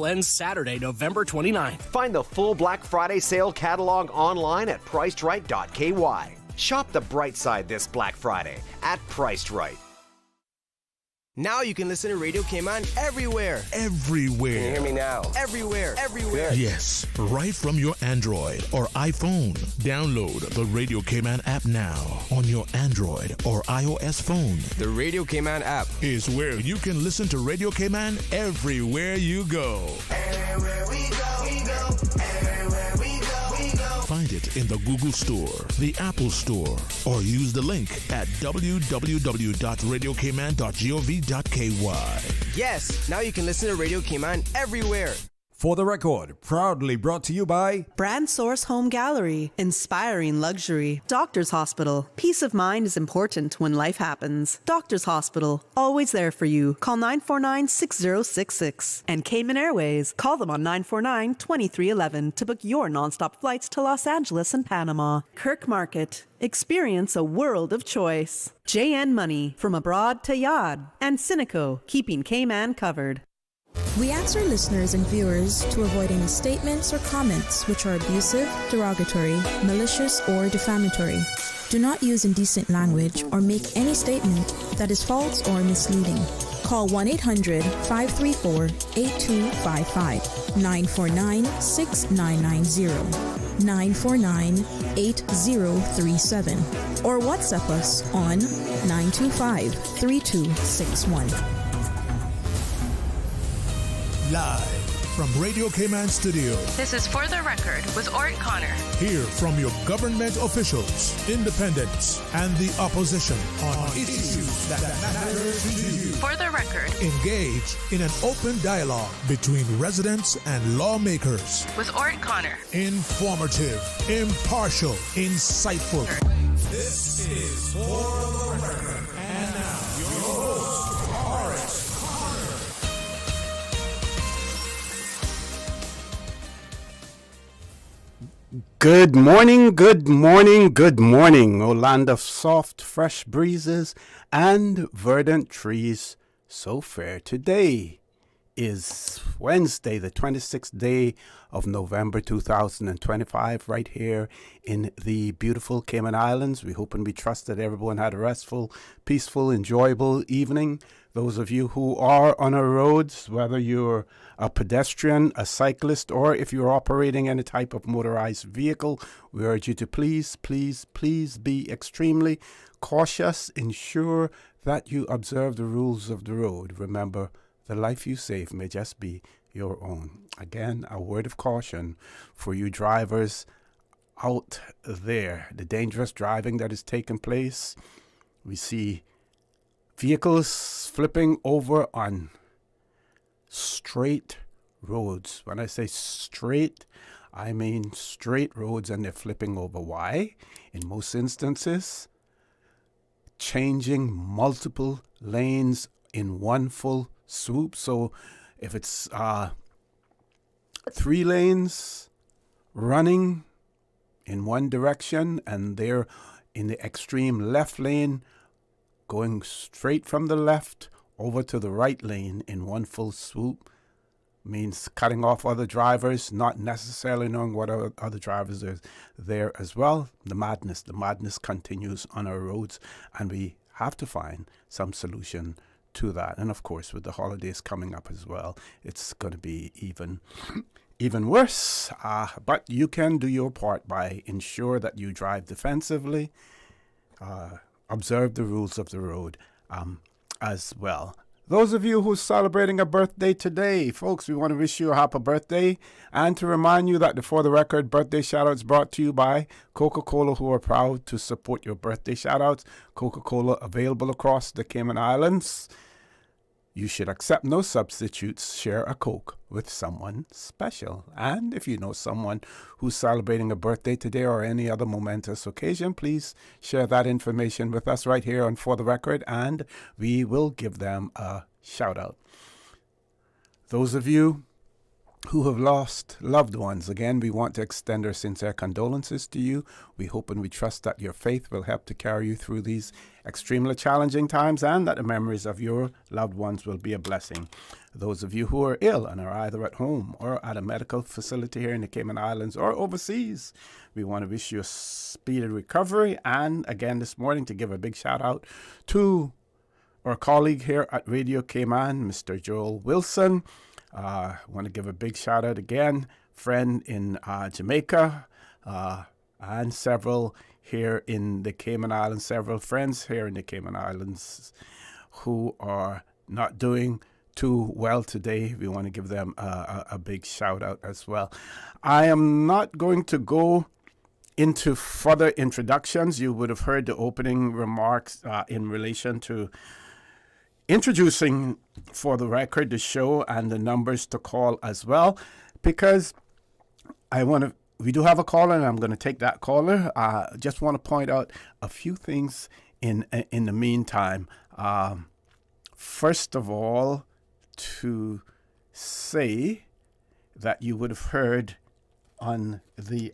Ends Saturday, November 29th. Find the full Black Friday sale catalog online at pricedright.ky. Shop the bright side this Black Friday at Priced Right. Now you can listen to Radio Cayman everywhere. Everywhere. Can you hear me now? Everywhere. Everywhere. Yes, right from your Android or iPhone. Download the Radio Cayman app now on your Android or iOS phone. The Radio Cayman app is where you can listen to Radio Cayman everywhere you go. Everywhere we go, we go. Everywhere we go, we go. Find it in the Google Store, the Apple Store, or use the link at www.radiocayman.gov.ky. Yes, now you can listen to Radio Cayman everywhere. For the Record, proudly brought to you by Brand Source Home Gallery, inspiring luxury. Doctor's Hospital, peace of mind is important when life happens. Doctor's Hospital, always there for you. Call 949-6066. And Cayman Airways, call them on 949-2311 to book your nonstop flights to Los Angeles and Panama. Kirk Market, experience a world of choice. JN Money, from abroad to Yad. And Cineco, keeping Cayman covered. We ask our listeners and viewers to avoid any statements or comments which are abusive, derogatory, malicious, or defamatory. Do not use indecent language or make any statement that is false or misleading. Call 1-800-534-8255, 949-6990, 949-8037, or WhatsApp us on 925-3261. Live from Radio Cayman Studio. This is For the Record with ORRETT Connor. Hear from your government officials, independents, and the opposition on issues that matter to you. For the Record. Engage in an open dialogue between residents and lawmakers. With ORRETT Connor. Informative, impartial, insightful. This is For the Record. And now, your host, ORRETT. Good morning, good morning, good morning, O land of soft, fresh breezes and verdant trees, so fair. Today is Wednesday, the 26th day of November 2025, right here in the beautiful Cayman Islands. We hope and we trust that everyone had a restful, peaceful, enjoyable evening. Those of you who are on our roads, whether you're a pedestrian, a cyclist, or if you're operating any type of motorized vehicle, we urge you to please be extremely cautious. Ensure that you observe the rules of the road. Remember, the life you save may just be your own. Again, a word of caution for you drivers out there. The dangerous driving that is taking place. We see vehicles flipping over on straight roads. When I say straight, I mean straight roads, and they're flipping over. Why? In most instances, changing multiple lanes in one full swoop. So if it's 3 lanes running in one direction and they're in the extreme left lane, going straight from the left over to the right lane in one full swoop, means cutting off other drivers, not necessarily knowing what other drivers are there as well. The madness continues on our roads, and we have to find some solution to that. And of course, with the holidays coming up as well, it's going to be even worse. But you can do your part by ensure that you drive defensively, observe the rules of the road as well. Those of you who's celebrating a birthday today, folks, we want to wish you a happy birthday, and to remind you that the For the Record birthday shoutouts brought to you by Coca-Cola, who are proud to support your birthday shoutouts. Coca-Cola available across the Cayman Islands. You should accept no substitutes. Share a Coke with someone special. And if you know someone who's celebrating a birthday today or any other momentous occasion, please share that information with us right here on For the Record, and we will give them a shout out. Those of you who have lost loved ones. Again, we want to extend our sincere condolences to you. We hope and we trust that your faith will help to carry you through these extremely challenging times, and that the memories of your loved ones will be a blessing. Those of you who are ill and are either at home or at a medical facility here in the Cayman Islands or overseas, we want to wish you a speedy recovery. And again, this morning, to give a big shout out to our colleague here at Radio Cayman, Mr. Joel Wilson. I want to give a big shout out again, friend in Jamaica, and several here in the Cayman Islands, several friends here in the Cayman Islands who are not doing too well today. We want to give them a big shout out as well. I am not going to go into further introductions. You would have heard the opening remarks in relation to introducing, for the record, the show and the numbers to call as well, because we do have a caller, and I'm going to take that caller. Just want to point out a few things in the meantime. First of all, to say that you would have heard on the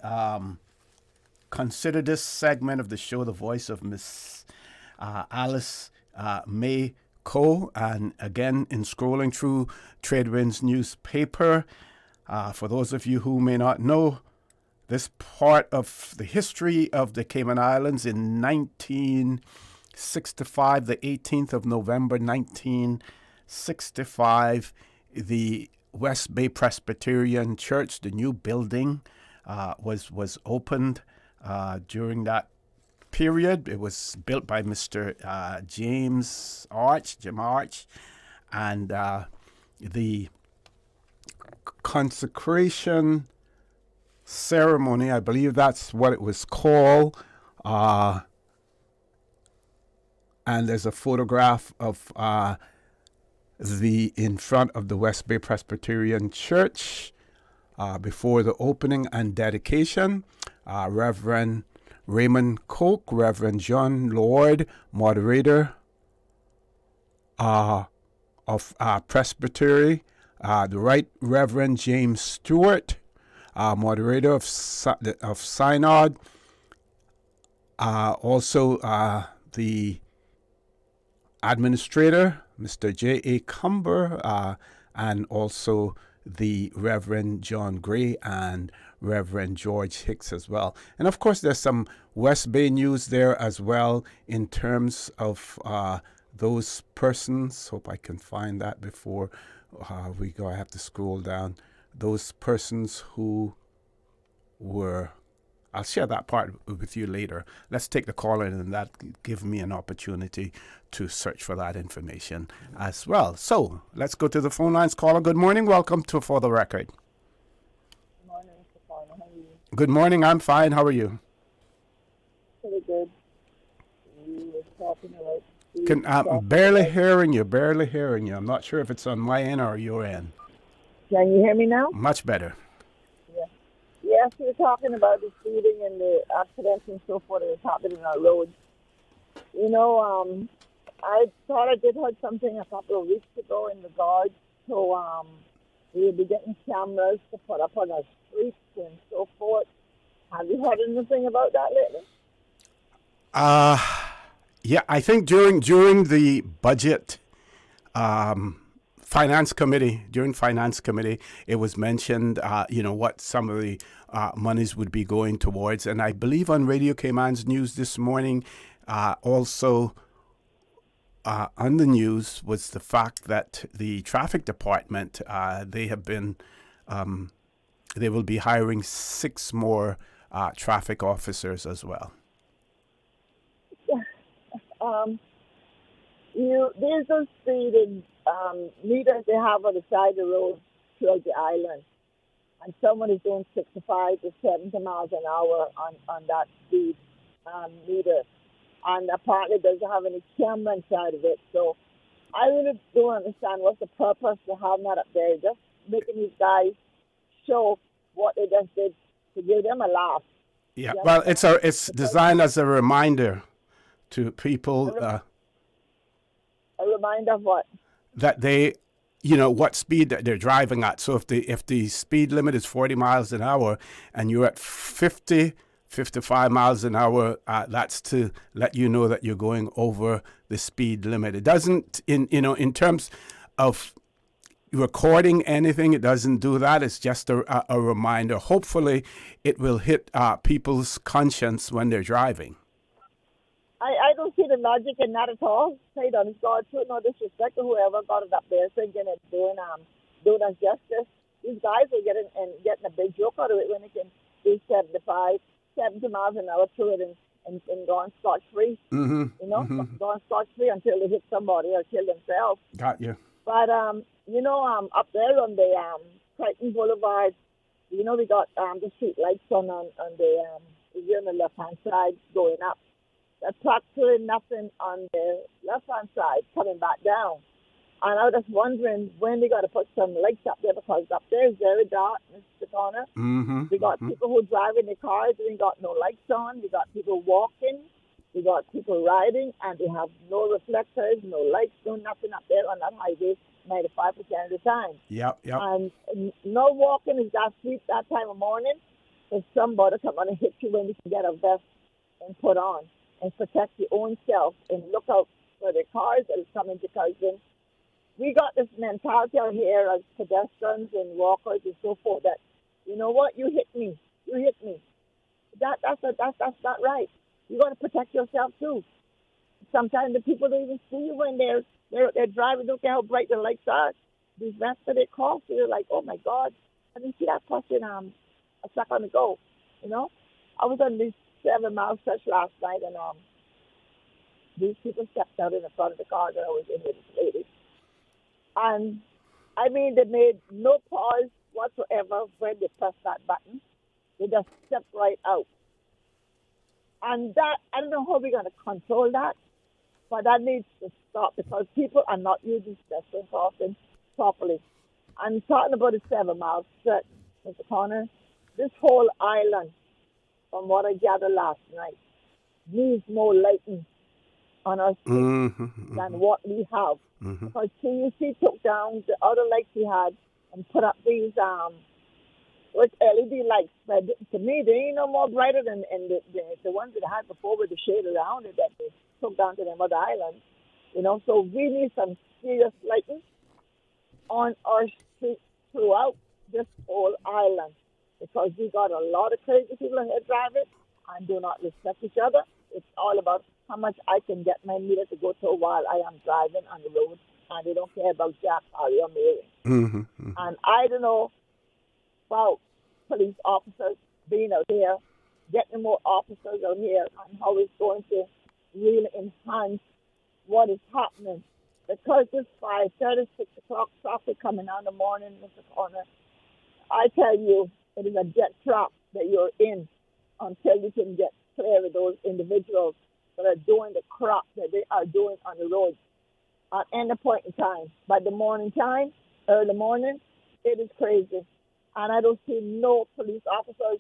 consider this segment of the show the voice of Miss Alice May Co. And again, in scrolling through Tradewinds newspaper, for those of you who may not know, this part of the history of the Cayman Islands in 1965, the 18th of November, 1965, the West Bay Presbyterian Church, the new building, was opened during that period. It was built by Mr. Jim Arch, and the consecration ceremony, I believe that's what it was called, and there's a photograph of in front of the West Bay Presbyterian Church before the opening and dedication. Reverend Raymond Koch, Reverend John Lord, moderator of Presbytery, the Right Reverend James Stewart, moderator of Synod, also the administrator, Mr. J.A. Cumber, and also the Reverend John Gray and Reverend George Hicks as well. And of course, there's some West Bay news there as well in terms of those persons. Hope I can find that before we go. I have to scroll down. Those persons who were... I'll share that part with you later. Let's take the call in, and that give me an opportunity to search for that information as well. So let's go to the phone lines. Caller, good morning. Welcome to For the Record. Good morning, Mr. Farmer. How are you? Good morning. I'm fine. How are you? Pretty good. You were talking about... I'm barely hearing you. I'm not sure if it's on my end or your end. Can you hear me now? Much better. Yes, we were talking about the speeding and the accidents and so forth that is happening on our roads. You know, I thought I did heard something a couple of weeks ago in regards to we will be getting cameras to put up on our streets and so forth. Have you heard anything about that lately? Yeah, I think during the budget Finance Committee, it was mentioned, what some of the monies would be going towards. And I believe on Radio Cayman's news this morning, also on the news was the fact that the traffic department, they will be hiring 6 more traffic officers as well. There's those speeding meters they have on the side of the road throughout the island, and someone is doing 65 to 70 miles an hour on that speed meter, and apparently doesn't have any camera inside of it. So I really don't understand what's the purpose of having that up there. Just making these guys show what they just did to give them a laugh. Yeah, well, it's designed as a reminder to people. A reminder of what? That they, what speed that they're driving at. So if the speed limit is 40 miles an hour and you're at 55 miles an hour, that's to let you know that you're going over the speed limit. It doesn't, in terms of recording anything, it doesn't do that. It's just a reminder. Hopefully, it will hit people's conscience when they're driving. I don't see the logic in that at all. Say it honest God, true, no disrespect to whoever got it up there thinking it's doing us justice. These guys are getting a big joke out of it when they can do 70 miles an hour through it and gone scotch-free. Mm-hmm. Gone scotch-free until they hit somebody or kill themselves. Got you. But, up there on the Crichton Boulevard, we got the street lights on the left-hand side going up. There's practically nothing on the left-hand side coming back down. And I was just wondering when they got to put some lights up there, because up there is very dark, Mr. Connor. Mm-hmm. We got people who drive in the cars and they got no lights on. We got people walking. We got people riding, and they have no reflectors, no lights, no nothing up there on that highway 95% of the time. Yep. And no walking is that sweet that time of morning. If somebody come on and hit you when you can get a vest and put on and protect your own self and look out for the cars that is coming, because then we got this mentality out here as pedestrians and walkers and so forth that, you know what, you hit me. That's not right. You got to protect yourself too. Sometimes the people don't even see you when they're driving. Don't care how bright the lights are. These vests that they cost, you're like, oh my God, I didn't see that person a second ago. I was on this 7-mile stretch last night, and these people stepped out in the front of the car that I was in with this lady. And, I mean, they made no pause whatsoever when they pressed that button. They just stepped right out. And that, I don't know how we're going to control that, but that needs to stop, because people are not using pedestrian crossing properly. I'm talking about a 7-mile stretch, Mr. Connor. This whole island, from what I gathered last night, needs more lighting on our streets than what we have. Mm-hmm. Because CUC took down the other lights we had and put up these with LED lights. But to me, they ain't no more brighter than the ones that I had before with the shade around it that they took down to them other islands. So we need some serious lighting on our streets throughout this whole island, because we got a lot of crazy people here driving and do not respect each other. It's all about how much I can get my meter to go to while I am driving on the road, and they don't care about Jack, Harry, or Mary. Mm-hmm. And I don't know about police officers being out here, getting more officers out here, and how it's going to really enhance what is happening. Because it's 5:30, 6 o'clock traffic coming on in the morning, Mr. Connor, I tell you, it is a death trap that you're in until you can get clear of those individuals that are doing the crap that they are doing on the roads at any point in time. By the morning time, early morning, it is crazy. And I don't see no police officers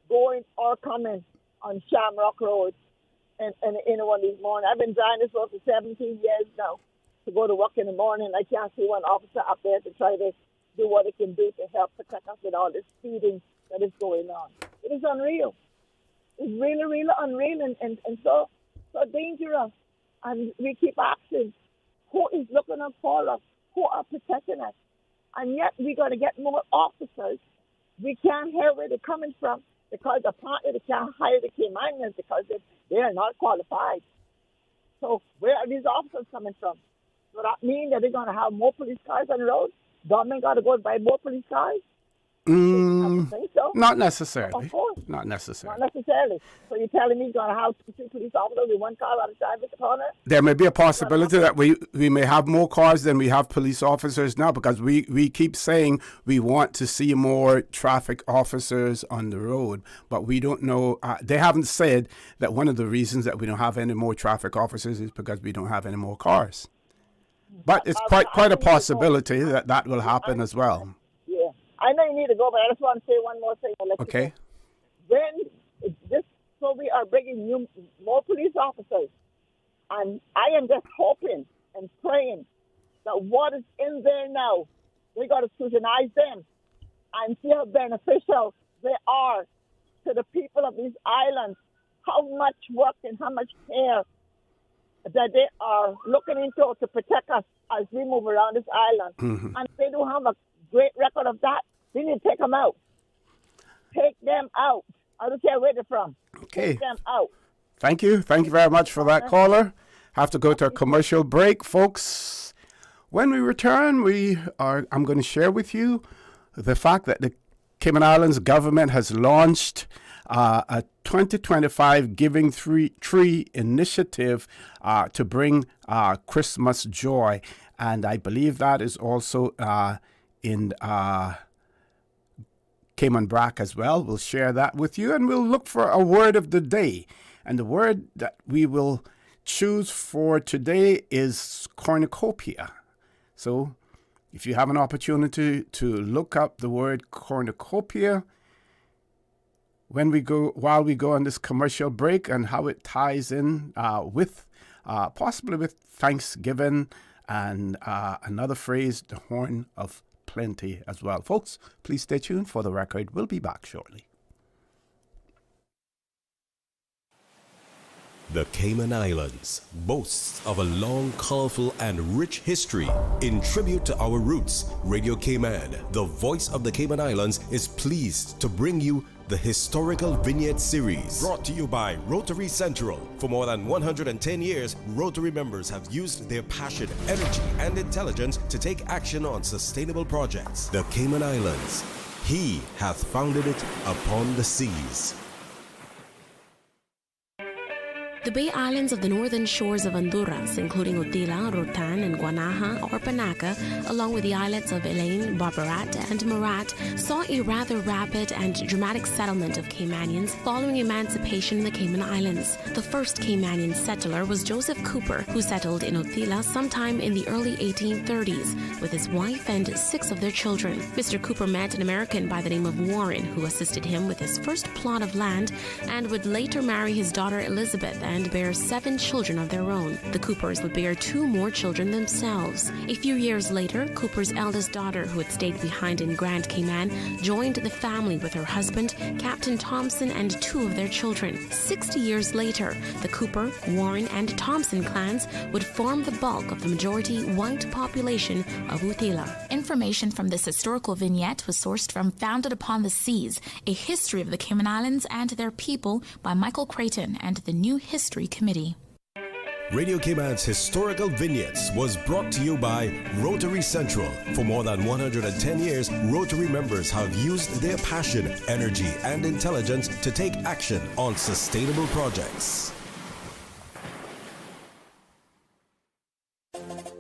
going or coming on Shamrock Road in one of these mornings. I've been driving this road for 17 years now to go to work in the morning. I can't see one officer up there to try to do what it can do to help protect us with all this speeding that is going on. It is unreal. It's really, really unreal and so dangerous. And we keep asking, who is looking out for us? Who are protecting us? And yet we're going to get more officers. We can't hear where they're coming from, because apparently they can't hire the Caymanians because they are not qualified. So where are these officers coming from? Does that mean that they're going to have more police cars on the road? Government got to go and buy more police cars? I don't think so. Not necessarily. Of course. Not necessarily. Not necessarily. So you're telling me you're going to have 2 police officers in one car at a time, Mr. Connor? There may be a possibility that we may have more cars than we have police officers now, because we keep saying we want to see more traffic officers on the road, but we don't know. They haven't said that one of the reasons that we don't have any more traffic officers is because we don't have any more cars. But it's quite a possibility that will happen as well. Yeah. I know you need to go, but I just want to say one more thing. Okay. So we are bringing you more police officers. And I am just hoping and praying that what is in there now, we got to scrutinize them and see how beneficial they are to the people of these islands, how much work and how much care that they are looking into to protect us as we move around this island. Mm-hmm. And if they don't have a great record of that, we need to take them out. Take them out. I don't care where they're from. Okay. Take them out. Thank you. Thank you very much for that, caller. Have to go to a commercial break, folks. When we return, I'm going to share with you the fact that the Cayman Islands government has launched a 2025 Giving Tree initiative to bring Christmas joy. And I believe that is also in Cayman Brac as well. We'll share that with you, and we'll look for a word of the day. And the word that we will choose for today is cornucopia. So if you have an opportunity to look up the word cornucopia while we go on this commercial break, and how it ties in with possibly with Thanksgiving and another phrase, the horn of plenty as well. Folks, please stay tuned for the record. We'll be back shortly. The Cayman Islands boasts of a long, colorful, and rich history. In tribute to our roots, Radio Cayman, the voice of the Cayman Islands, is pleased to bring you the Historical Vignette Series. Brought to you by Rotary Central. For more than 110 years, Rotary members have used their passion, energy, and intelligence to take action on sustainable projects. The Cayman Islands, He hath founded it upon the seas. The Bay Islands of the northern shores of Honduras, including Utila, Rotan, and Guanaja or Panaca, along with the islets of Elaine, Barbarat, and Murat, saw a rather rapid and dramatic settlement of Caymanians following emancipation in the Cayman Islands. The first Caymanian settler was Joseph Cooper, who settled in Utila sometime in the early 1830s with his wife and 6 of their children. Mr. Cooper met an American by the name of Warren, who assisted him with his first plot of land and would later marry his daughter Elizabeth and bear 7 children of their own. The Coopers would bear 2 more children themselves. A few years later, Cooper's eldest daughter, who had stayed behind in Grand Cayman, joined the family with her husband, Captain Thompson, and 2 of their children. 60 years later, the Cooper, Warren, and Thompson clans would form the bulk of the majority white population of Utila. Information from this historical vignette was sourced from Founded Upon the Seas, A History of the Cayman Islands and Their People by Michael Creighton and the New History Committee. Radio Cayman's Historical Vignettes was brought to you by Rotary Central. For more than 110 years, Rotary members have used their passion, energy, and intelligence to take action on sustainable projects.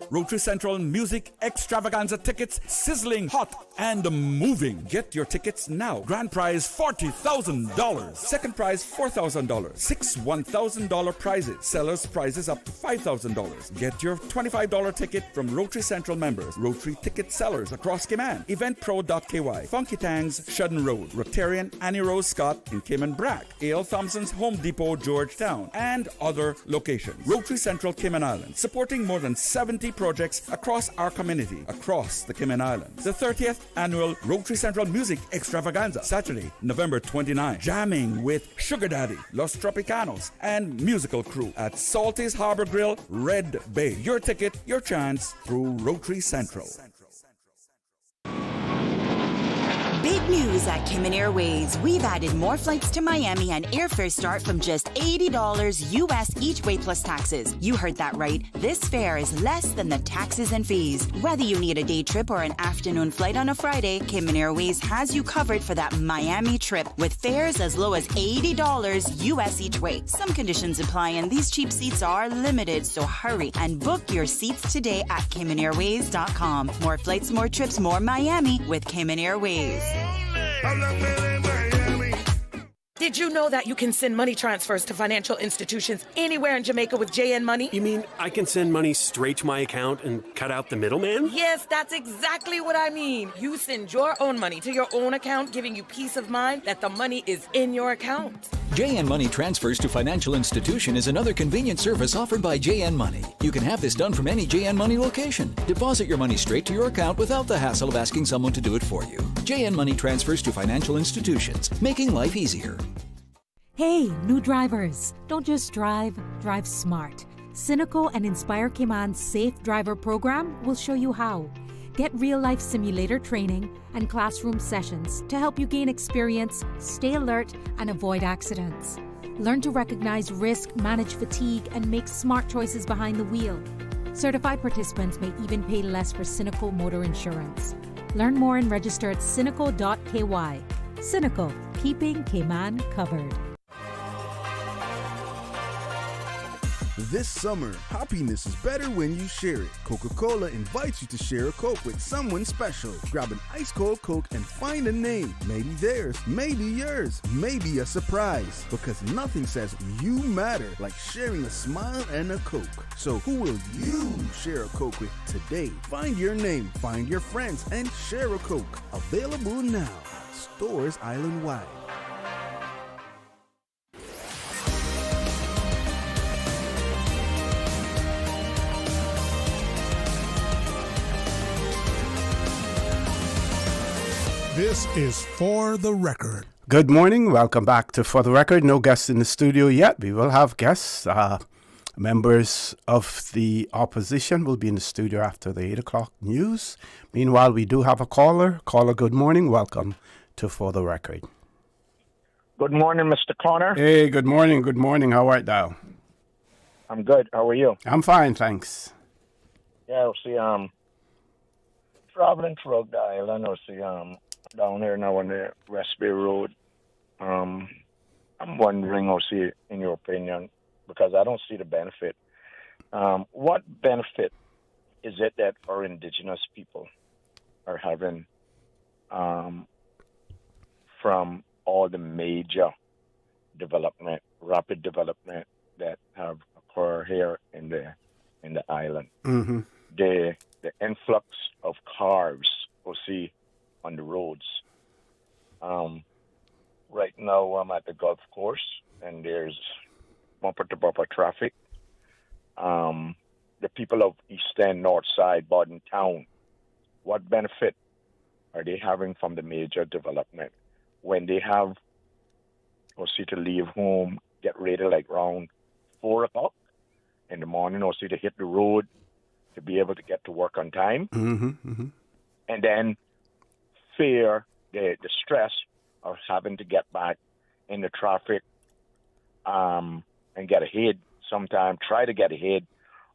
Rotary Central Music Extravaganza tickets, sizzling hot and moving. Get your tickets now. Grand prize $40,000. Second prize $4,000. 6 $1,000 prizes. Sellers prizes up to $5,000. Get your $25 ticket from Rotary Central members. Rotary ticket sellers across Cayman. Eventpro.ky. Funky Tangs, Shudden Road. Rotarian Annie Rose Scott in Cayman Brac. A.L. Thompson's Home Depot, Georgetown. And other locations. Rotary Central Cayman Islands. Supporting more than 70 projects across our community, across the Cayman Islands. The 30th annual Rotary Central Music Extravaganza, Saturday, November 29. Jamming with Sugar Daddy, Los Tropicanos, and musical crew at Salty's Harbor Grill, Red Bay. Your ticket, your chance through Rotary Central. Big news at Cayman Airways. We've added more flights to Miami and airfares start from just $80 US each way plus taxes. You heard that right. This fare is less than the taxes and fees. Whether you need a day trip or an afternoon flight on a Friday, Cayman Airways has you covered for that Miami trip with fares as low as $80 US each way. Some conditions apply and these cheap seats are limited, so hurry and book your seats today at CaymanAirways.com. More flights, more trips, more Miami with Cayman Airways. Did you know that you can send money transfers to financial institutions anywhere in Jamaica with JN Money? You mean I can send money straight to my account and cut out the middleman? Yes, that's exactly what I mean. You send your own money to your own account, giving you peace of mind that the money is in your account. JN Money Transfers to Financial Institution is another convenient service offered by JN Money. You can have this done from any JN Money location. Deposit your money straight to your account without the hassle of asking someone to do it for you. JN Money Transfers to Financial Institutions, making life easier. Hey, new drivers, don't just drive, drive smart. Cynical and Inspire Cayman's Safe Driver program will show you how. Get real-life simulator training and classroom sessions to help you gain experience, stay alert, and avoid accidents. Learn to recognize risk, manage fatigue, and make smart choices behind the wheel. Certified participants may even pay less for Cynical motor insurance. Learn more and register at cynical.ky. Cynical, keeping Cayman covered. This summer, happiness is better when you share it. Coca-Cola invites you to share a Coke with someone special. Grab an ice-cold Coke and find a name. Maybe theirs, maybe yours, maybe a surprise. Because nothing says you matter like sharing a smile and a Coke. So who will you share a Coke with today? Find your name, find your friends, and share a Coke. Available now. Stores island-wide. This is For the Record. Good morning. Welcome back to For the Record. No guests in the studio yet. We will have guests. Members of the opposition will be in the studio after the 8 o'clock news. Meanwhile, we do have a caller. Caller, good morning. Welcome to For the Record. Good morning, Mr. Connor. Hey, good morning. Good morning. How art thou? I'm good. How are you? I'm fine, thanks. Yeah, see, traveling through the island, down here now on the West Bay Road. I'm wondering, in your opinion, because I don't see the benefit. What benefit is it that our indigenous people are having from all the major development, rapid development that have occurred here in the island? Mm-hmm. The influx of cars, on the roads. Right now, I'm at the golf course, and there's bumper-to-bumper traffic. The people of East End, North Side, Borden Town, what benefit are they having from the major development when they have, to leave home, get ready like around 4 o'clock in the morning, to hit the road to be able to get to work on time? Mm-hmm, mm-hmm. And then fear the stress of having to get back in the traffic and get ahead. Sometimes try to get ahead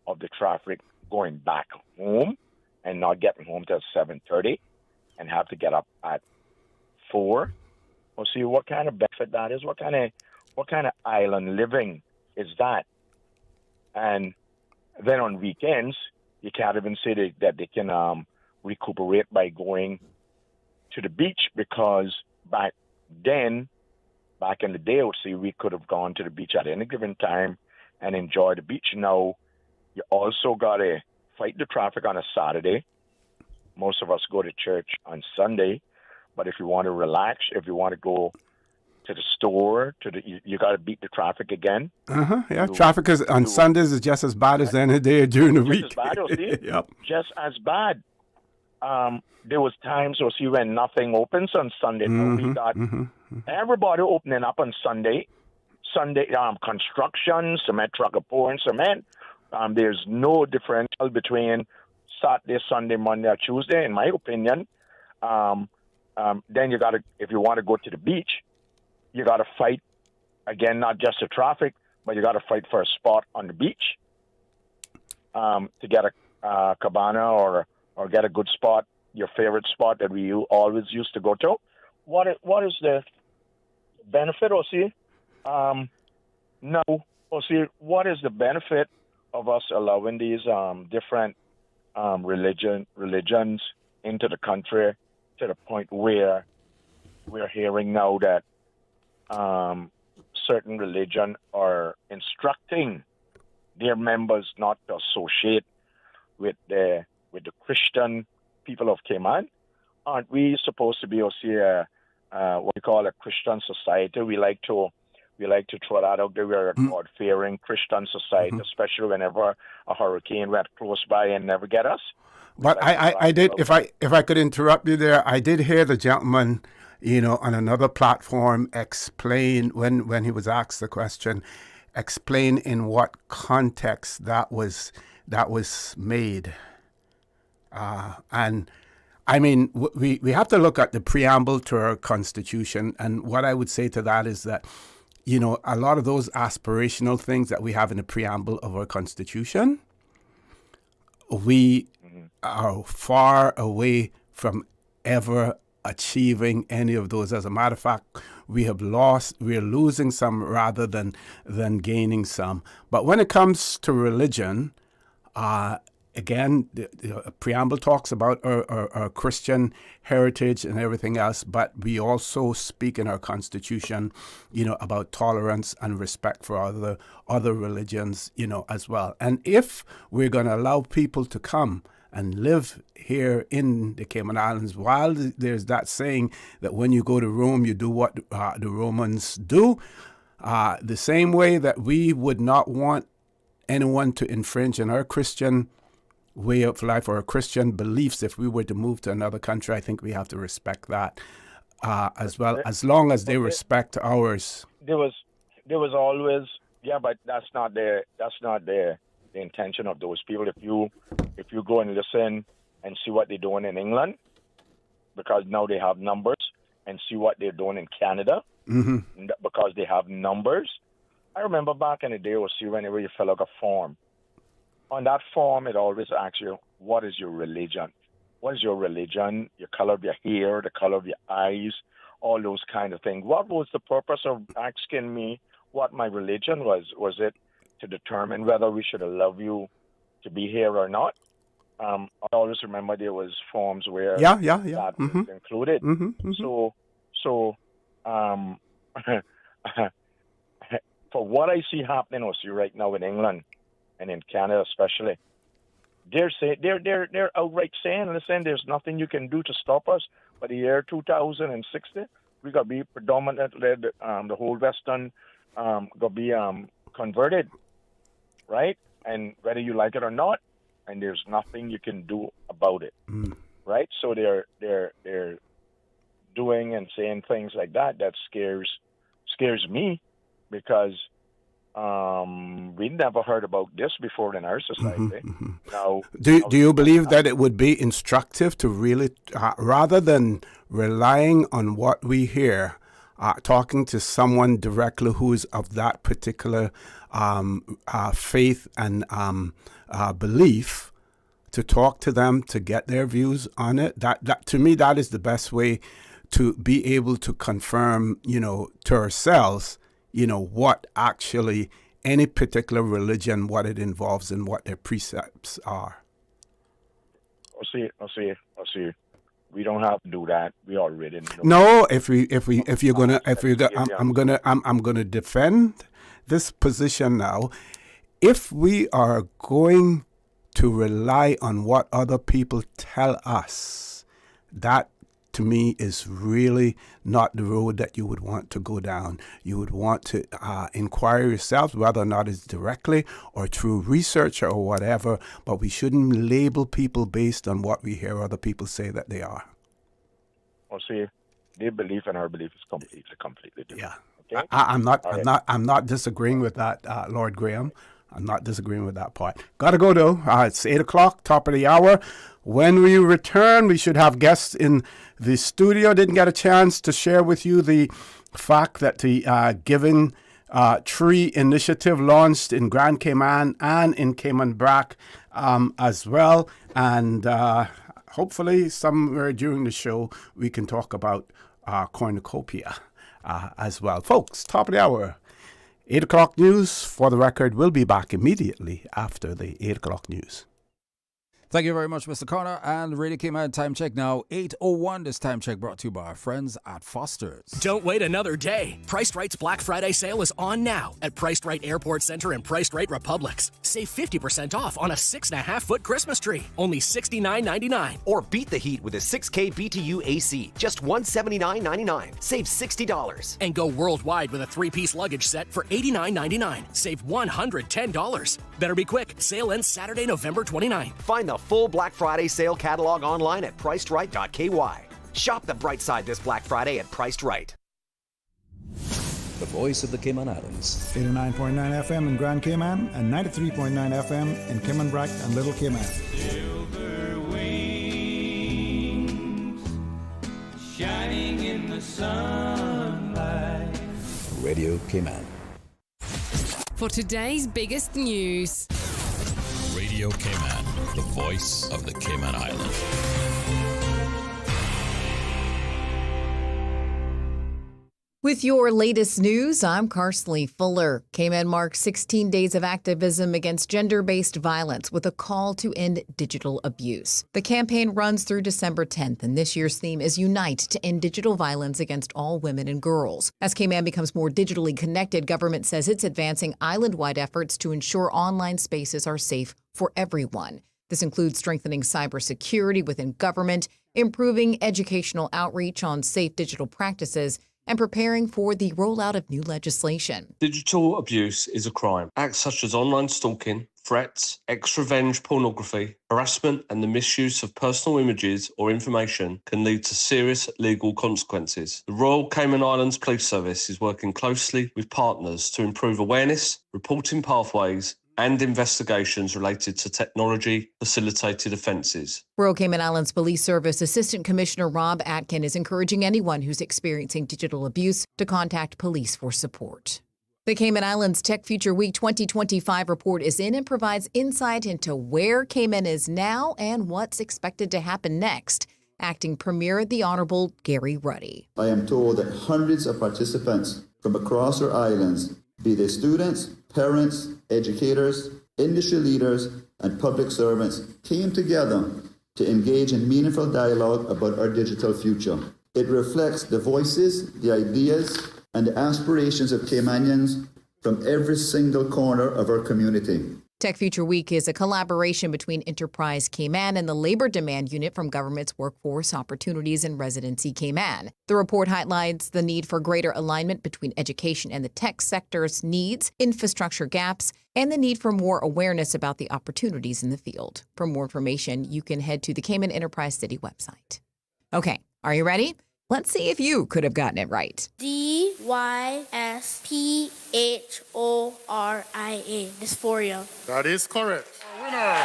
of the traffic going back home and not getting home till 7:30 and have to get up at 4. We'll see what kind of benefit that is. What kind of island living is that? And then on weekends, you can't even say that they can recuperate by going to the beach, because back in the day, we could have gone to the beach at any given time and enjoy the beach. Now, you also got to fight the traffic on a Saturday. Most of us go to church on Sunday, but if you want to relax, if you want to go to the store, you got to beat the traffic again. Yeah, traffic on Sundays is just as bad as any day during the week. Just as bad, Yep. Just as bad. There was times, when nothing opens on Sunday. Mm-hmm, We got everybody opening up on Sunday. Construction, cement truck are pouring cement. There's no differential between Saturday, Sunday, Monday, or Tuesday, in my opinion. Then you got to, if you want to go to the beach, you got to fight, again, not just the traffic, but you got to fight for a spot on the beach to get a cabana or get a good spot, your favorite spot that we always used to go to. What is the benefit, No. What is the benefit of us allowing these different religions into the country to the point where we're hearing now that certain religion are instructing their members not to associate with the Christian people of Cayman. Aren't we supposed to be also what we call a Christian society? We like to throw that out there. We're a God-fearing Christian society, especially whenever a hurricane went close by and never get us. But I did, if I could interrupt you there, I did hear the gentleman, on another platform explain when he was asked the question, explain in what context that was made. And I mean, we have to look at the preamble to our Constitution, and what I would say to that is that, a lot of those aspirational things that we have in the preamble of our Constitution, we are far away from ever achieving any of those. As a matter of fact, we're losing some rather than gaining some. But when it comes to religion, again, the preamble talks about our Christian heritage and everything else, but we also speak in our Constitution, about tolerance and respect for other religions, as well. And if we're going to allow people to come and live here in the Cayman Islands, while there's that saying that when you go to Rome, you do what the Romans do, the same way that we would not want anyone to infringe on our Christian way of life or Christian beliefs if we were to move to another country, I think we have to respect that as well, as long as they respect ours. There was always, but that's not the intention of those people. If you go and listen and see what they're doing in England, because now they have numbers, and see what they're doing in Canada, because they have numbers. I remember back in the day, whenever you fill out a form, on that form, it always asks you, what is your religion? What is your religion? Your color of your hair, the color of your eyes, all those kind of things. What was the purpose of asking me what my religion was? Was it to determine whether we should allow you to be here or not? I always remember there was forms where that was included. So for what I see happening right now in England, and in Canada especially, they're outright saying, listen, there's nothing you can do to stop us. By the year 2060, we're going to be predominantly, the whole Western going to be converted, right? And whether you like it or not, and there's nothing you can do about it, right? So they're doing and saying things like that scares me, because we never heard about this before in our society. Now, do you believe that it would be instructive to really, rather than relying on what we hear, talking to someone directly who's of that particular faith and belief, to talk to them, to get their views on it? That to me, that is the best way to be able to confirm, to ourselves, what actually any particular religion, what it involves and what their precepts are. I'll see. We don't have to do that. We already know. No, I'm gonna defend this position now. If we are going to rely on what other people tell us, that to me is really not the road that you would want to go down. You would want to inquire yourself whether or not it's directly or through research or whatever, but we shouldn't label people based on what we hear other people say that they are. Well, see, their belief and our belief is completely different. Yeah. Okay? I'm not disagreeing with that, Lord Graham. I'm not disagreeing with that part. Gotta go though. It's 8:00, top of the hour. When we return, we should have guests in the studio. Didn't get a chance to share with you the fact that the Giving Tree Initiative launched in Grand Cayman and in Cayman Brac as well. And hopefully somewhere during the show, we can talk about cornucopia as well. Folks, top of the hour. 8:00 news. For the record, we'll be back immediately after the 8:00 news. Thank you very much, Mr. Connor. And Radio Cayman time check now, 8:01. This time check brought to you by our friends at Foster's. Don't wait another day. Priced Right's Black Friday sale is on now at Priced Right Airport Center and Priced Right Republics. Save 50% off on a 6.5-foot Christmas tree, only $69.99. Or beat the heat with a 6K BTU AC, just $179.99. Save $60. And go worldwide with a 3-piece luggage set for $89.99. Save $110. Better be quick. Sale ends Saturday, November 29th. Find the full Black Friday sale catalog online at pricedright.ky. Shop the bright side this Black Friday at Priced Right. The voice of the Cayman Islands. 89.9 FM in Grand Cayman and 93.9 FM in Cayman Brac and Little Cayman. Silver wings shining in the sunlight. Radio Cayman. For today's biggest news. Radio Cayman, the voice of the Cayman Islands. With your latest news, I'm Carsley Fuller. Cayman marks 16 days of activism against gender-based violence with a call to end digital abuse. The campaign runs through December 10th, and this year's theme is Unite to End Digital Violence Against All Women and Girls. As Cayman becomes more digitally connected, government says it's advancing island-wide efforts to ensure online spaces are safe for everyone. This includes strengthening cybersecurity within government, improving educational outreach on safe digital practices, and preparing for the rollout of new legislation. Digital abuse is a crime. Acts such as online stalking, threats, ex-revenge pornography, harassment, and the misuse of personal images or information can lead to serious legal consequences. The Royal Cayman Islands Police Service is working closely with partners to improve awareness, reporting pathways, and investigations related to technology-facilitated offences. Royal Cayman Islands Police Service Assistant Commissioner Rob Atkin is encouraging anyone who's experiencing digital abuse to contact police for support. The Cayman Islands Tech Future Week 2025 report is in and provides insight into where Cayman is now and what's expected to happen next. Acting Premier, the Honourable Gary Ruddy. I am told that hundreds of participants from across our islands, be they students, parents, educators, industry leaders, and public servants, came together to engage in meaningful dialogue about our digital future. It reflects the voices, the ideas, and the aspirations of Caymanians from every single corner of our community. Tech Future Week is a collaboration between Enterprise Cayman and the Labor Demand Unit from Government's Workforce Opportunities and Residency Cayman. The report highlights the need for greater alignment between education and the tech sector's needs, infrastructure gaps, and the need for more awareness about the opportunities in the field. For more information, you can head to the Cayman Enterprise City website. Okay, are you ready? Let's see if you could have gotten it right. DYSPHORIA. Dysphoria. That is correct. Winner,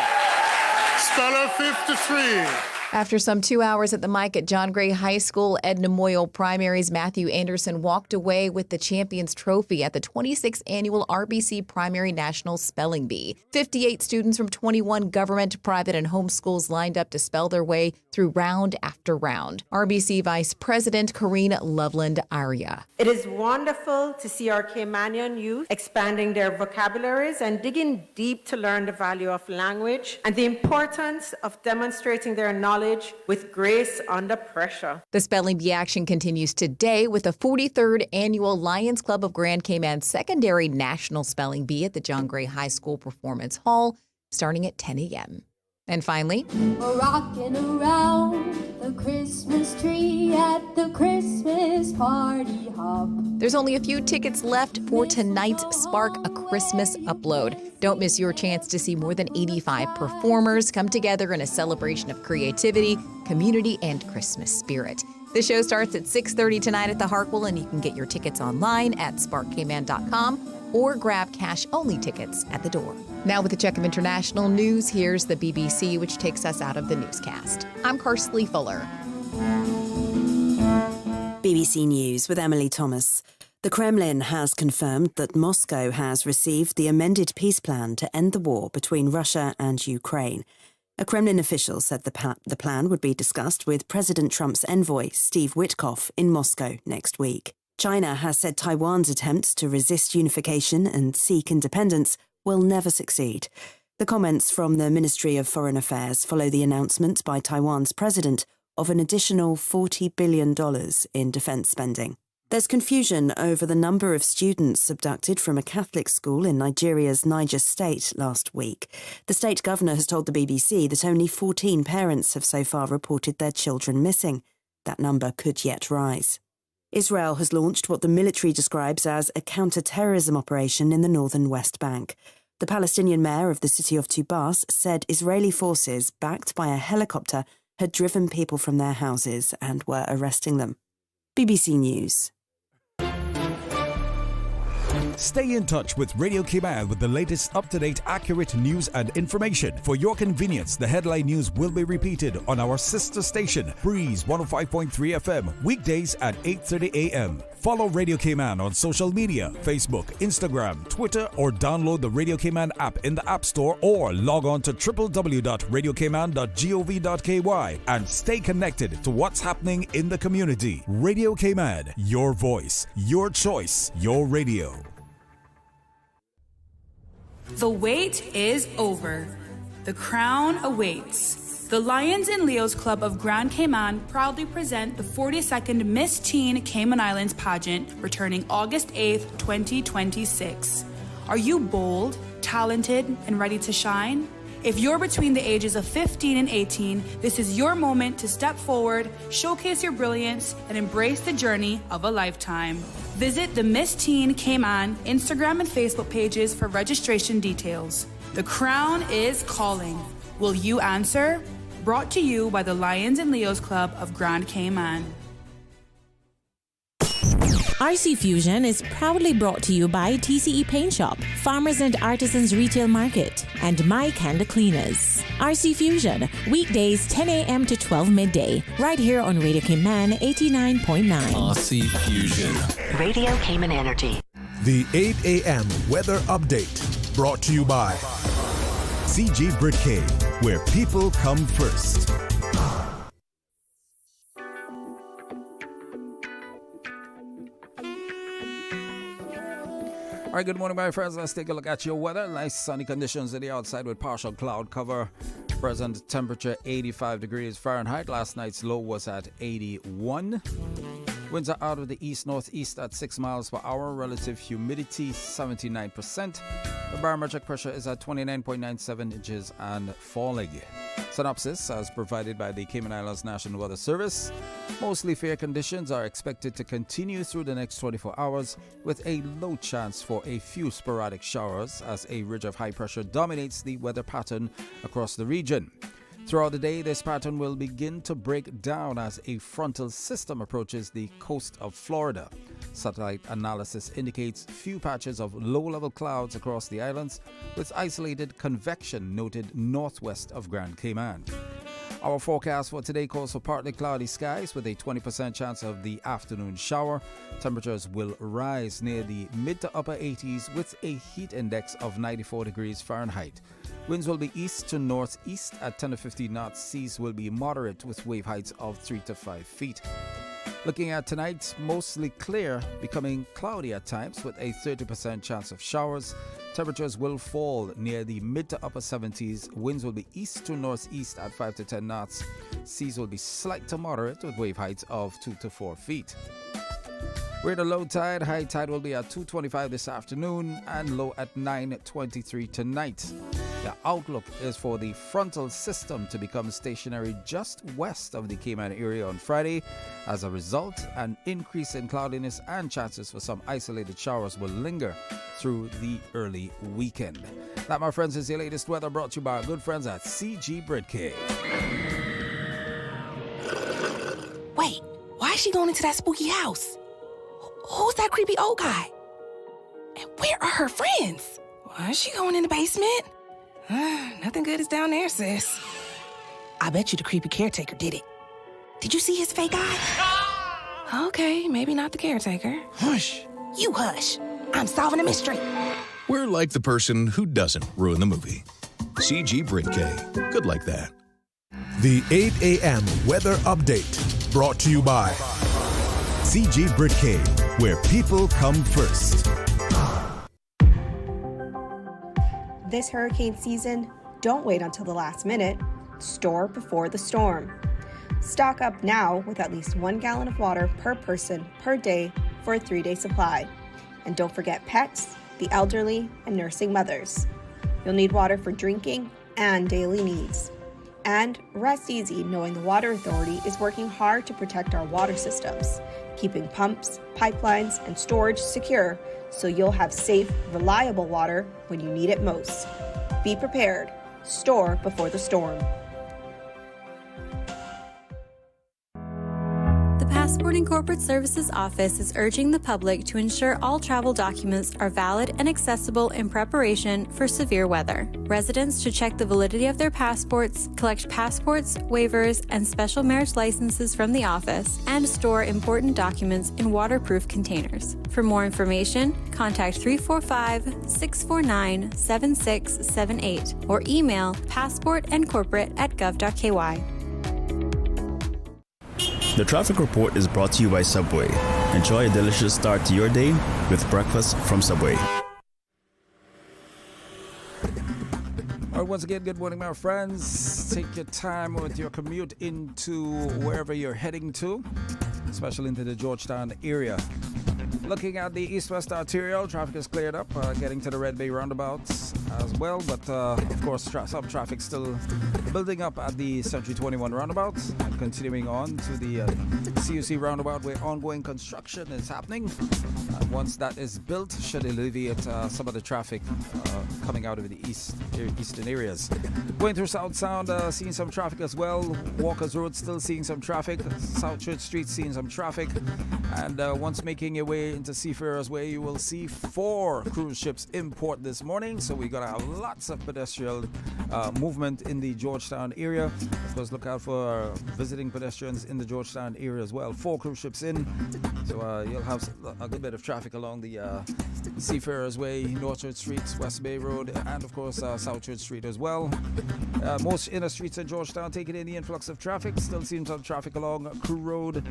Stellar 53. After some 2 hours at the mic at John Gray High School, Edna Moyle Primary's Matthew Anderson walked away with the Champions Trophy at the 26th Annual RBC Primary National Spelling Bee. 58 students from 21 government, private, and home schools lined up to spell their way through round after round. RBC Vice President Corrine Loveland Arya. It is wonderful to see our Caymanian youth expanding their vocabularies and digging deep to learn the value of language and the importance of demonstrating their knowledge with grace under pressure. The Spelling Bee action continues today with the 43rd Annual Lions Club of Grand Cayman Secondary National Spelling Bee at the John Gray High School Performance Hall, starting at 10 a.m. And finally, we're rocking around the Christmas tree at the Christmas party hop. There's only a few tickets left for tonight's Spark a Christmas upload. Don't miss your chance to see more than 85 performers come together in a celebration of creativity, community, and Christmas spirit. The show starts at 6:30 tonight at the Hartwell, and you can get your tickets online at sparkcayman.com or grab cash-only tickets at the door. Now with a check of international news, here's the BBC, which takes us out of the newscast. I'm Carsley Fuller. BBC News with Emily Thomas. The Kremlin has confirmed that Moscow has received the amended peace plan to end the war between Russia and Ukraine. A Kremlin official said the plan would be discussed with President Trump's envoy, Steve Witkoff, in Moscow next week. China has said Taiwan's attempts to resist unification and seek independence will never succeed. The comments from the Ministry of Foreign Affairs follow the announcement by Taiwan's president of an additional $40 billion in defence spending. There's confusion over the number of students abducted from a Catholic school in Nigeria's Niger State last week. The state governor has told the BBC that only 14 parents have so far reported their children missing. That number could yet rise. Israel has launched what the military describes as a counter-terrorism operation in the northern West Bank. The Palestinian mayor of the city of Tubas said Israeli forces, backed by a helicopter, had driven people from their houses and were arresting them. BBC News. Stay in touch with Radio Cayman with the latest up-to-date, accurate news and information. For your convenience, the headline news will be repeated on our sister station, Breeze 105.3 FM, weekdays at 8:30 a.m. Follow Radio Cayman on social media, Facebook, Instagram, Twitter, or download the Radio Cayman app in the App Store or log on to www.radiocayman.gov.ky and stay connected to what's happening in the community. Radio Cayman, your voice, your choice, your radio. The wait is over. The crown awaits. The Lions and Leos Club of Grand Cayman proudly present the 42nd Miss Teen Cayman Islands pageant, returning August 8th, 2026. Are you bold, talented, and ready to shine? If you're between the ages of 15 and 18, this is your moment to step forward, showcase your brilliance, and embrace the journey of a lifetime. Visit the Miss Teen Cayman Instagram and Facebook pages for registration details. The crown is calling. Will you answer? Brought to you by the Lions and Leos Club of Grand Cayman. RC Fusion is proudly brought to you by TCE Paint Shop, Farmers and Artisans Retail Market, and My Candle Cleaners. RC Fusion, weekdays 10 a.m. to 12 midday, right here on Radio Cayman 89.9. RC Fusion. Radio Cayman Energy. The 8 a.m. weather update, brought to you by CG Britcay, where people come first. All right, good morning, my friends. Let's take a look at your weather. Nice sunny conditions in the outside with partial cloud cover. Present temperature 85 degrees Fahrenheit. Last night's low was at 81. Winds are out of the east-northeast at 6 miles per hour. Relative humidity 79%. The barometric pressure is at 29.97 inches and falling. Synopsis as provided by the Cayman Islands National Weather Service. Mostly fair conditions are expected to continue through the next 24 hours with a low chance for a few sporadic showers as a ridge of high pressure dominates the weather pattern across the region. Throughout the day, this pattern will begin to break down as a frontal system approaches the coast of Florida. Satellite analysis indicates few patches of low-level clouds across the islands, with isolated convection noted northwest of Grand Cayman. Our forecast for today calls for partly cloudy skies with a 20% chance of the afternoon shower. Temperatures will rise near the mid to upper 80s with a heat index of 94 degrees Fahrenheit. Winds will be east to northeast at 10 to 15 knots. Seas will be moderate with wave heights of 3 to 5 feet. Looking at tonight, mostly clear, becoming cloudy at times with a 30% chance of showers. Temperatures will fall near the mid to upper 70s. Winds will be east to northeast at 5 to 10 knots. Seas will be slight to moderate with wave heights of 2 to 4 feet. We're at a low tide. High tide will be at 2:25 this afternoon and low at 9:23 tonight. The outlook is for the frontal system to become stationary just west of the Cayman area on Friday. As a result, an increase in cloudiness and chances for some isolated showers will linger through the early weekend. That, my friends, is the latest weather brought to you by our good friends at CG Britcay. Wait, why is she going into that spooky house? Who's that creepy old guy? And where are her friends? Why is she going in the basement? Nothing good is down there, sis. I bet you the creepy caretaker did it. Did you see his fake eye? Okay, maybe not the caretaker. Hush. You hush. I'm solving a mystery. We're like the person who doesn't ruin the movie. CG Britcay. Good like that. The 8 a.m. weather update brought to you by CG Britcay, where people come first. This hurricane season, don't wait until the last minute. Store before the storm. Stock up now with at least 1 gallon of water per person per day for a 3-day supply. And don't forget pets, the elderly, and nursing mothers. You'll need water for drinking and daily needs. And rest easy knowing the Water Authority is working hard to protect our water systems, keeping pumps, pipelines, and storage secure so you'll have safe, reliable water when you need it most. Be prepared. Store before the storm. The Passport and Corporate Services Office is urging the public to ensure all travel documents are valid and accessible in preparation for severe weather. Residents should check the validity of their passports, collect passports, waivers, and special marriage licenses from the office, and store important documents in waterproof containers. For more information, contact 345-649-7678 or email passportandcorporate@gov.ky. The traffic report is brought to you by Subway. Enjoy a delicious start to your day with breakfast from Subway. All right, once again, good morning, my friends. Take your time with your commute into wherever you're heading to, especially into the Georgetown area. Looking at the east-west arterial, traffic is cleared up, getting to the Red Bay roundabouts as well, but of course some traffic still building up at the Century 21 roundabout and continuing on to the CUC roundabout where ongoing construction is happening. Once that is built, should alleviate some of the traffic coming out of the eastern areas. Going through South Sound, seeing some traffic as well. Walker's Road still seeing some traffic. South Church Street seeing some traffic. And once making your way into Seafarers Way, you will see 4 cruise ships in port this morning. So we're going to have lots of pedestrian movement in the Georgetown area. Of course, look out for visiting pedestrians in the Georgetown area as well. 4 cruise ships in. So you'll have a good bit of traffic along the Seafarers Way, North Church Street, West Bay Road, and of course South Church Street as well. Most inner streets in Georgetown taking in the influx of traffic. Still seeing some traffic along Crew Road,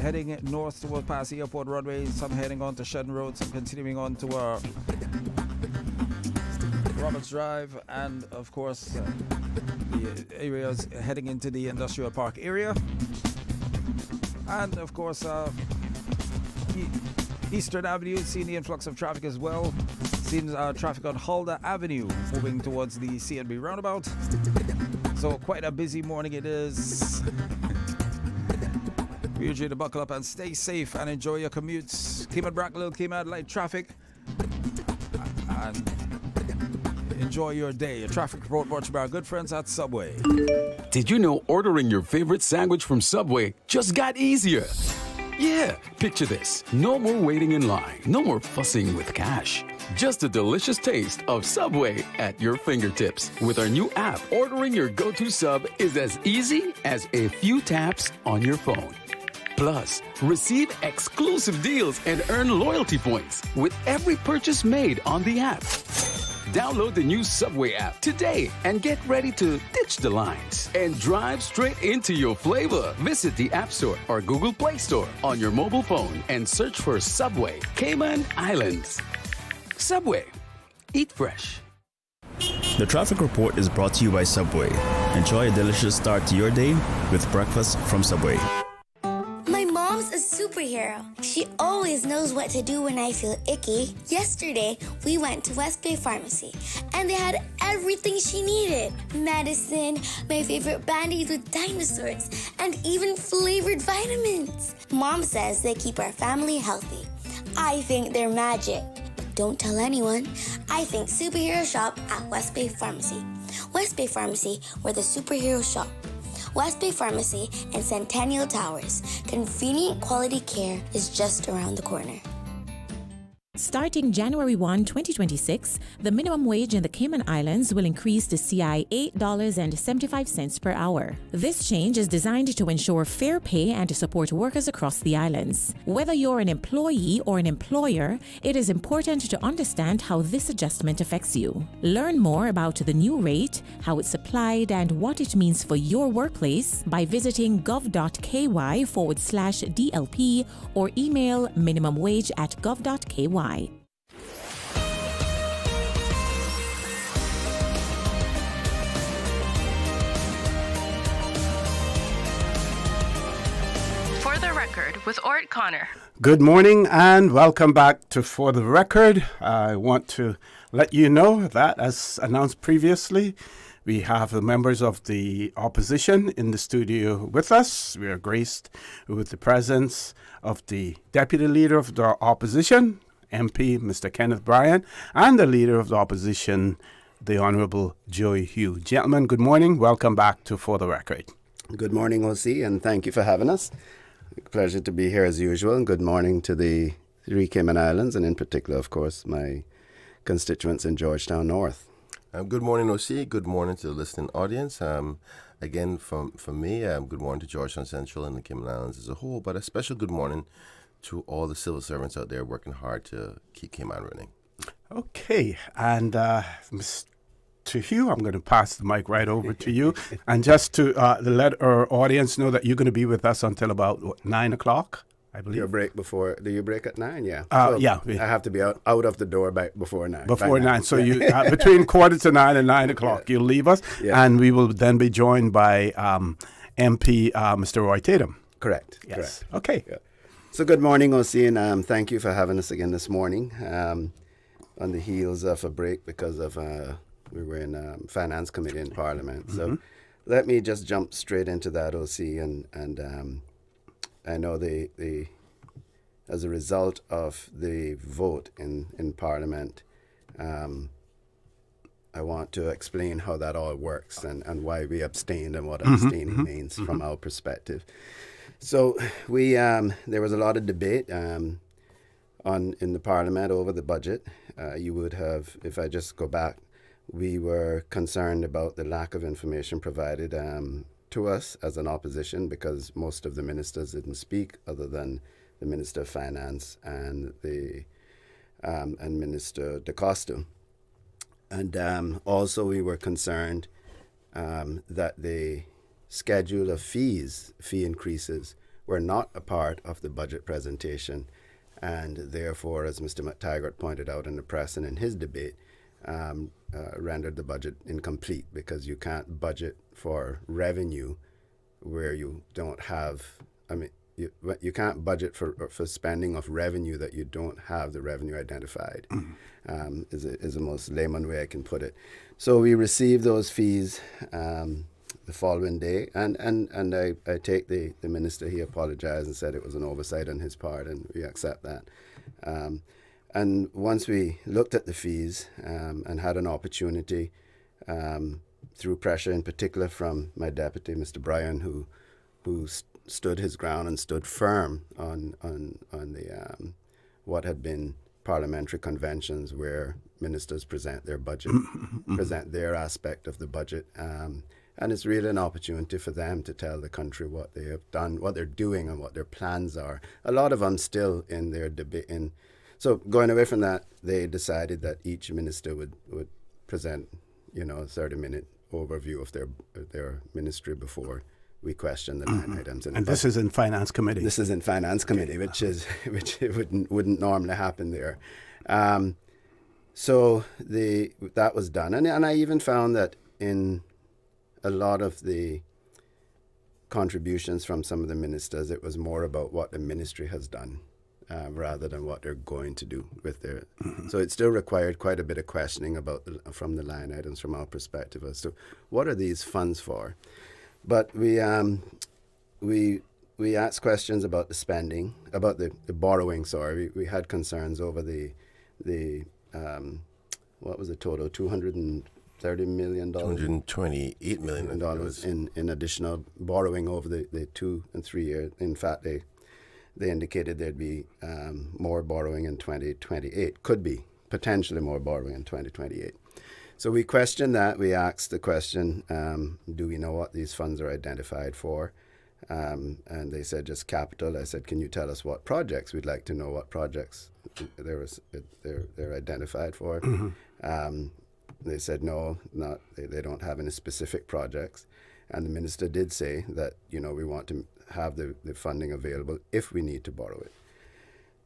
heading north toward past the airport runway, some heading on to Shedden Road, some continuing on to Roberts Drive, and of course the areas heading into the industrial park area. And of course Eastern Avenue, seeing the influx of traffic as well. Seeing traffic on Halder Avenue moving towards the CNB roundabout. So quite a busy morning it is. We urge you to buckle up and stay safe and enjoy your commutes. Cayman Brackville, Cayman light traffic. And enjoy your day. A traffic report brought to you by our good friends at Subway. Did you know ordering your favorite sandwich from Subway just got easier? Yeah, picture this. No more waiting in line. No more fussing with cash. Just a delicious taste of Subway at your fingertips. With our new app, ordering your go-to sub is as easy as a few taps on your phone. Plus, receive exclusive deals and earn loyalty points with every purchase made on the app. Download the new Subway app today and get ready to ditch the lines and drive straight into your flavor. Visit the App Store or Google Play Store on your mobile phone and search for Subway Cayman Islands. Subway. Eat fresh. The traffic report is brought to you by Subway. Enjoy a delicious start to your day with breakfast from Subway. My mom's a superhero. She always knows what to do when I feel icky. Yesterday, we went to West Bay Pharmacy, and they had everything she needed. Medicine, my favorite Band-Aids with dinosaurs, and even flavored vitamins. Mom says they keep our family healthy. I think they're magic. Don't tell anyone. I think superhero shop at West Bay Pharmacy. West Bay Pharmacy, where the superheroes shop. West Bay Pharmacy and Centennial Towers. Convenient quality care is just around the corner. Starting January 1, 2026, the minimum wage in the Cayman Islands will increase to CI $8.75 per hour. This change is designed to ensure fair pay and to support workers across the islands. Whether you're an employee or an employer, it is important to understand how this adjustment affects you. Learn more about the new rate, how it's applied, and what it means for your workplace by visiting gov.ky/DLP or email minimumwage@gov.ky. Record with ORRETT Connor. Good morning and welcome back to For the Record. I want to let you know that, as announced previously, we have the members of the opposition in the studio with us. We are graced with the presence of the Deputy Leader of the Opposition, MP Mr. Kenneth Bryan, and the Leader of the Opposition, the Honourable Joey Hugh. Gentlemen, good morning. Welcome back to For the Record. Good morning, OC, and thank you for having us. Pleasure to be here as usual, and good morning to the three Cayman Islands, and in particular, of course, my constituents in Georgetown North. Good morning, OC. Good morning to the listening audience. Again, for me, good morning to Georgetown Central and the Cayman Islands as a whole, but a special good morning to all the civil servants out there working hard to keep Cayman running. Okay, and to Hugh, I'm going to pass the mic right over to you. And just to let our audience know that you're going to be with us until about 9 o'clock, I believe. Your break before, do you break at 9? Yeah. Yeah. I have to be out of the door before 9. Before 9. So you between 8:45 and 9 o'clock, you'll leave us. Yeah. And we will then be joined by MP Mr. Roy Tatum. Correct. Yes. Correct. Okay. Yeah. So good morning, OC, and thank you for having us again this morning. On the heels of a break because of... we were in Finance Committee in Parliament. Mm-hmm. So let me just jump straight into that, OC. And I know the as a result of the vote in Parliament, I want to explain how that all works and why we abstained and what abstaining means from our perspective. So we there was a lot of debate in the Parliament over the budget. You would have, if I just go back, we were concerned about the lack of information provided to us as an opposition because most of the ministers didn't speak other than the Minister of Finance and and Minister DaCosta. And also we were concerned that the schedule of fee increases, were not a part of the budget presentation. And therefore, as Mr. McTaggart pointed out in the press and in his debate, rendered the budget incomplete because you can't budget for revenue where you don't have, you can't budget for spending of revenue that you don't have the revenue identified, is the most layman way I can put it. So we received those fees the following day, and I take the minister, he apologized and said it was an oversight on his part, and we accept that. And once we looked at the fees and had an opportunity, through pressure in particular from my deputy, Mr. Bryan, who stood his ground and stood firm on the what had been parliamentary conventions where ministers present their budget, present their aspect of the budget. And it's really an opportunity for them to tell the country what they have done, what they're doing, and what their plans are. A lot of them still in their debate. So going away from that, they decided that each minister would present, a 30-minute overview of their ministry before we question the line items. And this is in Finance Committee. This is in Finance Committee, which wouldn't normally happen there. So that was done, and I even found that in a lot of the contributions from some of the ministers, it was more about what the ministry has done. Rather than what they're going to do with their... So it still required quite a bit of questioning from the line items from our perspective as to what are these funds for. But we asked questions about the spending, about the borrowing, sorry. We had concerns over the what was the total, $230 million? $228 million in additional borrowing over the 2 and 3 years. In fact, they indicated there'd be more borrowing in 2028. Could be potentially more borrowing in 2028. So we questioned that. We asked the question, do we know what these funds are identified for? And they said just capital. I said, can you tell us what projects? We'd like to know what projects they're identified for. They said no, they don't have any specific projects. And the minister did say that, we want to have the funding available if we need to borrow it.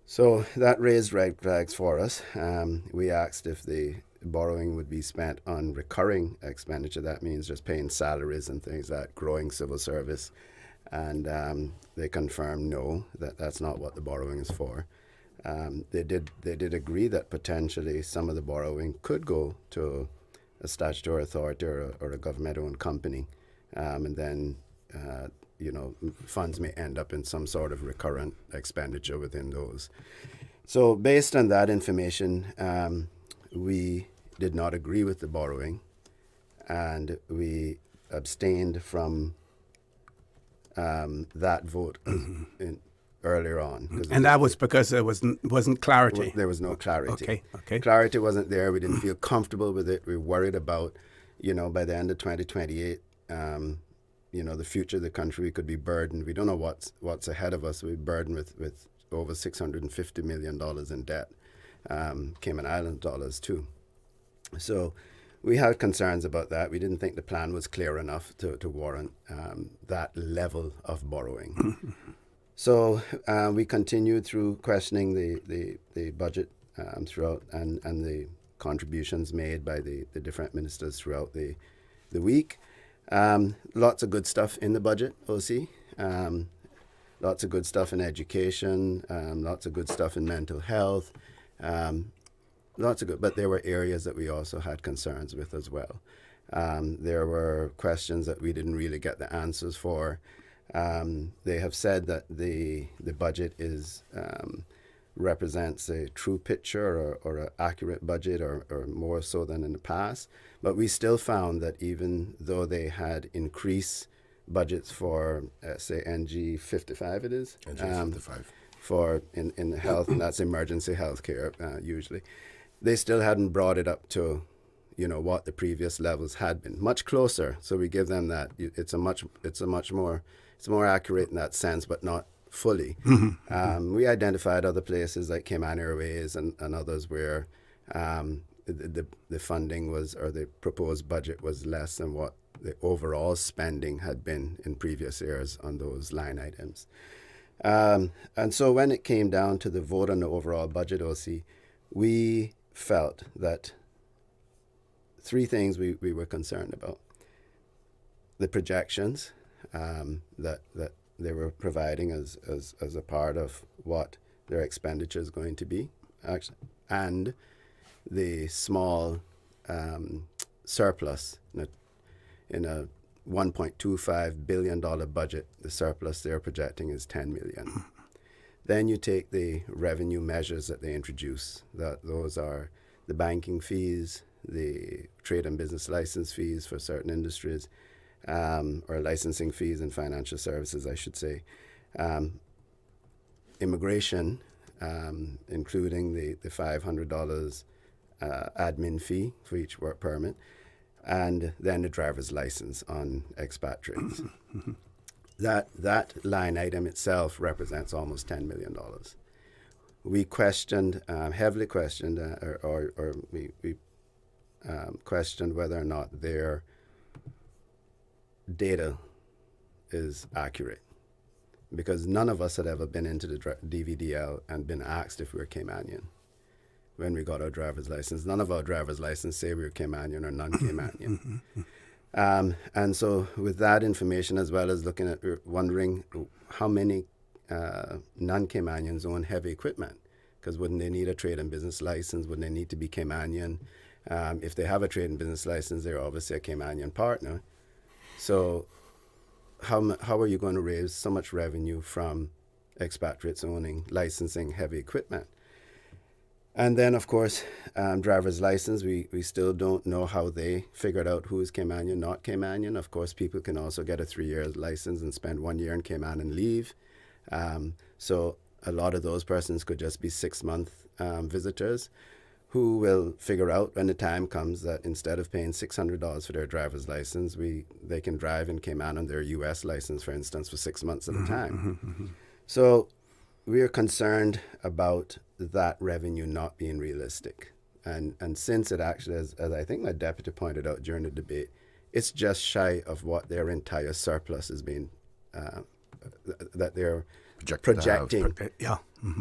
So that raised red flags for us. We asked if the borrowing would be spent on recurring expenditure. That means just paying salaries and things like that, growing civil service. And they confirmed no, that's not what the borrowing is for. They did agree that potentially some of the borrowing could go to a statutory authority or a government-owned company, and then funds may end up in some sort of recurrent expenditure within those. So based on that information, we did not agree with the borrowing, and we abstained from that vote earlier on. And that was because there wasn't clarity. There was no clarity. Okay. Clarity wasn't there. We didn't feel comfortable with it. We were worried about, by the end of 2028, the future of the country could be burdened. We don't know what's ahead of us. We're burdened with over $650 million in debt, Cayman Island dollars too. So we had concerns about that. We didn't think the plan was clear enough to warrant that level of borrowing. So we continued through questioning the budget throughout and the contributions made by the different ministers throughout the week. Lots of good stuff in the budget, OC. Lots of good stuff in education, lots of good stuff in mental health, lots of good, but there were areas that we also had concerns with as well. There were questions that we didn't really get the answers for. They have said that the budget represents a true picture or an accurate budget or more so than in the past. But we still found that even though they had increased budgets for, say, NG 55 it is? NG 55. For in health, and that's emergency health care usually. They still hadn't brought it up to, what the previous levels had been. Much closer, so we give them that. It's more accurate in that sense, but not fully. We identified other places like Cayman Airways and others where the funding was, or the proposed budget was less than what the overall spending had been in previous years on those line items. And so when it came down to the vote on the overall budget, OC, we felt that three things we were concerned about. The projections that they were providing as a part of what their expenditure is going to be, actually, and the small surplus in a $1.25 billion budget. The surplus they're projecting is $10 million. Then you take the revenue measures that they introduce. Those are the banking fees, the trade and business license fees for certain industries, or licensing fees in financial services, I should say. Immigration, including the $500 admin fee for each work permit, and then the driver's license on expatriates. That line item itself represents almost $10 million. We questioned, heavily questioned, or we questioned whether or not their data is accurate, because none of us had ever been into the DVDL and been asked if we were Caymanian when we got our driver's license. None of our driver's license say we were Caymanian or non-Caymanian. And so with that information, as well as looking at wondering how many non-Caymanians own heavy equipment, because wouldn't they need a trade and business license? Wouldn't they need to be Caymanian? If they have a trade and business license, they're obviously a Caymanian partner. So how are you going to raise so much revenue from expatriates owning, licensing heavy equipment? And then, of course, driver's license, we still don't know how they figured out who is Caymanian, not Caymanian. Of course, people can also get a 3-year license and spend 1 year in Cayman and leave. So a lot of those persons could just be 6-month visitors who will figure out when the time comes that instead of paying $600 for their driver's license, they can drive in Cayman on their U.S. license, for instance, for 6 months at a time. So we are concerned about that revenue not being realistic. And since it actually, as I think my deputy pointed out during the debate, it's just shy of what their entire surplus is being, that they're projecting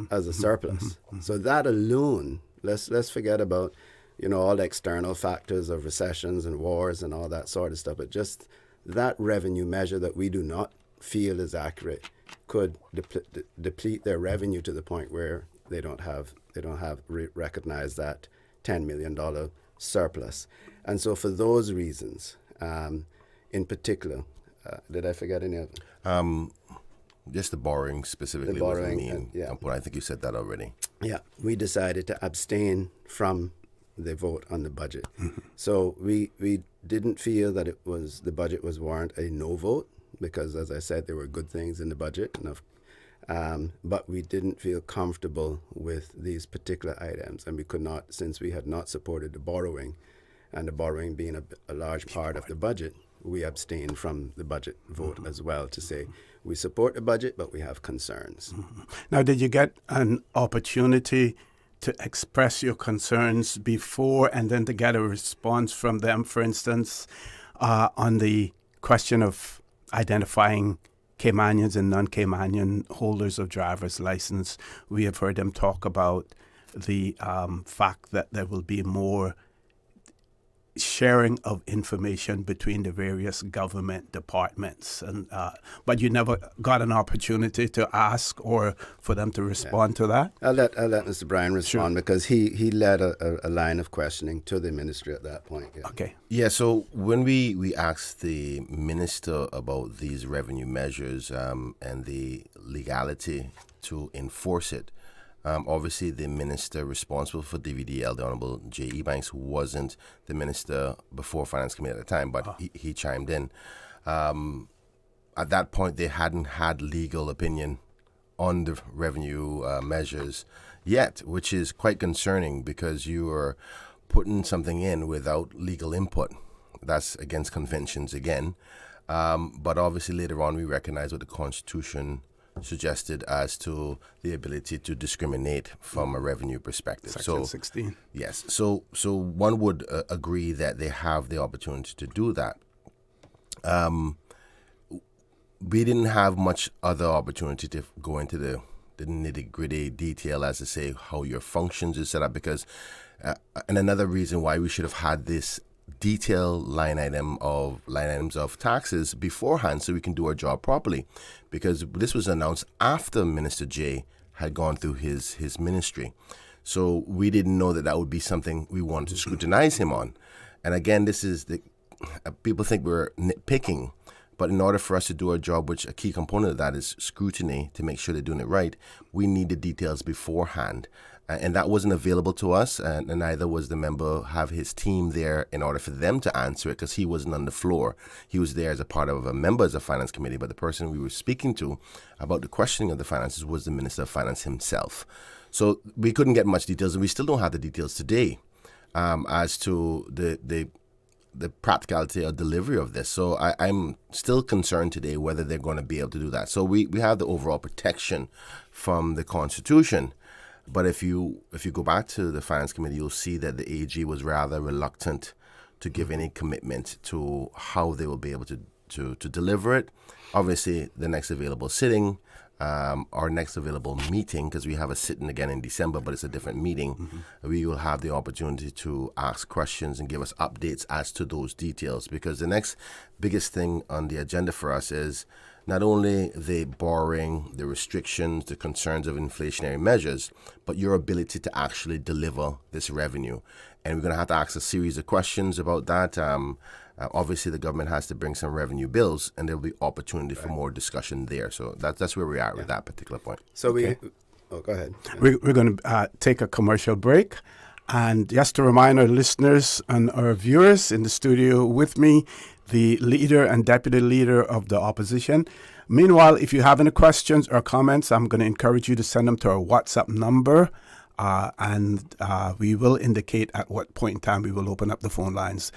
as a surplus. So that alone, let's forget about, all the external factors of recessions and wars and all that sort of stuff, but just that revenue measure that we do not feel is accurate could deplete their revenue to the point where they don't have recognize that $10 million surplus. And so for those reasons, in particular, did I forget any of them? Just the borrowing specifically. The borrowing, was the main component. I think you said that already. Yeah, we decided to abstain from the vote on the budget. So we didn't feel that the budget was warrant a no vote, because, as I said, there were good things in the budget, but we didn't feel comfortable with these particular items, and we could not, since we had not supported the borrowing, and the borrowing being a large part of the budget, we abstained from the budget vote as well, to say we support the budget, but we have concerns. Now, did you get an opportunity to express your concerns before and then to get a response from them, for instance, on the question of identifying Caymanians and non-Caymanian holders of driver's license? We have heard them talk about the fact that there will be more sharing of information between the various government departments, and but you never got an opportunity to ask or for them to respond to that. I'll let Mr. Bryan respond, because he led a line of questioning to the ministry at that point. Okay. Yeah. So when we asked the minister about these revenue measures and the legality to enforce it, obviously, the minister responsible for DVDL, the Honorable J.E. Banks, who wasn't the minister before Finance Committee at the time, but he chimed in. At that point, they hadn't had legal opinion on the revenue measures yet, which is quite concerning, because you are putting something in without legal input. That's against conventions again. But obviously, later on, we recognize what the Constitution suggested as to the ability to discriminate from a revenue perspective. Section 16. Yes. So one would agree that they have the opportunity to do that. We didn't have much other opportunity to go into the nitty-gritty detail as to say how your functions is set up, because and another reason why we should have had this detailed line items of taxes beforehand, so we can do our job properly, because this was announced after Minister J had gone through his ministry. So we didn't know that would be something we wanted to scrutinize him on. And again, this is people think we're nitpicking, but in order for us to do our job, which a key component of that is scrutiny to make sure they're doing it right, we need the details beforehand. And that wasn't available to us, and neither was the member have his team there in order for them to answer it, because he wasn't on the floor. He was there as a part of a member of the Finance Committee, but the person we were speaking to about the questioning of the finances was the Minister of Finance himself. So we couldn't get much details, and we still don't have the details today as to the practicality or delivery of this. So I'm still concerned today whether they're going to be able to do that. So we have the overall protection from the Constitution. But if you go back to the Finance Committee, you'll see that the AG was rather reluctant to give any commitment to how they will be able to deliver it. Obviously, the next available sitting, our next available meeting, because we have a sitting again in December, but it's a different meeting, we will have the opportunity to ask questions and give us updates as to those details. Because the next biggest thing on the agenda for us is not only the borrowing, the restrictions, the concerns of inflationary measures, but your ability to actually deliver this revenue. And we're going to have to ask a series of questions about that. Obviously, the government has to bring some revenue bills, and there will be opportunity for more discussion there. So that's where we are with that particular point. So go ahead. We're going to take a commercial break. And just to remind our listeners and our viewers, in the studio with me, the leader and deputy leader of the opposition. Meanwhile, if you have any questions or comments, I'm going to encourage you to send them to our WhatsApp number, and we will indicate at what point in time we will open up the phone lines,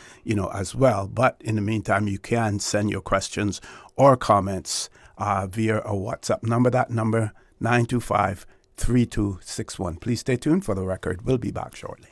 as well. But in the meantime, you can send your questions or comments via our WhatsApp number. That number, 925-3261. Please stay tuned for the record. We'll be back shortly.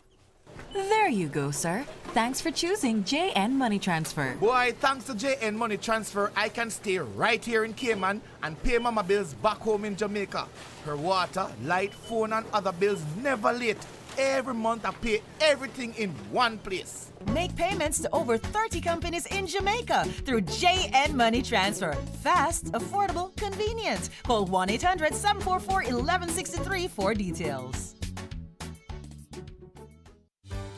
There you go, sir. Thanks for choosing JN Money Transfer. Boy, thanks to JN Money Transfer, I can stay right here in Cayman and pay mama bills back home in Jamaica. Her water, light, phone and other bills never late. every month I pay everything in one place. Make payments to over 30 companies in Jamaica through JN Money Transfer. Fast, affordable, convenient. Call 1-800-744-1163 for details.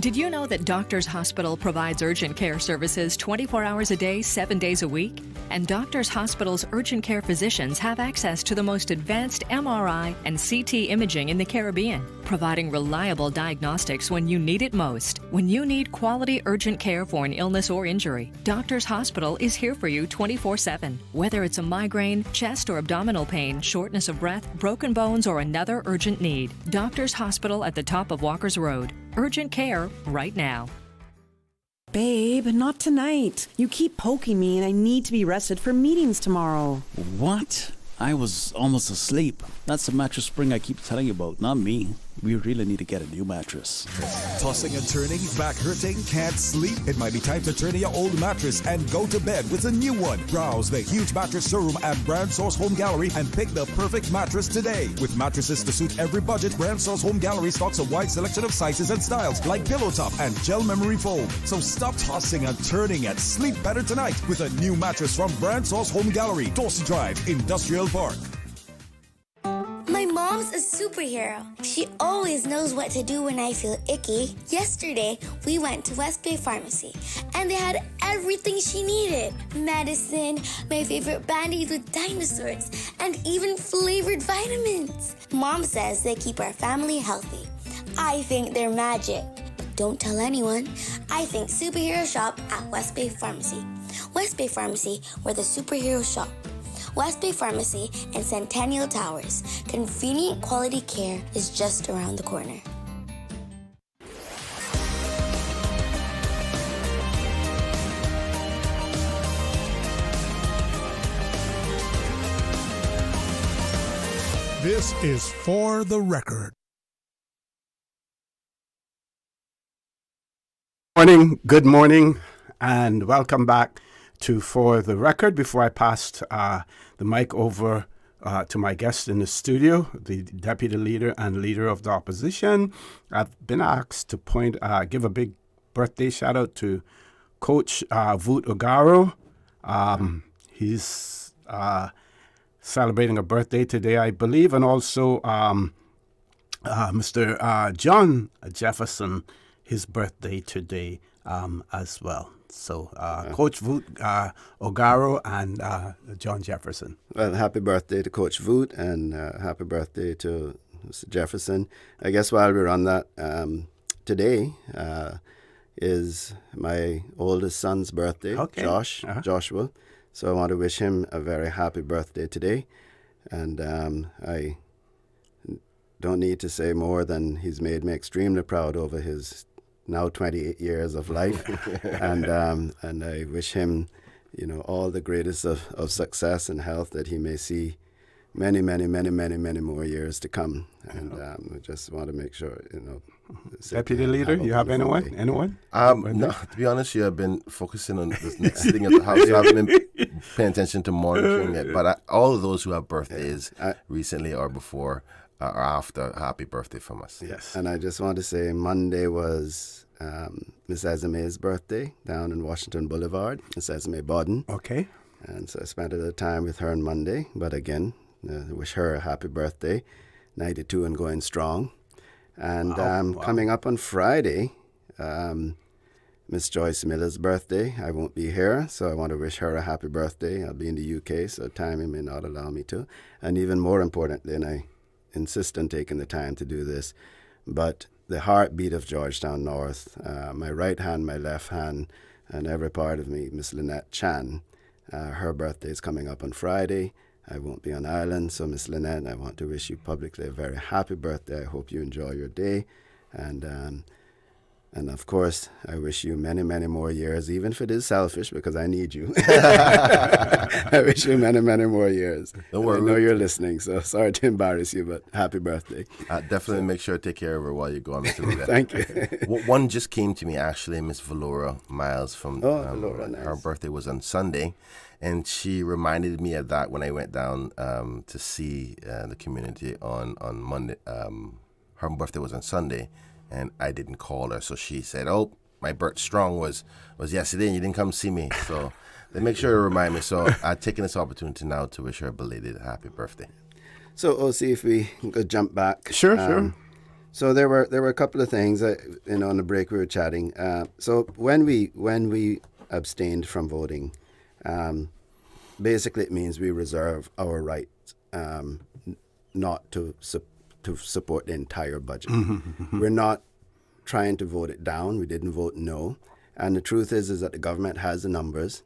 Did you know that Doctors Hospital provides urgent care services 24 hours a day, 7 days a week? And Doctors Hospital's urgent care physicians have access to the most advanced MRI and CT imaging in the Caribbean, providing reliable diagnostics when you need it most. When you need quality urgent care for an illness or injury, Doctors Hospital is here for you 24/7. Whether it's a migraine, chest or abdominal pain, shortness of breath, broken bones, or another urgent need, Doctors Hospital at the top of Walker's Road. Urgent care right now. Babe, not tonight. You keep poking me and I need to be rested for meetings tomorrow. What? I was almost asleep. That's the mattress spring I keep telling you about, not me. We really need to get a new mattress. Tossing and turning, back hurting, can't sleep? It might be time to turn in your old mattress and go to bed with a new one. Browse the huge mattress showroom at Brand Source Home Gallery and pick the perfect mattress today. With mattresses to suit every budget, Brand Source Home Gallery stocks a wide selection of sizes and styles like pillow top and gel memory foam. So stop tossing and turning and sleep better tonight with a new mattress from Brand Source Home Gallery, Dorsey Drive, Industrial Park. My mom's a superhero. She always knows what to do when I feel icky. Yesterday, we went to West Bay Pharmacy, and they had everything she needed. Medicine, my favorite band-aids with dinosaurs, and even flavored vitamins. Mom says they keep our family healthy. I think they're magic. But don't tell anyone. I think superhero shop at West Bay Pharmacy. West Bay Pharmacy, where the superheroes shop. West Bay Pharmacy and Centennial Towers. Convenient quality care is just around the corner. This is For the Record. Good morning, and welcome back to For the Record. Before I passed the mic over to my guest in the studio, the Deputy Leader and Leader of the Opposition, I've been asked to give a big birthday shout out to Coach Voot Ogaro. He's celebrating a birthday today, I believe, and also Mr. John Jefferson, his birthday today as well. So, Coach Voot Ogaro and John Jefferson. Well, happy birthday to Coach Voot and happy birthday to Mr. Jefferson. I guess while we're on that, today is my oldest son's birthday, Joshua. So I want to wish him a very happy birthday today. And I don't need to say more than he's made me extremely proud over his now 28 years of life. and I wish him, all the greatest of success and health, that he may see many more years to come. And I just want to make sure, Deputy Leader, you have anyone? No, to be honest, I've been focusing on this next thing at the house. So I haven't been paying attention to monitoring it. But all of those who have birthdays recently or before or after, happy birthday from us. Yes. And I just want to say Monday was Miss Esame's birthday down in Washington Boulevard, Miss Esame Bodden. Okay. And so I spent a little time with her on Monday. But again, wish her a happy birthday, 92 and going strong. And coming up on Friday, Miss Joyce Miller's birthday. I won't be here, so I want to wish her a happy birthday. I'll be in the UK, so timing may not allow me to. And even more importantly, and I insist on taking the time to do this, but the heartbeat of Georgetown North, my right hand, my left hand, and every part of me, Miss Lynette Chan, her birthday is coming up on Friday. I won't be on island, so Miss Lynette, I want to wish you publicly a very happy birthday. I hope you enjoy your day, and of course, I wish you many more years, even if it is selfish, because I need you. I wish you many more years. Don't worry. I know you're listening, so sorry to embarrass you, but happy birthday. Definitely make sure to take care of her while you go on, Mr. Leader. Thank you. One just came to me, actually, Miss Valora Miles from Valora, nice. Her birthday was on Sunday, and she reminded me of that when I went down to see the community on Monday. Her birthday was on Sunday. and I didn't call her. So she said, "Oh, my Bert Strong was yesterday, and you didn't come see me." So they make sure to remind me. So I've taken this opportunity now to wish her a belated happy birthday. So, OC, if we could jump back. Sure. So there were a couple of things that, on the break we were chatting. So when we abstained from voting, basically it means we reserve our right not to support the entire budget. We're not trying to vote it down. We didn't vote no. And the truth is that the government has the numbers.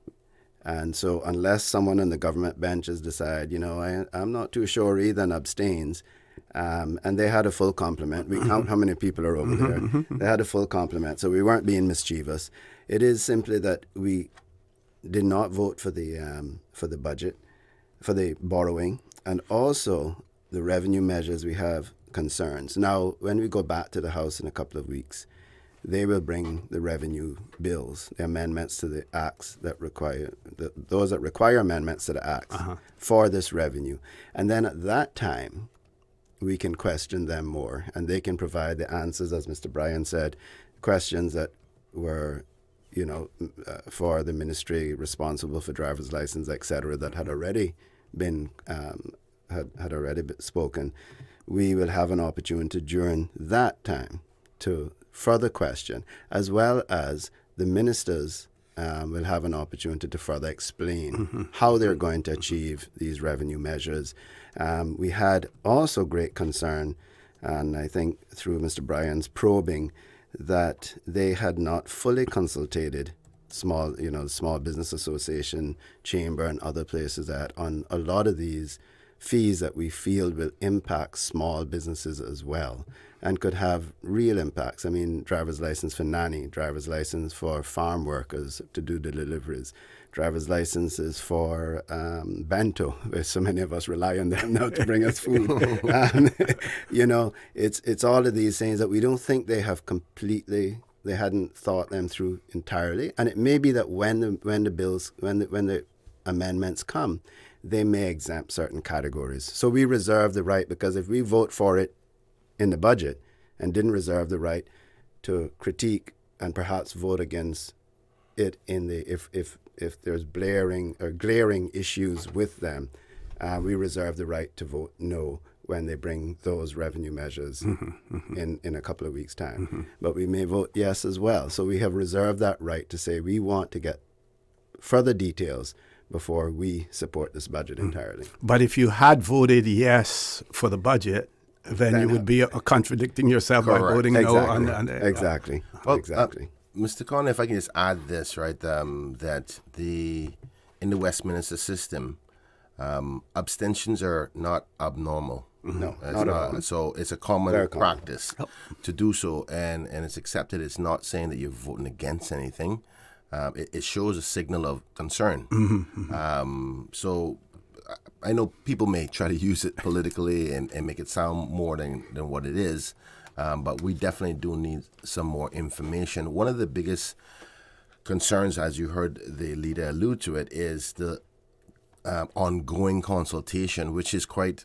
And so unless someone on the government benches decide, I'm not too sure either, and abstains, and they had a full complement. We count how many people are over there. They had a full complement, so we weren't being mischievous. It is simply that we did not vote for the budget, for the borrowing, and also the revenue measures. We have concerns. Now, when we go back to the House in a couple of weeks, they will bring the revenue bills, the amendments to the acts that require, those that require amendments to the acts for this revenue. And then at that time, we can question them more, and they can provide the answers, as Mr. Bryan said, questions that were, for the ministry responsible for driver's license, etc., that had already been had already been spoken. We will have an opportunity during that time to further question, as well as the ministers will have an opportunity to further explain how they're going to achieve these revenue measures. We had also great concern, and I think through Mr. Bryan's probing, that they had not fully consulted Small Business Association, Chamber, and other places on a lot of these fees that we feel will impact small businesses as well and could have real impacts. I mean, driver's license for nanny, driver's license for farm workers to do the deliveries, driver's licenses for bento, where so many of us rely on them now to bring us food. It's all of these things that we don't think they hadn't thought them through entirely. And it may be that when the amendments come, they may exempt certain categories. So we reserve the right, because if we vote for it in the budget and didn't reserve the right to critique and perhaps vote against it if there's glaring issues with them, we reserve the right to vote no when they bring those revenue measures in a couple of weeks' time. But we may vote yes as well. So we have reserved that right to say we want to get further details before we support this budget entirely. But if you had voted yes for the budget, then you would be contradicting yourself by voting no. Exactly. Mr. Conner, if I can just add this, right, that in the Westminster system, abstentions are not abnormal. No, not at all. So it's a common practice to do so, and it's accepted. It's not saying that you're voting against anything. It shows a signal of concern. So I know people may try to use it politically and make it sound more than what it is, but we definitely do need some more information. One of the biggest concerns, as you heard the leader allude to it, is the ongoing consultation, which is quite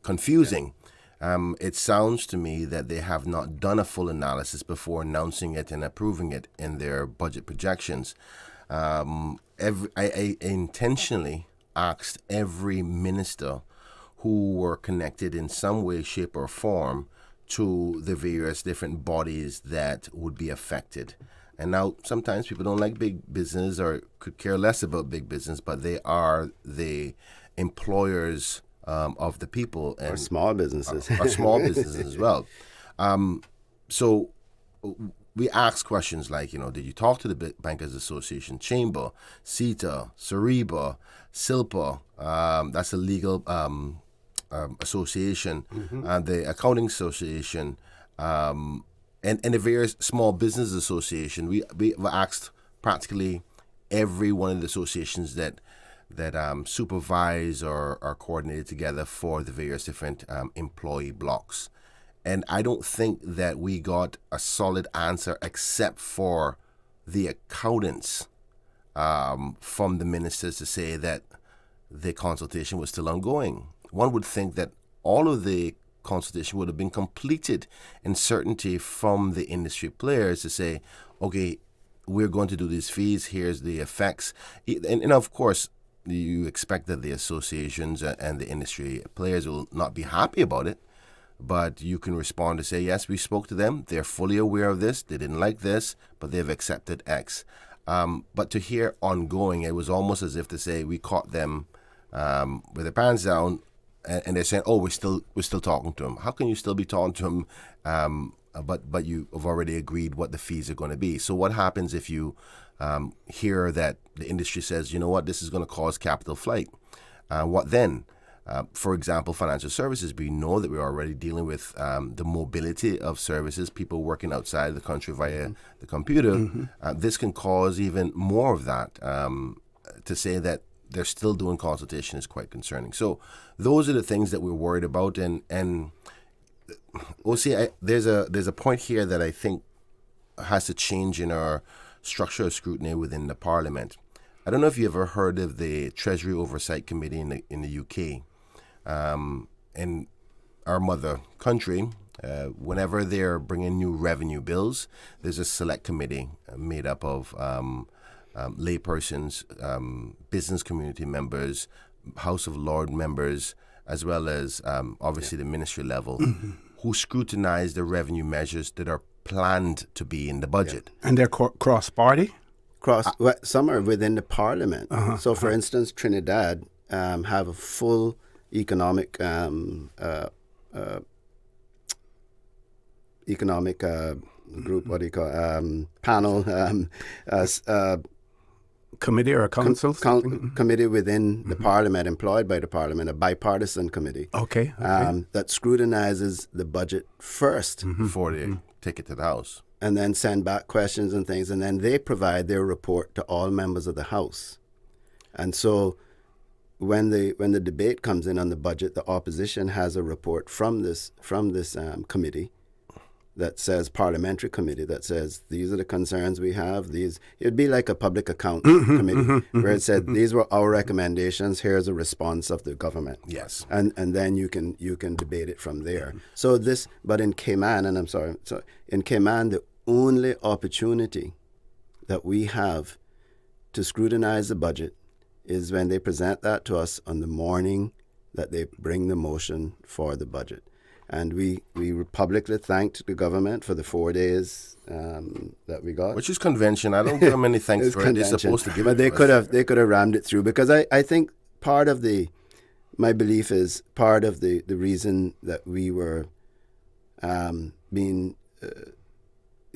confusing. It sounds to me that they have not done a full analysis before announcing it and approving it in their budget projections. I intentionally asked every minister who were connected in some way, shape, or form to the various different bodies that would be affected. And now sometimes people don't like big business or could care less about big business, but they are the employers of the people. And or small businesses. Or small businesses as well. So we ask questions like, did you talk to the Bankers Association, Chamber, CETA, Cereba, SILPA, that's a legal association, the Accounting Association, and the various small business association. We asked practically every one of the associations that supervise or are coordinated together for the various different employee blocks. And I don't think that we got a solid answer except for the accountants from the ministers to say that the consultation was still ongoing. One would think that all of the consultation would have been completed and certainty from the industry players to say, okay, we're going to do these fees, here's the effects. And of course, you expect that the associations and the industry players will not be happy about it, but you can respond to say, yes, we spoke to them, they're fully aware of this, they didn't like this, but they've accepted X. But to hear ongoing, it was almost as if to say we caught them with their pants down, and they're saying, "Oh, we're still talking to them." How can you still be talking to them? But you have already agreed what the fees are going to be. So what happens if you hear that the industry says, "You know what, this is going to cause capital flight"? What then? For example, financial services, we know that we're already dealing with the mobility of services, people working outside the country via the computer. This can cause even more of that. To say that they're still doing consultation is quite concerning. So those are the things that we're worried about. And we'll see, there's a point here that I think has to change in our structure of scrutiny within the Parliament. I don't know if you ever heard of the Treasury Oversight Committee in the UK. In our mother country, whenever they're bringing new revenue bills, there's a select committee made up of laypersons, business community members, House of Lords members, as well as obviously the ministry level, who scrutinize the revenue measures that are planned to be in the budget. And they're cross-party? Some are within the Parliament. So, for instance, Trinidad have a full economic group, what do you call it? Panel, committee or a council? Committee within the Parliament, employed by the Parliament, a bipartisan committee. Okay. That scrutinizes the budget first. Before they take it to the House. And then send back questions and things, and then they provide their report to all members of the House. And so when the debate comes in on the budget, the opposition has a report from this committee that says, parliamentary committee, that says these are the concerns we have. It'd be like a public account committee where it said these were our recommendations. Here's a response of the government. Yes, and then you can debate it from there. So but in Cayman, in Cayman, the only opportunity that we have to scrutinize the budget is when they present that to us on the morning that they bring the motion for the budget. And we publicly thanked the government for the 4 days that we got. Which is convention. I don't give them any thanks for it. They're supposed to give but it. But they could have rammed it through, because I think my belief is part of the reason that we were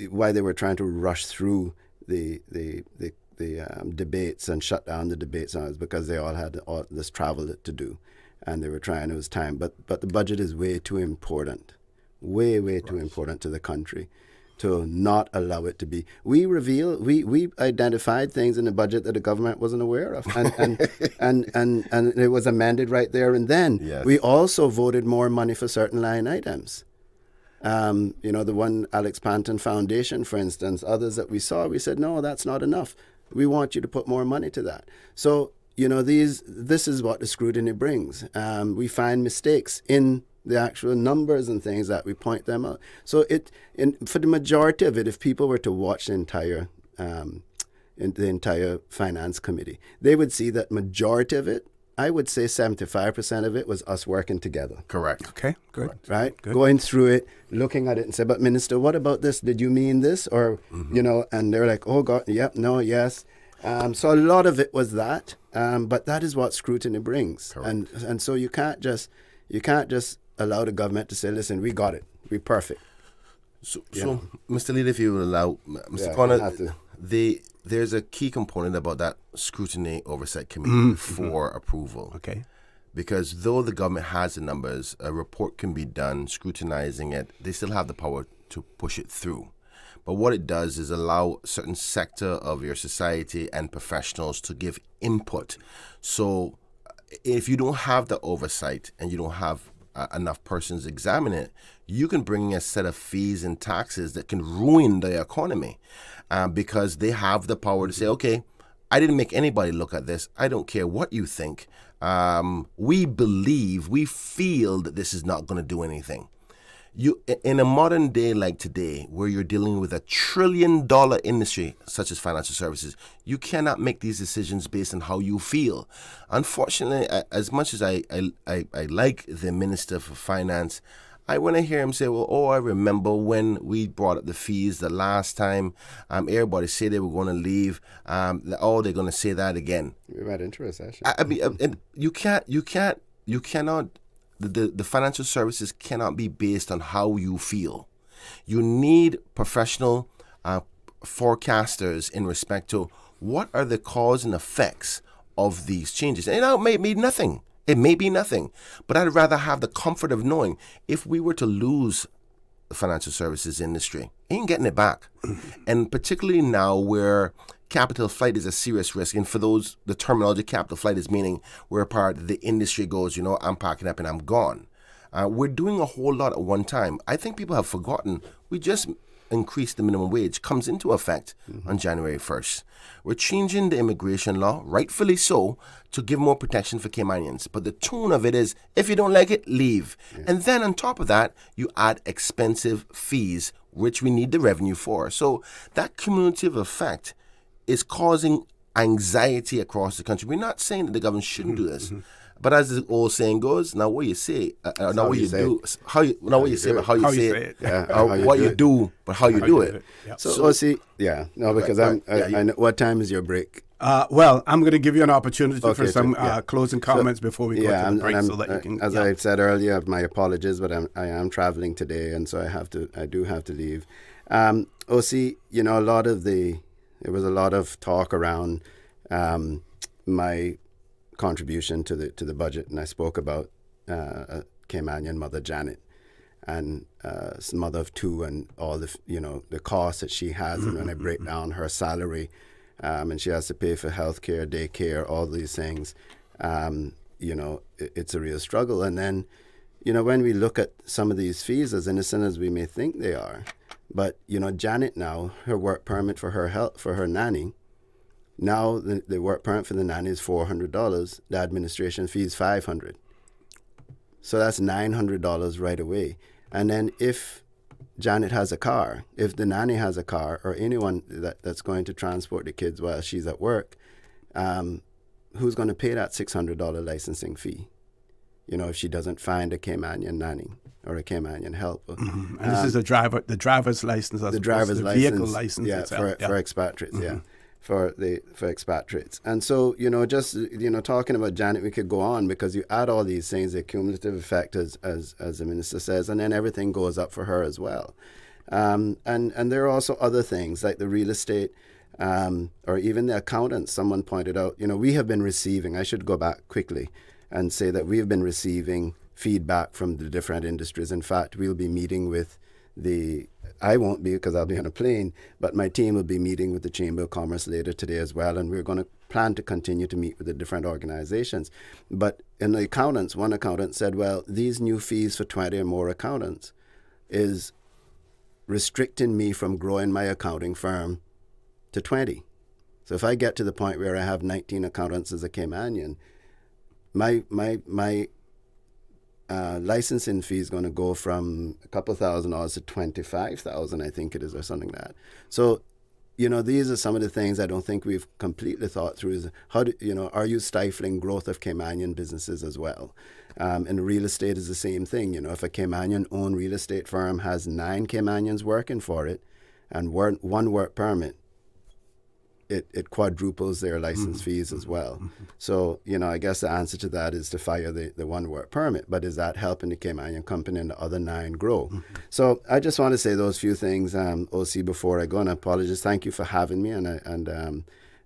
why they were trying to rush through the debates and shut down the debates is because they all had all this travel to do. And they were trying, it was time. But the budget is way too important, way too important to the country to not allow it to be. We identified things in the budget that the government wasn't aware of. And it was amended right there and then. Yes. We also voted more money for certain line items. The one Alex Panton Foundation, for instance, others that we saw, we said, no, that's not enough. We want you to put more money to that. So, this is what the scrutiny brings. We find mistakes in the actual numbers and things that we point them out. So for the majority of it, if people were to watch the entire finance committee, they would see that majority of it, I would say 75% of it was us working together. Correct. Okay, good. Correct. Right? Good. Going through it, looking at it and say, but Minister, what about this? Did you mean this? Or, and they're like, oh God, yep, no, yes. So a lot of it was that, but that is what scrutiny brings. Correct. And so you can't just allow the government to say, listen, we got it. We're perfect. So Mr. Leader, if you will allow, Mr. Connor, there's a key component about that scrutiny oversight committee for approval. Okay. Because though the government has the numbers, a report can be done scrutinizing it. They still have the power to push it through. But what it does is allow a certain sector of your society and professionals to give input. So if you don't have the oversight and you don't have enough persons examine it, you can bring a set of fees and taxes that can ruin the economy because they have the power to say, okay, I didn't make anybody look at this. I don't care what you think. we feel that this is not going to do anything. In a modern day like today, where you're dealing with $1 trillion industry such as financial services, you cannot make these decisions based on how you feel. Unfortunately, as much as I like the Minister for Finance, when I hear him say, I remember when we brought up the fees the last time, everybody said they were going to leave, they're going to say that again. We might enter a recession. I mean, you cannot. The financial services cannot be based on how you feel. You need professional forecasters in respect to what are the cause and effects of these changes. And it may be nothing. It may be nothing. But I'd rather have the comfort of knowing if we were to lose the financial services industry, ain't getting it back. And particularly now where capital flight is a serious risk. And for those, the terminology capital flight is meaning where part of the industry goes, I'm packing up and I'm gone. We're doing a whole lot at one time. I think people have forgotten we just increased the minimum wage, comes into effect on January 1st. We're changing the immigration law, rightfully so, to give more protection for Caymanians. But the tone of it is, if you don't like it, leave. Yeah. And then on top of that, you add expensive fees, which we need the revenue for. So that cumulative effect is causing anxiety across the country. We're not saying that the government shouldn't do this. But as the old saying goes, not what you say, not what you do. How you say, but how you say it. Yeah, what you do, but how you do it. Yep. So see, because I know, what time is your break? Well, I'm going to give you an opportunity for some closing comments before we go to the break, so that you can. As I said earlier, my apologies, but I am traveling today, and so I do have to leave. OC, there was a lot of talk around my contribution to the budget, and I spoke about Caymanian mother Janet, and mother of two, and all the costs that she has, and when I break down her salary, and she has to pay for healthcare, daycare, all these things, it's a real struggle. And then, when we look at some of these fees, as innocent as we may think they are, but Janet now, her work permit for her nanny. Now the work permit for the nanny is $400. The administration fee is $500. So that's $900 right away. And then if Janet has a car, if the nanny has a car, or anyone that's going to transport the kids while she's at work, who's going to pay that $600 licensing fee? If she doesn't find a Caymanian nanny or a Caymanian helper. And this is the driver's license, as the driver's license, vehicle license, for expatriates, for expatriates. And so, talking about Janet, we could go on, because you add all these things, the cumulative effect, as the minister says, and then everything goes up for her as well. And there are also other things like the real estate, or even the accountants. Someone pointed out, we have been receiving, I should go back quickly and say that we have been receiving feedback from the different industries. In fact, we'll be meeting with I won't be, because I'll be on a plane, but my team will be meeting with the Chamber of Commerce later today as well, and we're going to plan to continue to meet with the different organizations. But in the accountants, one accountant said, well, these new fees for 20 or more accountants is restricting me from growing my accounting firm to 20. So if I get to the point where I have 19 accountants as a Caymanian, my licensing fee is going to go from a couple $1,000 to $25,000, I think it is, or something like that. So, these are some of the things I don't think we've completely thought through. Is how are you stifling growth of Caymanian businesses as well? And real estate is the same thing. If a Caymanian-owned real estate firm has 9 Caymanians working for it, and one work permit, it quadruples their license fees as well. So, I guess the answer to that is to fire the one work permit. But is that helping the Caymanian company and the other 9 grow? So I just want to say those few things, OC, before I go. And I apologize. Thank you for having me. And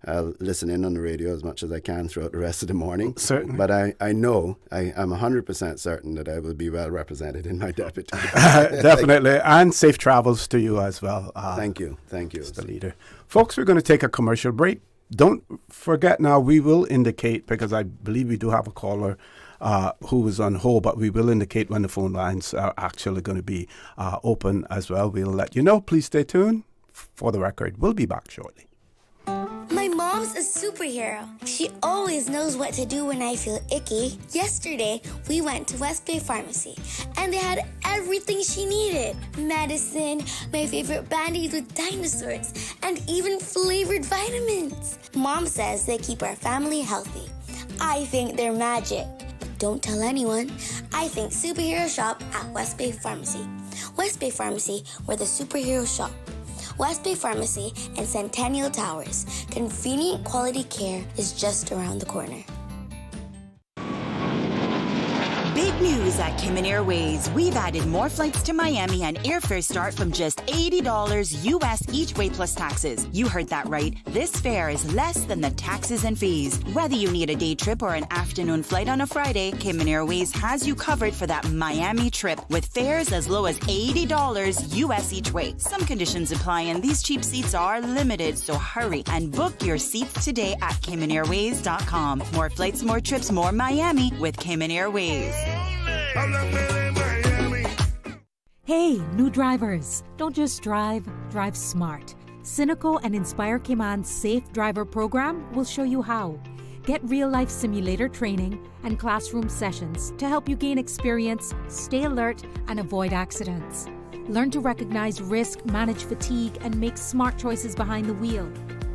I'll listen in on the radio as much as I can throughout the rest of the morning. Certainly. But I know, I'm 100% certain that I will be well represented in my deputy. Definitely. And safe travels to you as well. Thank you. Thank you. The leader. Folks, we're going to take a commercial break. Don't forget now, we will indicate, because I believe we do have a caller who is on hold, but we will indicate when the phone lines are actually going to be open as well. We'll let you know. Please stay tuned. For the record, we'll be back shortly. My mom mom's a superhero. She always knows what to do when I feel icky. Yesterday, we went to West Bay Pharmacy, and they had everything she needed. Medicine, my favorite band-aids with dinosaurs, and even flavored vitamins. Mom says they keep our family healthy. I think they're magic. But don't tell anyone. I think superhero shop at West Bay Pharmacy. West Bay Pharmacy, where the superheroes shop. West Bay Pharmacy and Centennial Towers. Convenient quality care is just around the corner. Big news at Cayman Airways. We've added more flights to Miami and airfares start from just $80 US each way plus taxes. You heard that right. This fare is less than the taxes and fees. Whether you need a day trip or an afternoon flight on a Friday, Cayman Airways has you covered for that Miami trip with fares as low as $80 US each way. Some conditions apply and these cheap seats are limited, so hurry and book your seats today at CaymanAirways.com. More flights, more trips, more Miami with Cayman Airways. Hey, new drivers, don't just drive, drive smart. Cynical and Inspire Cayman's Safe Driver program will show you how. Get real-life simulator training and classroom sessions to help you gain experience, stay alert, and avoid accidents. Learn to recognize risk, manage fatigue, and make smart choices behind the wheel.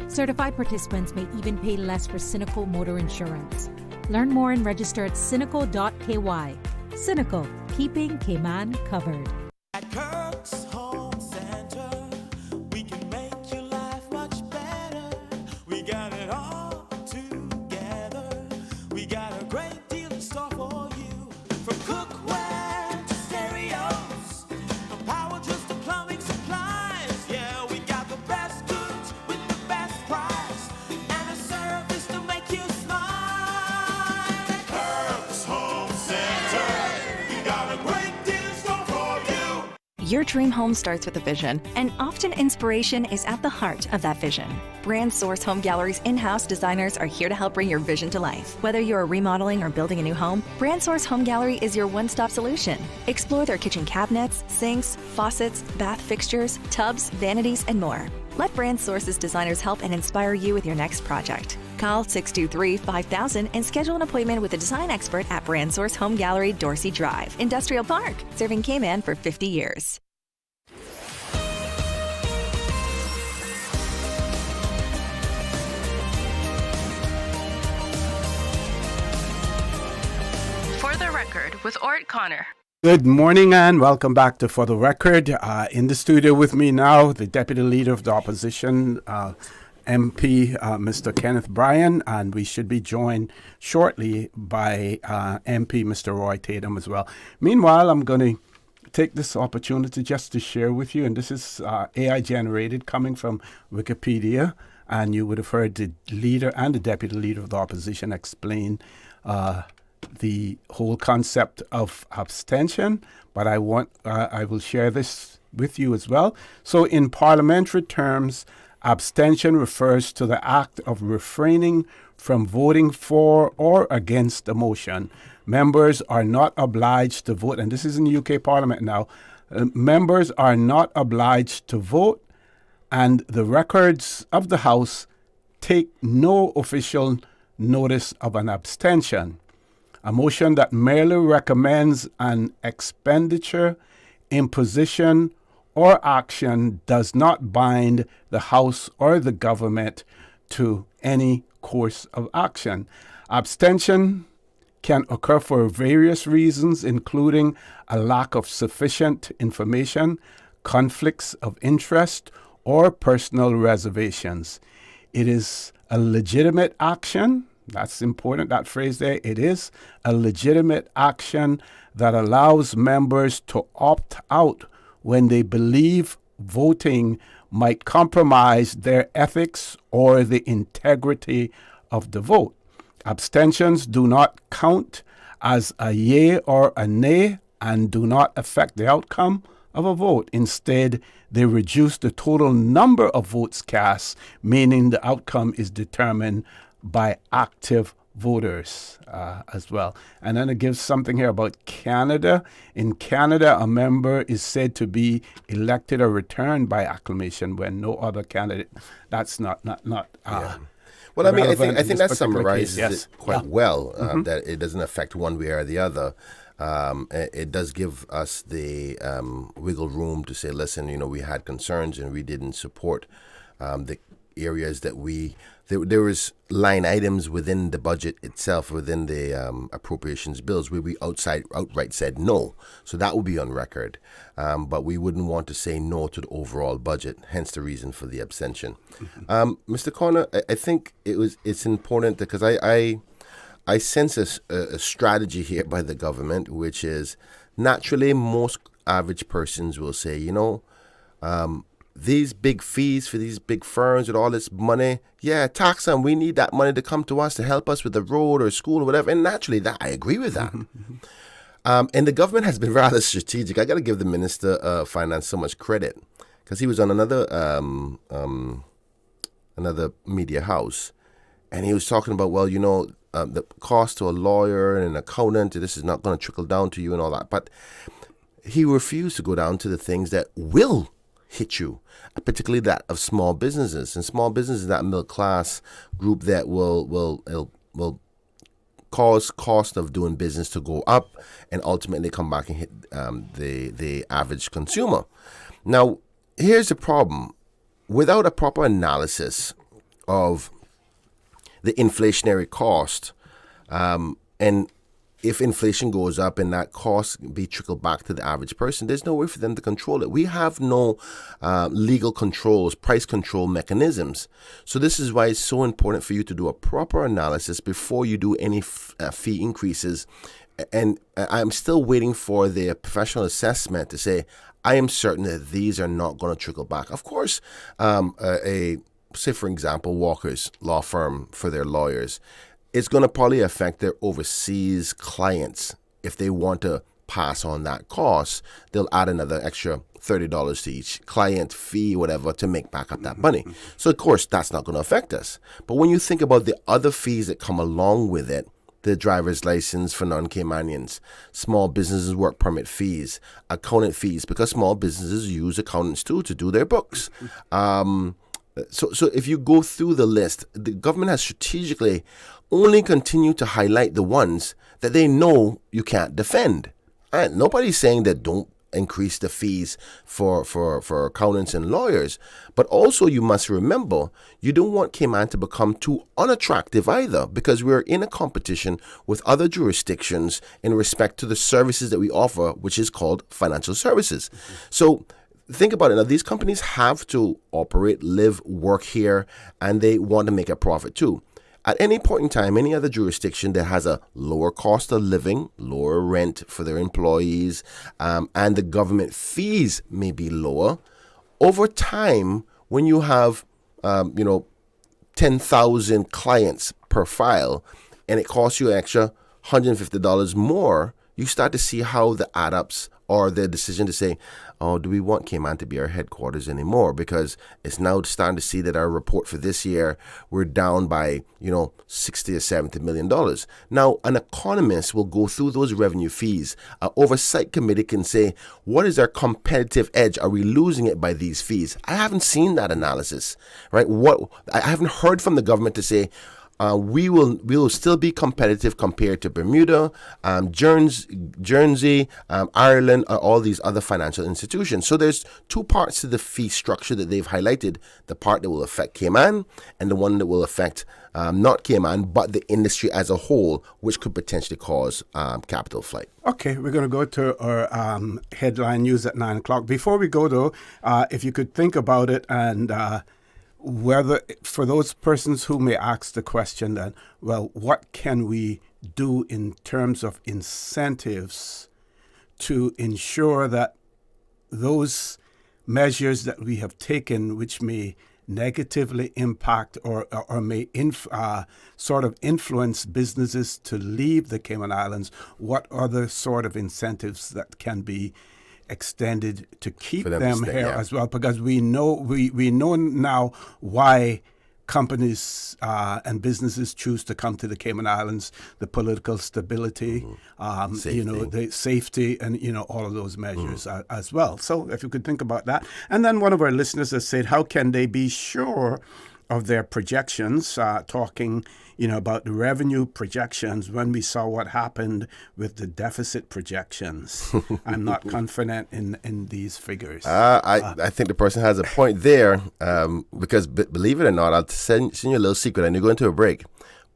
Certified participants may even pay less for Cynical motor insurance. Learn more and register at cynical.ky. Cynical, keeping Cayman covered. At Kirk's Home Center, we can make your life much better. We got it all together. We got a great deal in store for you. From cookware to stereos, from power tools to plumbing supplies. Yeah, we got the best goods with the best price and a service to make you smile. Kirk's Home Center, we got a great deal in store for you. Your dream home starts with a vision, and often inspiration is at the heart of that vision. Brand Source Home Gallery's in-house designers are here to help bring your vision to life. Whether you're remodeling or building a new home, Brand Source Home Gallery is your one-stop solution. Explore their kitchen cabinets, sinks, faucets, bath fixtures, tubs, vanities, and more. Let Brand Source's designers help and inspire you with your next project. Call 623-5000 and schedule an appointment with a design expert at Brand Source Home Gallery, Dorsey Drive, Industrial Park, serving Cayman for 50 years. For the Record with Ort Connor. Good morning and welcome back to For the Record. In the studio with me now, the Deputy Leader of the Opposition, MP, Mr. Kenneth Bryan, and we should be joined shortly by MP, Mr. Roy Tatum as well. Meanwhile, I'm going to take this opportunity just to share with you, and this is AI generated coming from Wikipedia, and you would have heard the leader and the Deputy Leader of the Opposition explain the whole concept of abstention, but I will share this with you as well. So in parliamentary terms, abstention refers to the act of refraining from voting for or against a motion. Members are not obliged to vote, and this is in the UK Parliament now. Members are not obliged to vote, and the records of the House take no official notice of an abstention. A motion that merely recommends an expenditure, imposition, or action does not bind the House or the government to any course of action. Abstention can occur for various reasons, including a lack of sufficient information, conflicts of interest, or personal reservations. It is a legitimate action. That's important, that phrase there. It is a legitimate action that allows members to opt out when they believe voting might compromise their ethics or the integrity of the vote. Abstentions do not count as a yea or a nay and do not affect the outcome of a vote. Instead, they reduce the total number of votes cast, meaning the outcome is determined by active voters as well. And then it gives something here about Canada. In Canada, a member is said to be elected or returned by acclamation when no other candidate. That's not. Well, I mean, I relevant in think this that particular summarizes case. Yes. it quite Yeah. well, Mhm. that it doesn't affect one way or the other. It does give us the wiggle room to say, listen, we had concerns and we didn't support the areas that there was line items within the budget itself, within the appropriations bills, where we outright said no. So that would be on record. But we wouldn't want to say no to the overall budget, hence the reason for the abstention. Mr. Connor, I think it's important because I sense a strategy here by the government, which is naturally most average persons will say, these big fees for these big firms with all this money, tax them. We need that money to come to us to help us with the road or school or whatever. And naturally, I agree with that. And the government has been rather strategic. I got to give the Minister of Finance so much credit because he was on another media house, and he was talking about, the cost to a lawyer and an accountant, this is not going to trickle down to you and all that. But he refused to go down to the things that will hit you, particularly that of small businesses. And small businesses, that middle class group that will cause cost of doing business to go up and ultimately come back and hit the average consumer. Now, here's the problem. Without a proper analysis of the inflationary cost, and if inflation goes up and that cost be trickled back to the average person, there's no way for them to control it. We have no legal controls, price control mechanisms. So this is why it's so important for you to do a proper analysis before you do any fee increases. And I'm still waiting for the professional assessment to say, I am certain that these are not going to trickle back. Of course, say, for example, Walker's law firm for their lawyers, it's going to probably affect their overseas clients. If they want to pass on that cost, they'll add another extra $30 to each client fee, whatever, to make back up that money. So, of course, that's not going to affect us. But when you think about the other fees that come along with it, the driver's license for non-Caymanians, small businesses work permit fees, accountant fees, because small businesses use accountants too to do their books. So if you go through the list, the government has strategically only continued to highlight the ones that they know you can't defend. And nobody's saying that don't increase the fees for accountants and lawyers. But also you must remember, you don't want Cayman to become too unattractive either, because we're in a competition with other jurisdictions in respect to the services that we offer, which is called financial services. So think about it. Now, these companies have to operate, live, work here, and they want to make a profit too. At any point in time, any other jurisdiction that has a lower cost of living, lower rent for their employees, and the government fees may be lower, over time, when you have, 10,000 clients per file, and it costs you extra $150 more, you start to see how the add-ups or the decision to say, oh, do we want Cayman to be our headquarters anymore? Because it's now starting to see that our report for this year, we're down by, $60 or $70 million. Now, an economist will go through those revenue fees. An oversight committee can say, what is our competitive edge? Are we losing it by these fees? I haven't seen that analysis, right? I haven't heard from the government to say, we will still be competitive compared to Bermuda, Guernsey, Ireland, all these other financial institutions. So there's two parts to the fee structure that they've highlighted: the part that will affect Cayman and the one that will affect not Cayman, but the industry as a whole, which could potentially cause capital flight. Okay, we're going to go to our headline news at 9 o'clock. Before we go, though, if you could think about it and whether, for those persons who may ask the question then, well, what can we do in terms of incentives to ensure that those measures that we have taken, which may negatively impact or may sort of influence businesses to leave the Cayman Islands, what other sort of incentives that can be extended to keep them here as well? Because we know now why companies and businesses choose to come to the Cayman Islands: the political stability, the safety, and all of those measures as well. So if you could think about that. And then one of our listeners has said, how can they be sure of their projections, talking, about the revenue projections when we saw what happened with the deficit projections. I'm not confident in these figures. I think the person has a point there because believe it or not, I'll send you a little secret and you go into a break.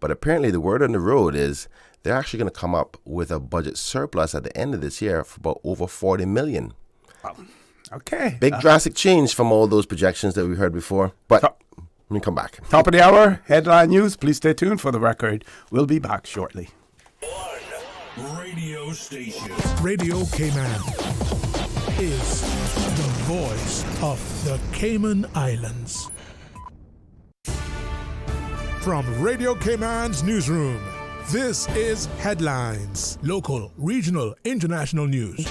But apparently the word on the road is they're actually going to come up with a budget surplus at the end of this year for about over $40 million. Okay. Big drastic change from all those projections that we heard before. But let me come back. Top of the hour, headline news. Please stay tuned for the record. We'll be back shortly. Radio station. Radio Cayman is the voice of the Cayman Islands. From Radio Cayman's newsroom, this is Headlines. Local, regional, international news.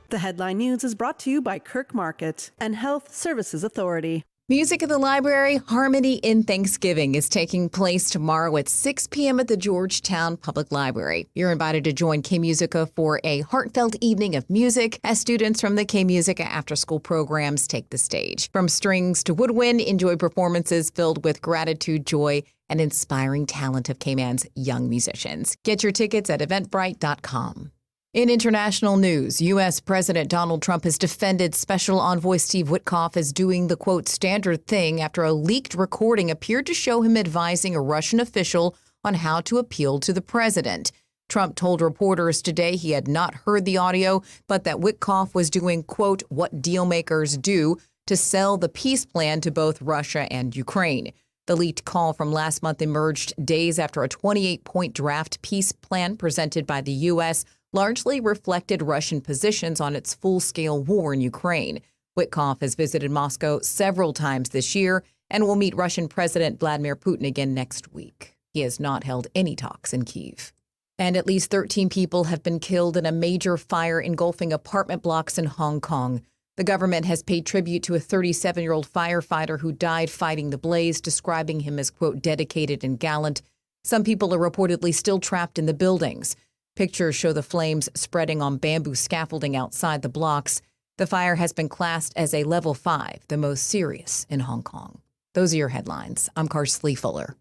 The headline news is brought to you by Kirk Market and Health Services Authority. Music at the Library, Harmony in Thanksgiving is taking place tomorrow at 6 p.m. at the Georgetown Public Library. You're invited to join K-Musica for a heartfelt evening of music as students from the K-Musica after-school programs take the stage. From strings to woodwind, enjoy performances filled with gratitude, joy, and inspiring talent of Cayman's young musicians. Get your tickets at eventbrite.com. In international news, U.S. President Donald Trump has defended Special Envoy Steve Witkoff as doing the, quote, standard thing after a leaked recording appeared to show him advising a Russian official on how to appeal to the president. Trump told reporters today he had not heard the audio, but that Witkoff was doing, quote, what dealmakers do to sell the peace plan to both Russia and Ukraine. The leaked call from last month emerged days after a 28-point draft peace plan presented by the U.S. largely reflected Russian positions on its full-scale war in Ukraine. Witkoff has visited Moscow several times this year and will meet Russian President Vladimir Putin again next week. He has not held any talks in Kyiv. And at least 13 people have been killed in a major fire engulfing apartment blocks in Hong Kong. The government has paid tribute to a 37-year-old firefighter who died fighting the blaze, describing him as, quote, dedicated and gallant. Some people are reportedly still trapped in the buildings. Pictures show the flames spreading on bamboo scaffolding outside the blocks. The fire has been classed as a level 5, the most serious in Hong Kong. Those are your headlines. I'm Karsley Fuller.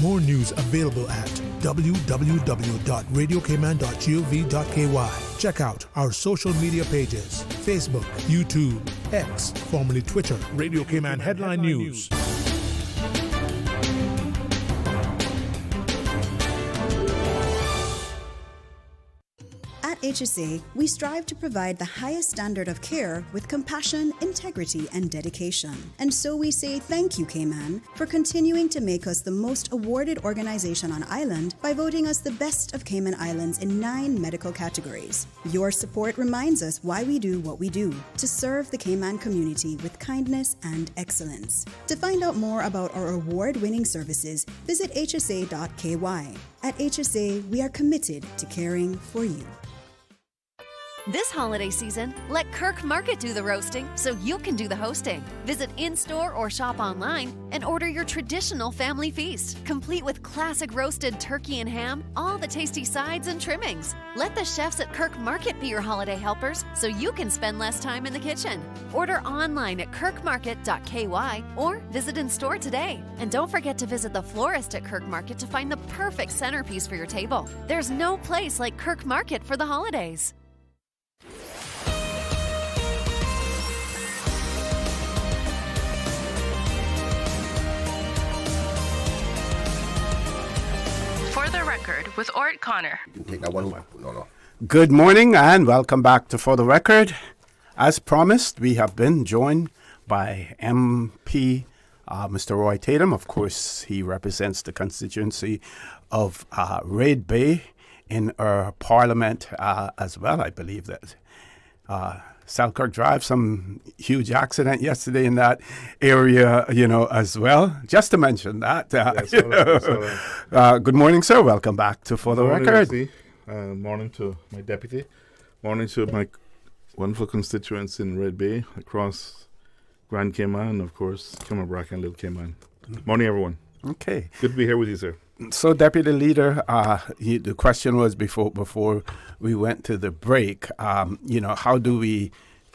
More news available at www.radiocayman.gov.ky. Check out our social media pages: Facebook, YouTube, X, formerly Twitter, Radio Cayman Headline News. At HSA, we strive to provide the highest standard of care with compassion, integrity, and dedication. And so we say thank you, Cayman, for continuing to make us the most awarded organization on island by voting us the best of Cayman Islands in 9 medical categories. Your support reminds us why we do what we do, to serve the Cayman community with kindness and excellence. To find out more about our award-winning services, visit hsa.ky. At HSA, we are committed to caring for you. This holiday season, let Kirk Market do the roasting so you can do the hosting. Visit in-store or shop online and order your traditional family feast, complete with classic roasted turkey and ham, all the tasty sides and trimmings. Let the chefs at Kirk Market be your holiday helpers so you can spend less time in the kitchen. Order online at kirkmarket.ky or visit in-store today. And don't forget to visit the florist at Kirk Market to find the perfect centerpiece for your table. There's no place like Kirk Market for the holidays. For the record, with ORRETT Connor. Take that one. No. Good morning and welcome back to For the Record. As promised, we have been joined by MP Mr. Roy Tatum. Of course, he represents the constituency of Red Bay in our parliament as well. I believe that Selkirk Drive, some huge accident yesterday in that area, as well. Just to mention that. Good morning, sir. Welcome back to For the Record. Morning to my deputy. Morning to my wonderful constituents in Red Bay, across Grand Cayman, and of course, Cayman-Brac and Little Cayman. Morning, everyone. Okay. Good to be here with you, sir. So, Deputy Leader, the question was before we went to the break, how do we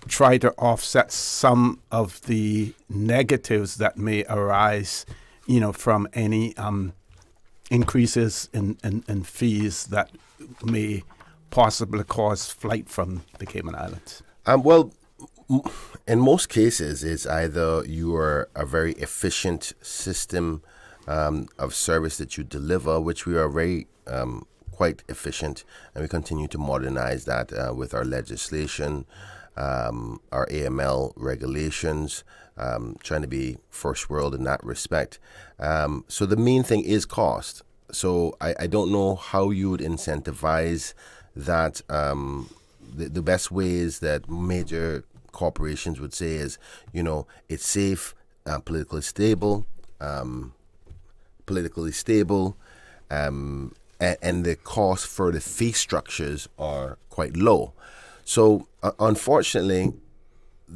try to offset some of the negatives that may arise, from any increases in fees that may possibly cause flight from the Cayman Islands? In most cases, it's either you are a very efficient system of service that you deliver, which we are very quite efficient, and we continue to modernize that with our legislation, our AML regulations, trying to be first world in that respect. So the main thing is cost. So I don't know how you would incentivize that. The best ways that major corporations would say is, it's safe, politically stable, and the cost for the fee structures are quite low. So unfortunately,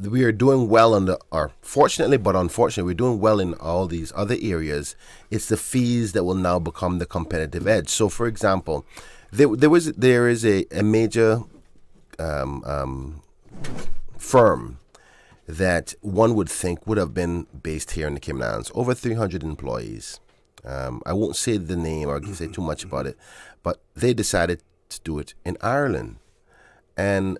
we are doing well unfortunately, we're doing well in all these other areas. It's the fees that will now become the competitive edge. So, for example, there is a major firm that one would think would have been based here in the Cayman Islands, over 300 employees. I won't say the name or say too much about it, but they decided to do it in Ireland. And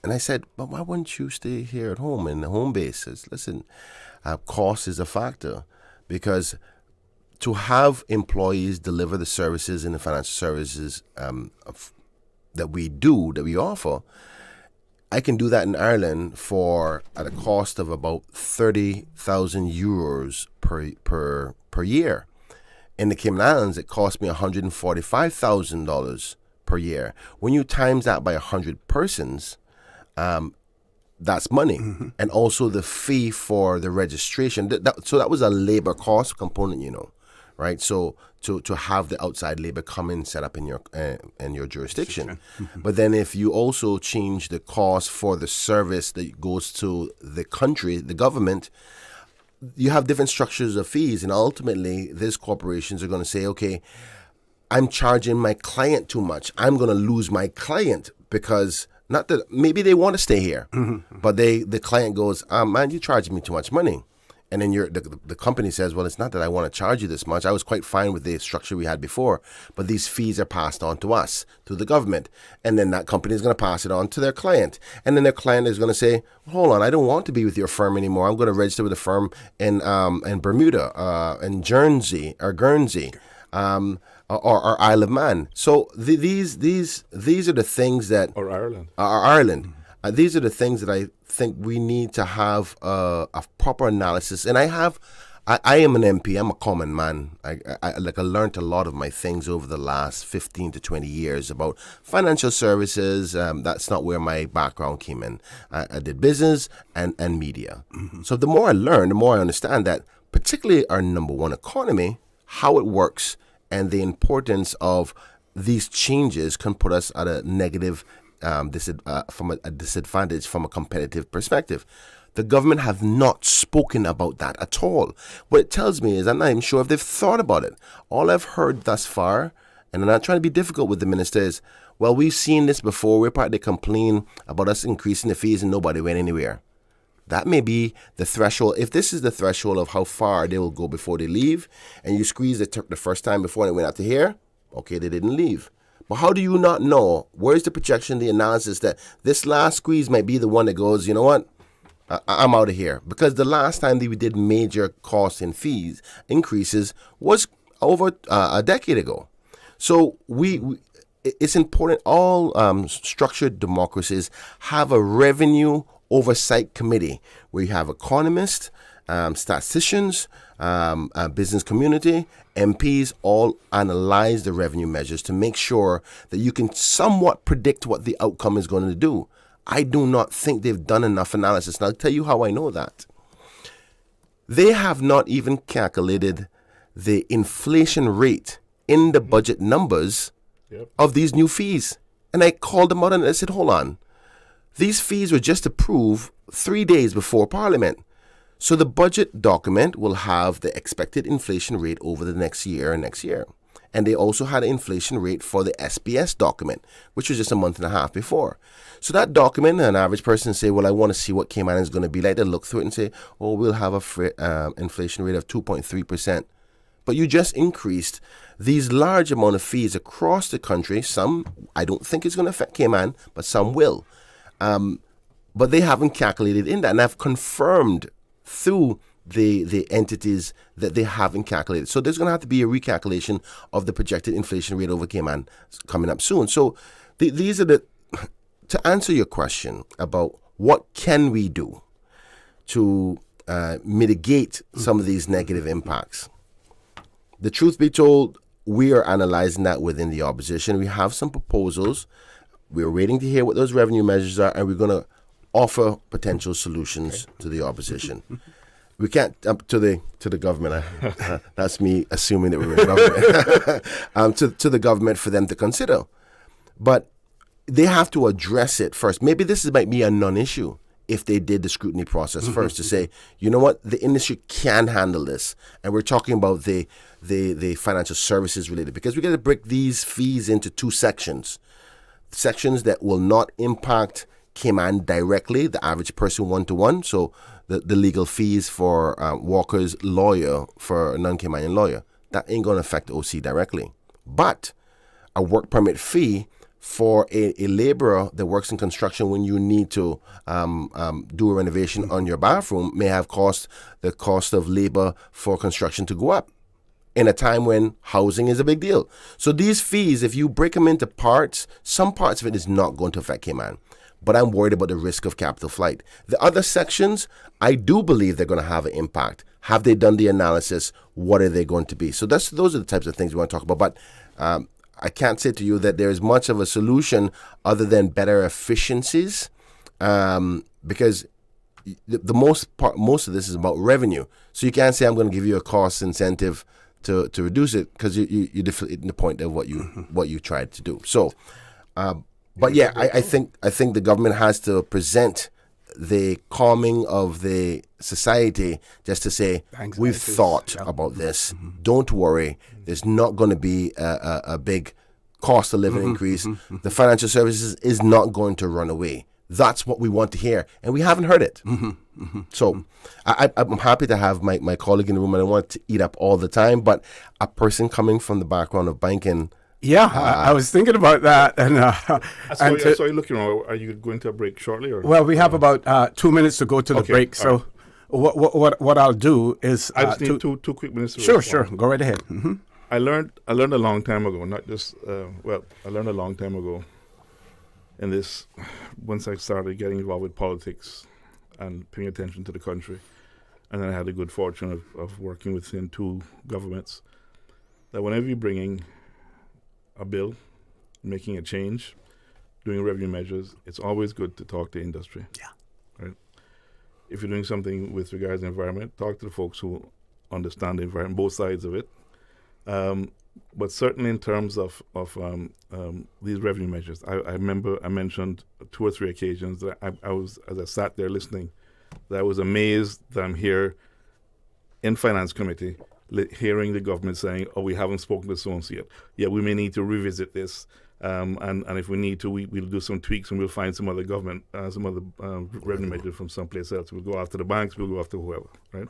I said, but why wouldn't you stay here at home in the home base? Listen, cost is a factor, because to have employees deliver the services and the financial services that we offer, I can do that in Ireland at a cost of about 30,000 euros per year. In the Cayman Islands, it cost me $145,000 per year. When you times that by 100 persons, that's money. Mm-hmm. And also the fee for the registration. So that was a labor cost component, right? So to have the outside labor come in, set up in your jurisdiction. Mm-hmm. But then if you also change the cost for the service that goes to the country, the government, you have different structures of fees. And ultimately, these corporations are going to say, okay, I'm charging my client too much. I'm going to lose my client because not that maybe they want to stay here, mm-hmm. but the client goes, man, you're charging me too much money. And then the company says, well, it's not that I want to charge you this much. I was quite fine with the structure we had before, but these fees are passed on to us, to the government. And then that company is going to pass it on to their client. And then their client is going to say, hold on, I don't want to be with your firm anymore. I'm going to register with a firm in Bermuda, in Guernsey, or Isle of Man. So these are the things that... Or Ireland. Ireland. These are the things that I think we need to have a proper analysis. And I am an MP. I'm a common man. I learned a lot of my things over the last 15 to 20 years about financial services. That's not where my background came in. I did business and media. Mm-hmm. So the more I learn, the more I understand that particularly our number one economy, how it works, and the importance of these changes can put us at a negative from a disadvantage from a competitive perspective. The government have not spoken about that at all. What it tells me is I'm not even sure if they've thought about it. All I've heard thus far, and I'm not trying to be difficult with the minister, is, well, we've seen this before. We're part of the complaint about us increasing the fees and nobody went anywhere. That may be the threshold. If this is the threshold of how far they will go before they leave, and you squeeze the first time before they went out to here, okay, they didn't leave. But how do you not know? Where's the projection, the analysis that this last squeeze might be the one that goes, you know what, I'm out of here? Because the last time that we did major cost and fees increases was over a decade ago. So it's important. All structured democracies have a revenue oversight committee where you have economists, statisticians, business community, MPs all analyze the revenue measures to make sure that you can somewhat predict what the outcome is going to do. I do not think they've done enough analysis. And I'll tell you how I know that. They have not even calculated the inflation rate in the budget numbers of these new fees. And I called them out and I said, hold on. These fees were just approved 3 days before Parliament. So the budget document will have the expected inflation rate over the next year and next year. And they also had an inflation rate for the SBS document, which was just a month and a half before. So that document, an average person say, well, I want to see what Cayman is going to be like. They look through it and say, oh, we'll have a inflation rate of 2.3%. But you just increased these large amount of fees across the country. Some, I don't think it's going to affect Cayman, but some will. But they haven't calculated in that. And I've confirmed through the entities that they haven't calculated. So there's going to have to be a recalculation of the projected inflation rate over Cayman coming up soon. So these are the, to answer your question about what can we do to mitigate some of these negative impacts. The truth be told, we are analyzing that within the opposition. We have some proposals. We're waiting to hear what those revenue measures are, and we're going to offer potential solutions to the opposition. We can't to the government. That's me assuming that we're in government. To the government for them to consider, but they have to address it first. Maybe this might be a non-issue if they did the scrutiny process first to say, you know what, the industry can handle this, and we're talking about the financial services related, because we got to break these fees into two sections that will not impact Cayman directly, the average person one-to-one. So the legal fees for Walker's lawyer, for a non-Caymanian lawyer, that ain't going to affect OC directly. But a work permit fee for a laborer that works in construction when you need to do a renovation on your bathroom may have caused the cost of labor for construction to go up in a time when housing is a big deal. So these fees, if you break them into parts, some parts of it is not going to affect Cayman. But I'm worried about the risk of capital flight. The other sections, I do believe they're going to have an impact. Have they done the analysis? What are they going to be? So those are the types of things we want to talk about. But I can't say to you that there is much of a solution other than better efficiencies, because most of this is about revenue. So you can't say I'm going to give you a cost incentive to reduce it, because you defeat the point of what you tried to do. So. But yeah, I think the government has to present the calming of the society just to say, we've thought about this. Don't worry. There's not going to be a big cost of living increase. The financial services is not going to run away. That's what we want to hear. And we haven't heard it. So I'm happy to have my colleague in the room, and I want to eat up all the time. But a person coming from the background of banking, yeah, I was thinking about that. And I saw you looking around. Are you going to a break shortly? Or? Well, we have about 2 minutes to go to the break. So what I'll do is... I just need two quick minutes to Sure. Go right ahead. I learned a long time ago, not just... I learned a long time ago in this, once I started getting involved with politics and paying attention to the country. And then I had the good fortune of working within two governments, that whenever you're bringing a bill, making a change, doing revenue measures, it's always good to talk to industry. Yeah. Right? If you're doing something with regards to the environment, talk to the folks who understand the environment, both sides of it. But certainly in terms of these revenue measures, I remember I mentioned 2 or 3 occasions that I was, as I sat there listening, that I was amazed that I'm here in Finance Committee hearing the government saying, oh, we haven't spoken to so-and-so yet. Yeah, we may need to revisit this. And if we need to, we'll do some tweaks, and we'll find some other government, some other revenue measures from someplace else. We'll go after the banks, we'll go after whoever, right?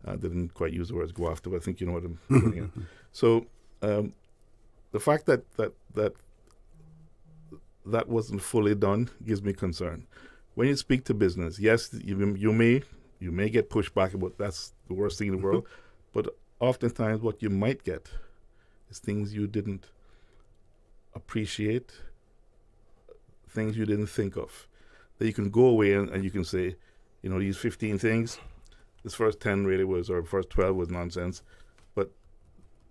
They didn't quite use the words go after, but I think you know what I'm putting in. So the fact that wasn't fully done gives me concern. When you speak to business, yes, you may get pushback about that's the worst thing in the world, but oftentimes what you might get is things you didn't appreciate, things you didn't think of, that you can go away and you can say, you know, these 15 things, this first 10 really was, or first 12 was nonsense, but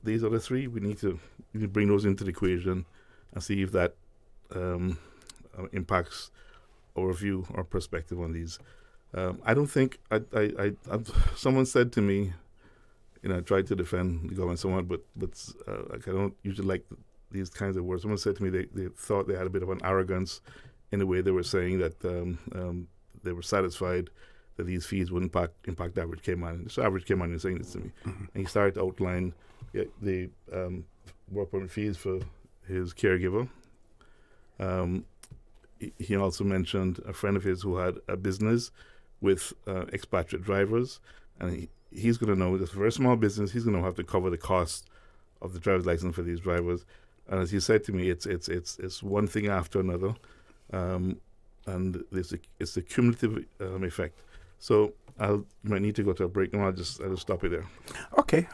these other 3, we need to bring those into the equation and see if that impacts our view or perspective on these. I don't think, someone said to me, you know, I tried to defend the government somewhat, but like I don't usually like these kinds of words. Someone said to me they thought they had a bit of an arrogance in the way they were saying that they were satisfied these fees would impact average Cayman. So average Cayman is saying this to me. And he started to outline the work permit fees for his caregiver. He also mentioned a friend of his who had a business with expatriate drivers, and he's going to know, it's a very small business, he's going to have to cover the cost of the driver's license for these drivers. And as he said to me, it's one thing after another, and it's a cumulative effect. So I might need to go to a break, and I'll just stop it there. Okay.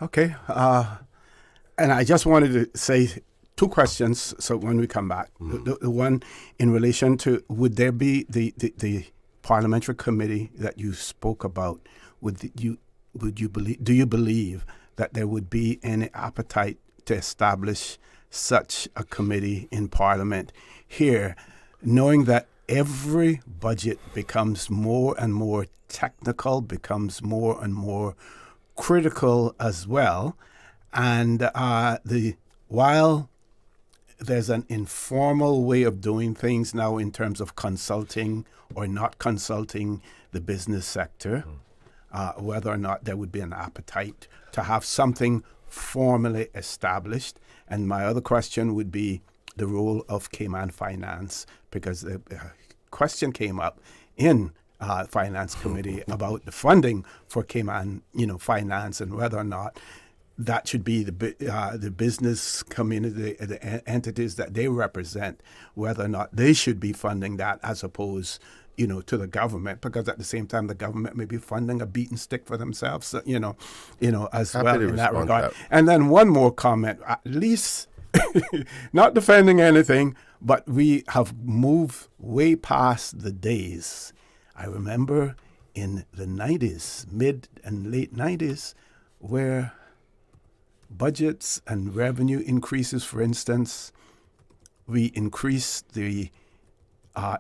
And I just wanted to say 2 questions. So when we come back, the one in relation to, would there be the parliamentary committee that you spoke about? Do you believe that there would be any appetite to establish such a committee in Parliament here, knowing that every budget becomes more and more technical, becomes more and more critical as well, and while there's an informal way of doing things now in terms of consulting or not consulting the business sector, whether or not there would be an appetite to have something formally established. And my other question would be the role of Cayman Finance, because the question came up in Finance Committee about the funding for Cayman, Finance, and whether or not that should be the business community, the entities that they represent, whether or not they should be funding that as opposed, to the government, because at the same time the government may be funding a beaten stick for themselves, as well in that regard. And then one more comment, at least not defending anything, but we have moved way past the days. I remember in the 90s, mid and late 90s, where budgets and revenue increases, for instance, we increased the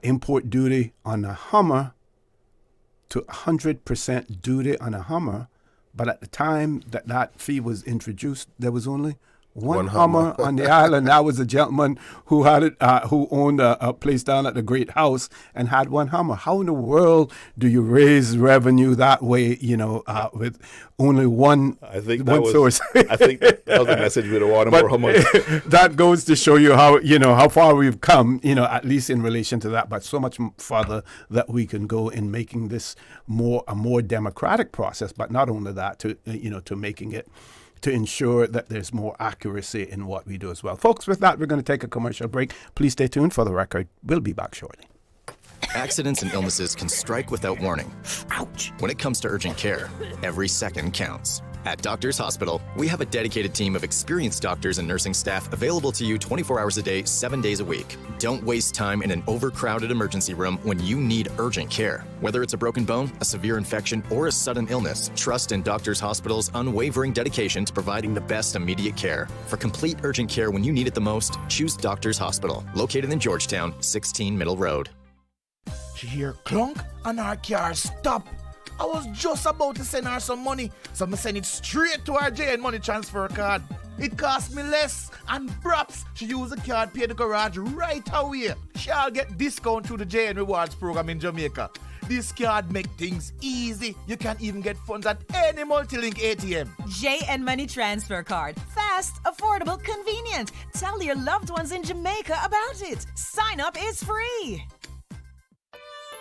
import duty on a Hummer to 100% duty on a Hummer, but at the time that fee was introduced, there was only one Hummer on the island. That was a gentleman who had it, who owned a place down at the Great House and had one Hummer. How in the world do you raise revenue that way? With only one. I think source. I think that was the message with the water more Hummers. That goes to show you how far we've come. At least in relation to that, but so much further that we can go in making this a more democratic process. But not only that, to making it, to ensure that there's more accuracy in what we do as well. Folks, with that, we're going to take a commercial break. Please stay tuned for the record. We'll be back shortly. Accidents and illnesses can strike without warning. Ouch! When it comes to urgent care, every second counts. At Doctors Hospital, we have a dedicated team of experienced doctors and nursing staff available to you 24 hours a day, 7 days a week. Don't waste time in an overcrowded emergency room when you need urgent care. Whether it's a broken bone, a severe infection, or a sudden illness, trust in Doctors Hospital's unwavering dedication to providing the best immediate care. For complete urgent care when you need it the most, choose Doctors Hospital, located in Georgetown, 16 Middle Road. She hear clunk and her car stop. I was just about to send her some money, so I send it straight to her JN Money Transfer card. It cost me less, and perhaps she use the card, pay the garage right away. She'll get discount through the JN Rewards program in Jamaica. This card make things easy. You can even get funds at any multi-link ATM. JN Money Transfer Card. Fast, affordable, convenient. Tell your loved ones in Jamaica about it. Sign up is free.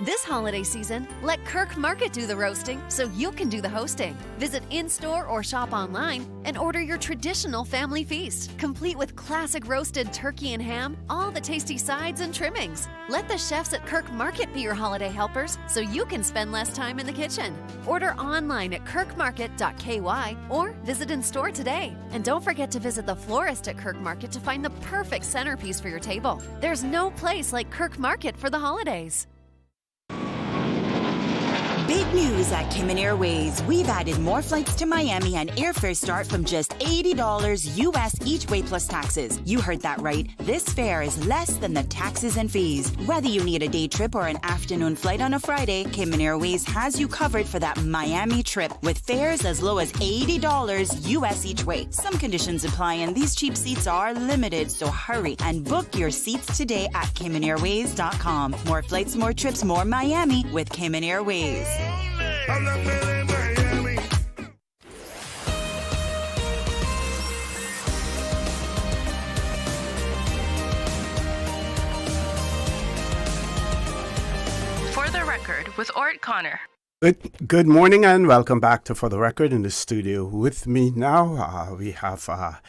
This holiday season, let Kirk Market do the roasting so you can do the hosting. Visit in-store or shop online and order your traditional family feast, complete with classic roasted turkey and ham, all the tasty sides and trimmings. Let the chefs at Kirk Market be your holiday helpers so you can spend less time in the kitchen. Order online at kirkmarket.ky or visit in-store today. And don't forget to visit the florist at Kirk Market to find the perfect centerpiece for your table. There's no place like Kirk Market for the holidays. Big news at Cayman Airways. We've added more flights to Miami and airfares start from just $80 US each way plus taxes. You heard that right. This fare is less than the taxes and fees. Whether you need a day trip or an afternoon flight on a Friday, Cayman Airways has you covered for that Miami trip with fares as low as $80 US each way. Some conditions apply and these cheap seats are limited, so hurry and book your seats today at CaymanAirways.com. More flights, more trips, more Miami with Cayman Airways. For the Record with ORRETT Connor. Good morning and welcome back to For the Record. In the studio with me now, we have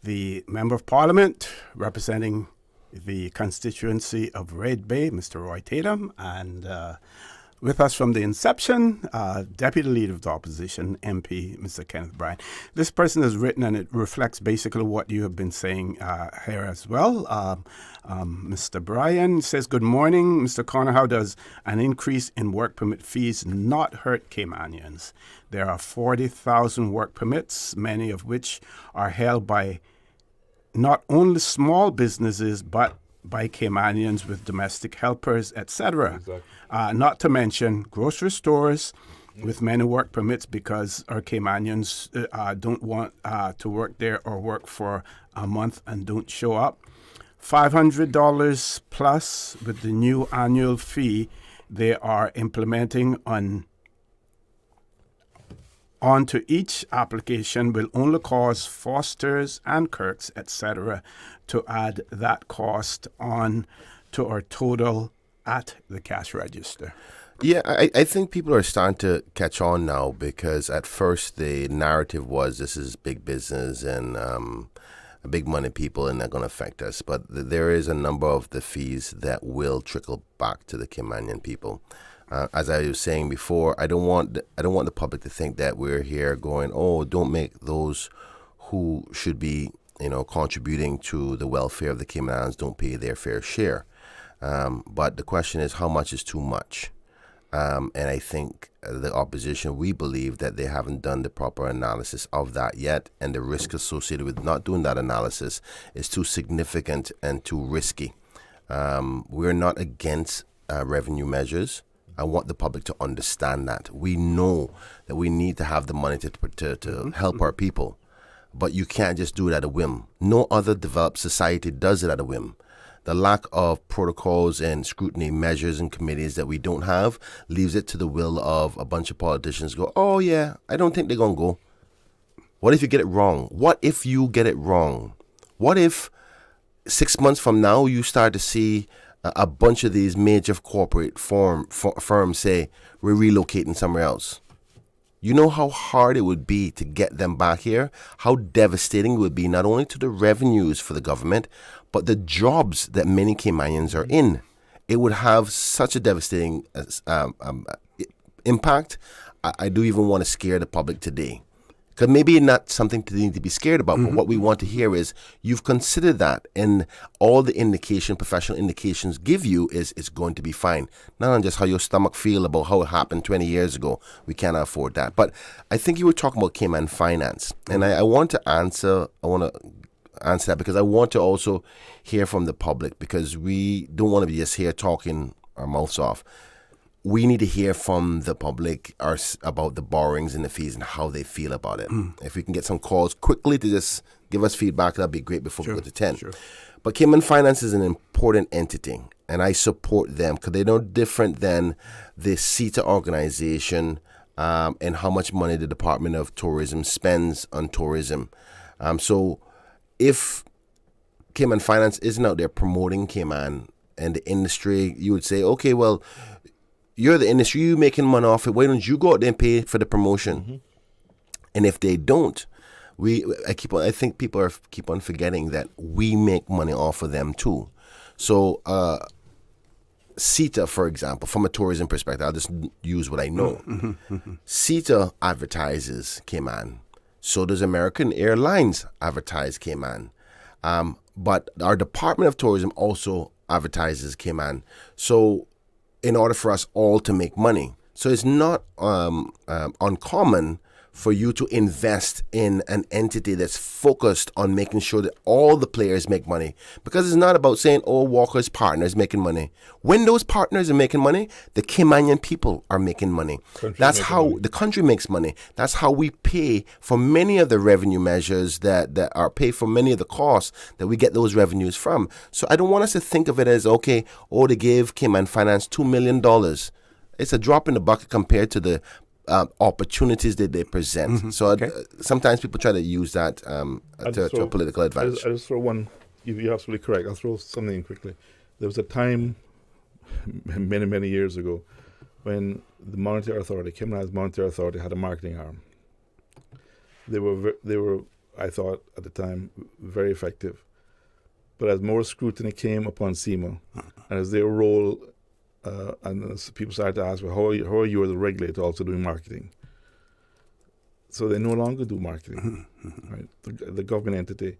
the Member of Parliament representing the constituency of Red Bay, Mr. Roy Tatum, and with us from the inception, Deputy Leader of the Opposition, MP, Mr. Kenneth Bryan. This person has written, and it reflects basically what you have been saying here as well. Mr. Bryan says, good morning, Mr. Connor. How does an increase in work permit fees not hurt Caymanians? There are 40,000 work permits, many of which are held by not only small businesses, but by Caymanians with domestic helpers, etc. Exactly. Not to mention grocery stores with many work permits because our Caymanians don't want to work there or work for a month and don't show up. $500 plus with the new annual fee they are implementing onto each application will only cause Fosters and Kirks, etc., to add that cost on to our total at the cash register. Yeah, I think people are starting to catch on now because at first the narrative was this is big business and big money people and they're going to affect us. But there is a number of the fees that will trickle back to the Caymanian people. As I was saying before, I don't want the public to think that we're here going, oh, don't make those who should be, contributing to the welfare of the Caymanians don't pay their fair share. But the question is, how much is too much? And I think the opposition, we believe that they haven't done the proper analysis of that yet, and the risk associated with not doing that analysis is too significant and too risky. We're not against revenue measures. I want the public to understand that. We know that we need to have the money to help our people, but you can't just do it at a whim. No other developed society does it at a whim. The lack of protocols and scrutiny measures and committees that we don't have leaves it to the will of a bunch of politicians go, oh yeah, I don't think they're going to go. What if you get it wrong? What if you get it wrong? What if 6 months from now you start to see a bunch of these major corporate firms say, we're relocating somewhere else? You know how hard it would be to get them back here? How devastating it would be not only to the revenues for the government, but the jobs that many Caymanians are in. It would have such a devastating impact. I do even want to scare the public today. Because maybe not something to need to be scared about, but what we want to hear is you've considered that, and all the professional indications give you is it's going to be fine. Not on just how your stomach feel about how it happened 20 years ago. We cannot afford that. But I think you were talking about Cayman finance, and I want to answer that because I want to also hear from the public, because we don't want to be just here talking our mouths off. We need to hear from the public about the borrowings and the fees and how they feel about it. If we can get some calls quickly to just give us feedback, that'd be great before we go to 10. Sure. But Cayman Finance is an important entity, and I support them because they're no different than the CETA organization and how much money the Department of Tourism spends on tourism. So if Cayman Finance isn't out there promoting Cayman and the industry, you would say, okay, well, you're the industry, you're making money off it. Why don't you go out there and pay for the promotion? And if they don't, I think people keep on forgetting that we make money off of them too. So CETA, for example, from a tourism perspective, I'll just use what I know. CETA advertises Cayman. So does American Airlines advertise Cayman. But our Department of Tourism also advertises Cayman. So in order for us all to make money. So it's not uncommon for you to invest in an entity that's focused on making sure that all the players make money. Because it's not about saying, oh, Walker's partner is making money. When those partners are making money, the Caymanian people are making money. That's how the country makes money. That's how we pay for many of the revenue measures that are paid for many of the costs that we get those revenues from. So I don't want us to think of it as, okay, they gave Cayman Finance $2 million. It's a drop in the bucket compared to the opportunities that they present. So sometimes people try to use that to a political advantage. I just throw one. You're absolutely correct. I'll throw something in quickly. There was a time many, many years ago when the Monetary Authority, Cayman Islands Monetary Authority, had a marketing arm. They were, I thought at the time, very effective. But as more scrutiny came upon SEMA, and as their role, and as people started to ask, well, how are you as a regulator also doing marketing? So they no longer do marketing, right? The government entity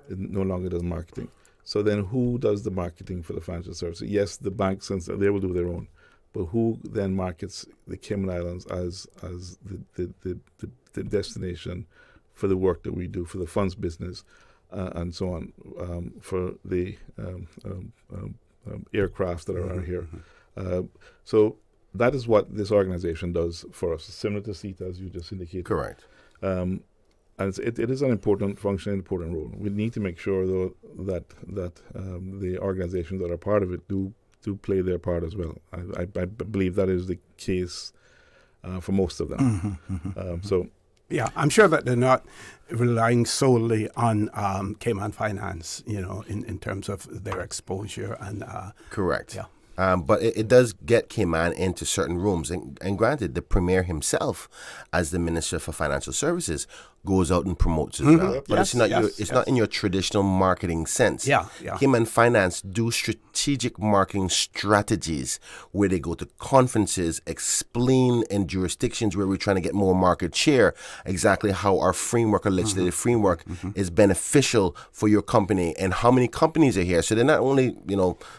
no longer does marketing. So then who does the marketing for the financial services? Yes, the banks, since they will do their own. But who then markets the Cayman Islands as the destination for the work that we do, for the funds business, and so on, for the aircraft that are here. So that is what this organization does for us, similar to CETA, as you just indicated. Correct. And it is an important function, an important role. We need to make sure, though, that the organizations that are part of it do play their part as well. I believe that is the case for most of them. Yeah, I'm sure that they're not relying solely on Cayman Finance, in terms of their exposure and correct. Yeah. But it does get Cayman into certain rooms. And granted, the Premier himself, as the Minister for Financial Services, goes out and promotes as well. But it's not in your traditional marketing sense. Yeah. Cayman Finance do strategic marketing strategies where they go to conferences, explain in jurisdictions where we're trying to get more market share exactly how our framework, our legislative framework, is beneficial for your company and how many companies are here. So they're not only,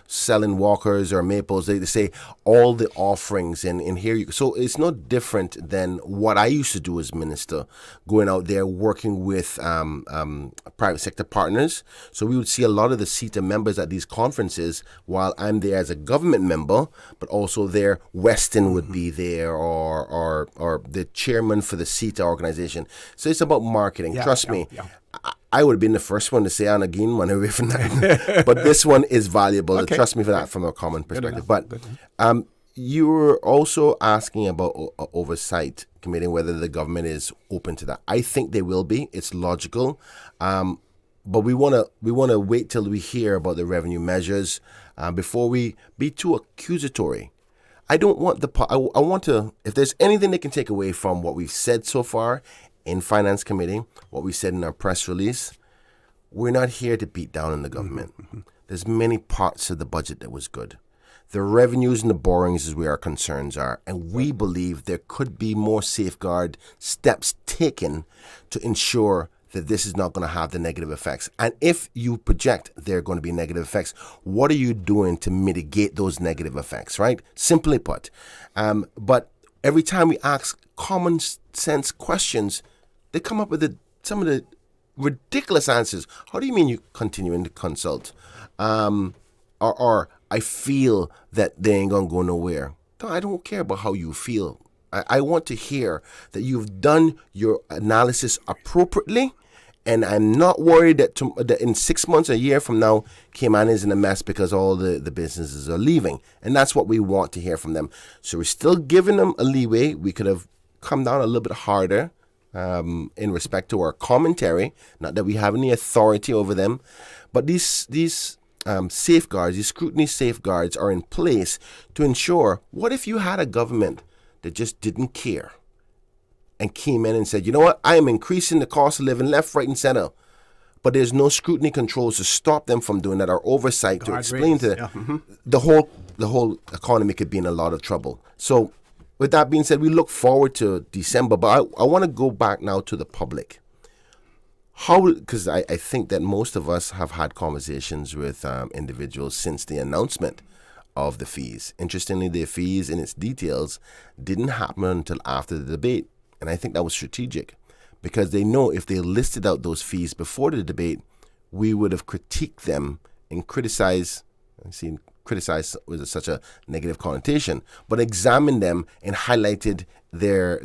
selling walkers or maples. They say all the offerings and here. So it's no different than what I used to do as minister, going out there working with private sector partners. So we would see a lot of the CETA members at these conferences while I'm there as a government member, but also there Weston would be there or the chairman for the CETA organization. So it's about marketing. Trust me. I would have been the first one to say, and again, one away from that. But this one is valuable. Okay. Trust me for that from a common perspective. But you were also asking about oversight committee, whether the government is open to that. I think they will be. It's logical. But we want to wait till we hear about the revenue measures before we be too accusatory. I don't want I want to, if there's anything they can take away from what we've said so far in Finance Committee, what we said in our press release, we're not here to beat down on the government. There's many parts of the budget that was good. The revenues and the borrowings is where our concerns are. And we believe there could be more safeguard steps taken to ensure that this is not going to have the negative effects. And if you project there are going to be negative effects, what are you doing to mitigate those negative effects, right? Simply put. But every time we ask common sense questions, they come up with some of the ridiculous answers. How do you mean you continuing to consult? Or I feel that they ain't going to go nowhere. No, I don't care about how you feel. I want to hear that you've done your analysis appropriately, and I'm not worried that in 6 months, a year from now, Cayman is in a mess because all the businesses are leaving. And that's what we want to hear from them. So we're still giving them a leeway. We could have come down a little bit harder in respect to our commentary, not that we have any authority over them. But these safeguards, these scrutiny safeguards are in place to ensure, what if you had a government that just didn't care and came in and said, you know what, I am increasing the cost of living left, right, and center, but there's no scrutiny controls to stop them from doing that or oversight to explain to the whole economy could be in a lot of trouble. So with that being said, we look forward to December, but I want to go back now to the public. Because I think that most of us have had conversations with individuals since the announcement of the fees. Interestingly, the fees in its details didn't happen until after the debate. And I think that was strategic because they know if they listed out those fees before the debate, we would have critiqued them and criticized. I see criticize with such a negative connotation, but examined them and highlighted their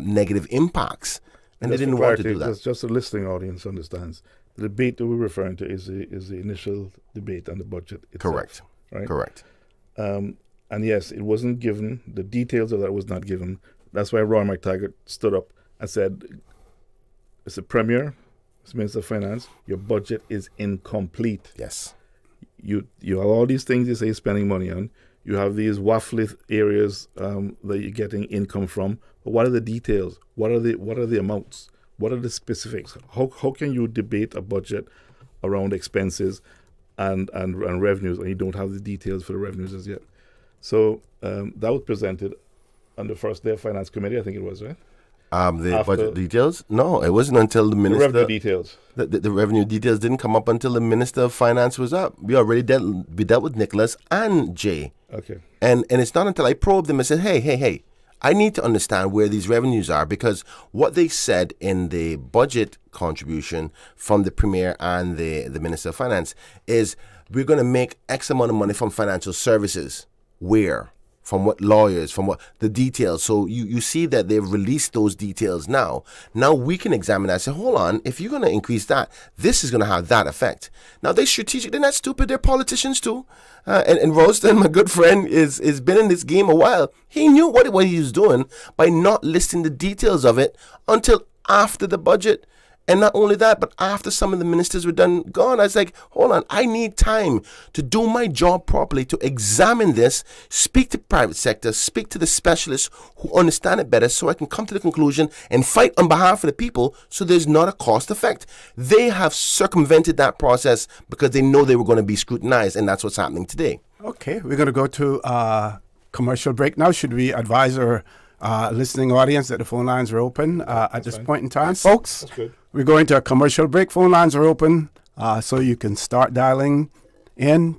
negative impacts. And they didn't want to do that. Just the listening audience understands. The debate that we're referring to is the initial debate on the budget itself. Correct. Right? And yes, it wasn't given. The details of that was not given that's why Roy McTaggart stood up and said, Mr. Premier, Mr. Minister of Finance, your budget is incomplete. Yes. You have all these things you say you're spending money on. You have these waffly areas that you're getting income from. But what are the details? What are the amounts? What are the specifics? How can you debate a budget around expenses and revenues, and you don't have the details for the revenues as yet? So that was presented on the first day of Finance Committee, I think it was, right? The budget details? No, it wasn't until the minister. The revenue details. The revenue details didn't come up until the Minister of Finance was up. We already dealt with Nicholas and Jay. Okay. And it's not until I probed them and said, hey, I need to understand where these revenues are, because what they said in the budget contribution from the Premier and the Minister of Finance is we're going to make X amount of money from financial services. Where? From what lawyers, from what the details. So you see that they've released those details now. Now we can examine that and say, hold on, if you're going to increase that, this is going to have that effect. Now they're strategic. They're not stupid. They're politicians too. And Ralston, my good friend, is been in this game a while. He knew what he was doing by not listing the details of it until after the budget. And not only that, but after some of the ministers were gone, I was like, hold on, I need time to do my job properly, to examine this, speak to private sector, speak to the specialists who understand it better, so I can come to the conclusion and fight on behalf of the people so there's not a cost effect. They have circumvented that process because they know they were going to be scrutinized, and that's what's happening today. Okay, we're going to go to a commercial break now. Should we advise our listening audience that the phone lines are open at this point in time? Folks, That's good. We're going to a commercial break. Phone lines are open, so you can start dialing in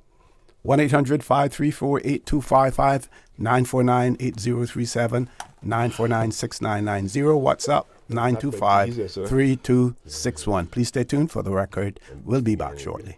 1-800-534-8255, 949-8037, 949-6990. WhatsApp 925-3261. Please stay tuned for the record. We'll be back shortly.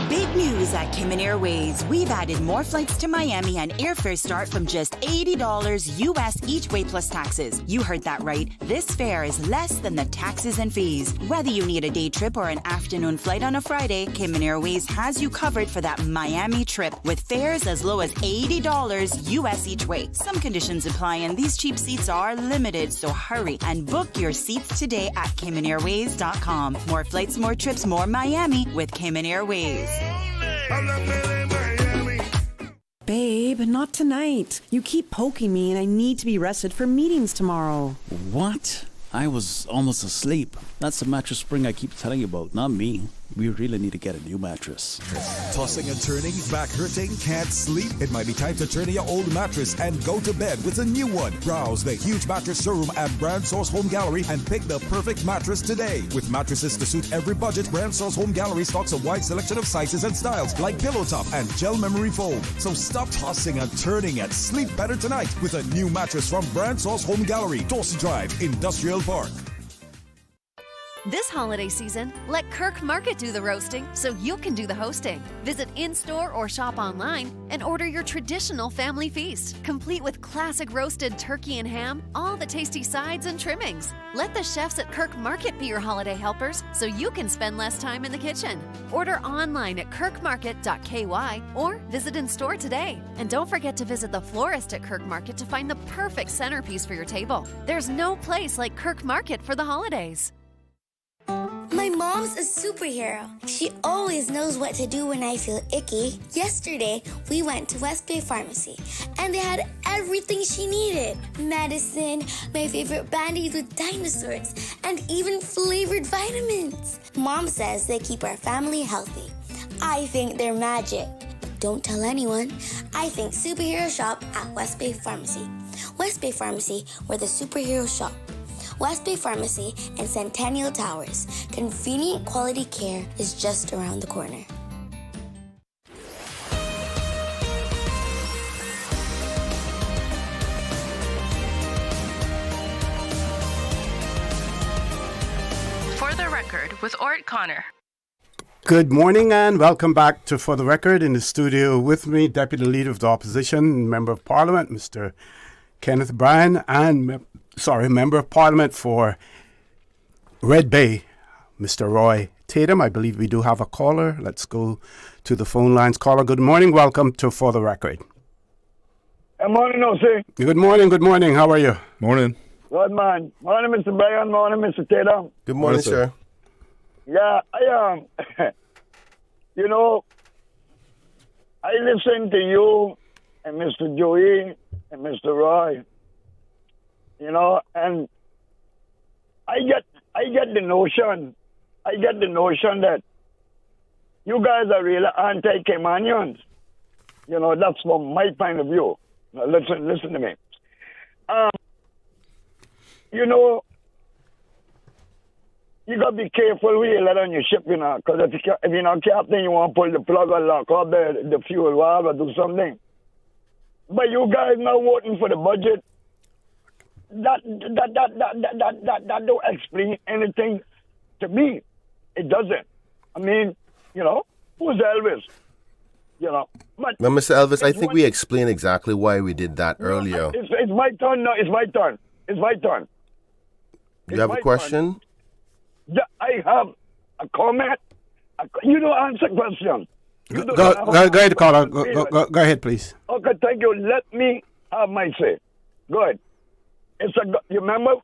Big news at Cayman Airways. We've added more flights to Miami and airfares start from just $80 US each way plus taxes. You heard that right. This fare is less than the taxes and fees. Whether you need a day trip or an afternoon flight on a Friday, Cayman Airways has you covered for that Miami trip with fares as low as $80 US each way. Some conditions apply and these cheap seats are limited, so hurry and book your seats today at CaymanAirways.com. More flights, more trips, more Miami with Cayman Airways. Babe, not tonight. You keep poking me and I need to be rested for meetings tomorrow. What? I was almost asleep. That's the mattress spring I keep telling you about, not me. We really need to get a new mattress. Tossing and turning, back hurting, can't sleep? It might be time to turn in your old mattress and go to bed with a new one. Browse the huge mattress showroom at Brand Source Home Gallery and pick the perfect mattress today. With mattresses to suit every budget, Brand Source Home Gallery stocks a wide selection of sizes and styles like pillow top and gel memory foam. So stop tossing and turning and sleep better tonight with a new mattress from Brand Source Home Gallery, Dawson Drive, Industrial Park. This holiday season, let Kirk Market do the roasting so you can do the hosting. Visit in-store or shop online and order your traditional family feast, complete with classic roasted turkey and ham, all the tasty sides and trimmings. Let the chefs at Kirk Market be your holiday helpers so you can spend less time in the kitchen. Order online at kirkmarket.ky or visit in-store today. And don't forget to visit the florist at Kirk Market to find the perfect centerpiece for your table. There's no place like Kirk Market for the holidays. My mom's a superhero. She always knows what to do when I feel icky. Yesterday, we went to West Bay Pharmacy, and they had everything she needed. Medicine, my favorite band-aids with dinosaurs, and even flavored vitamins. Mom says they keep our family healthy. I think they're magic. But don't tell anyone. I think superhero shop at West Bay Pharmacy. West Bay Pharmacy, where the superheroes shop. West Bay Pharmacy and Centennial Towers. Convenient quality care is just around the corner. For the record, with ORRETT Connor. Good morning and welcome back to For the Record. In the studio with me, Deputy Leader of the Opposition, Member of Parliament, Mr. Kenneth Bryan, and Member of Parliament for Red Bay, Mr. Roy Tatum. I believe we do have a caller. Let's go to the phone lines. Caller, good morning. Welcome to For the Record. Good morning, Jose. Good morning, good morning. How are you? Morning. Good man. Morning, Mr. Brian. Morning, Mr. Tatum. Good morning, sir. Yeah, I you know, I listen to you and Mr. Joey and Mr. Roy, you know, and I get the notion that you guys are really anti-Caymanians. You know, that's from my point of view. Now listen to me. You know, you got to be careful where you let on your ship, you know, because if you're not captain, you want to pull the plug or lock up the fuel valve or do something. But you guys now voting for the budget, that don't explain anything to me. It doesn't. I mean, you know, who's Elvis? You know, but Now, Mr. Elvis, I think we explained exactly why we did that earlier. It's my turn now. It's my turn. You have a question? Yeah, I have a comment. You don't answer questions. Go ahead, caller. Go ahead, please. Okay, thank you. Let me have my say. Go ahead. You remember,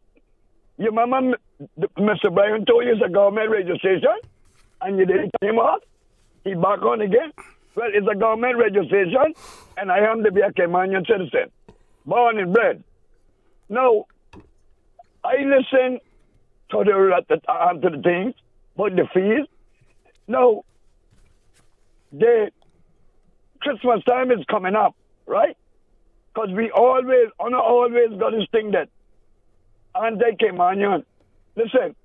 Mr. Brian told you it's a government registration, and you didn't take him off. He back on again. Well, it's a government registration, and I am to be a Caymanian citizen, born and bred. Now, I listen to the things, but the fees. Now, the Christmas time is coming up, right? Because we always got this thing that anti-Caymanian. Listen,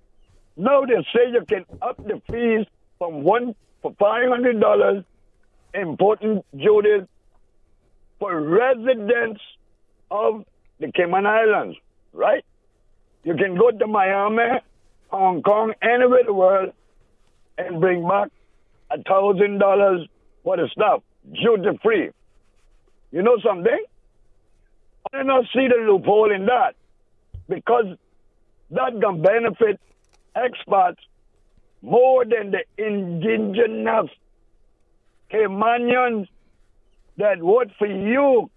now they say you can up the fees from $500 important duties for residents of the Cayman Islands, right? You can go to Miami, Hong Kong, anywhere in the world, and bring back $1,000 for the stuff, duty free. You know something? I don't see the loophole in that, because that can benefit expats more than the indigenous Caymanians that vote for you,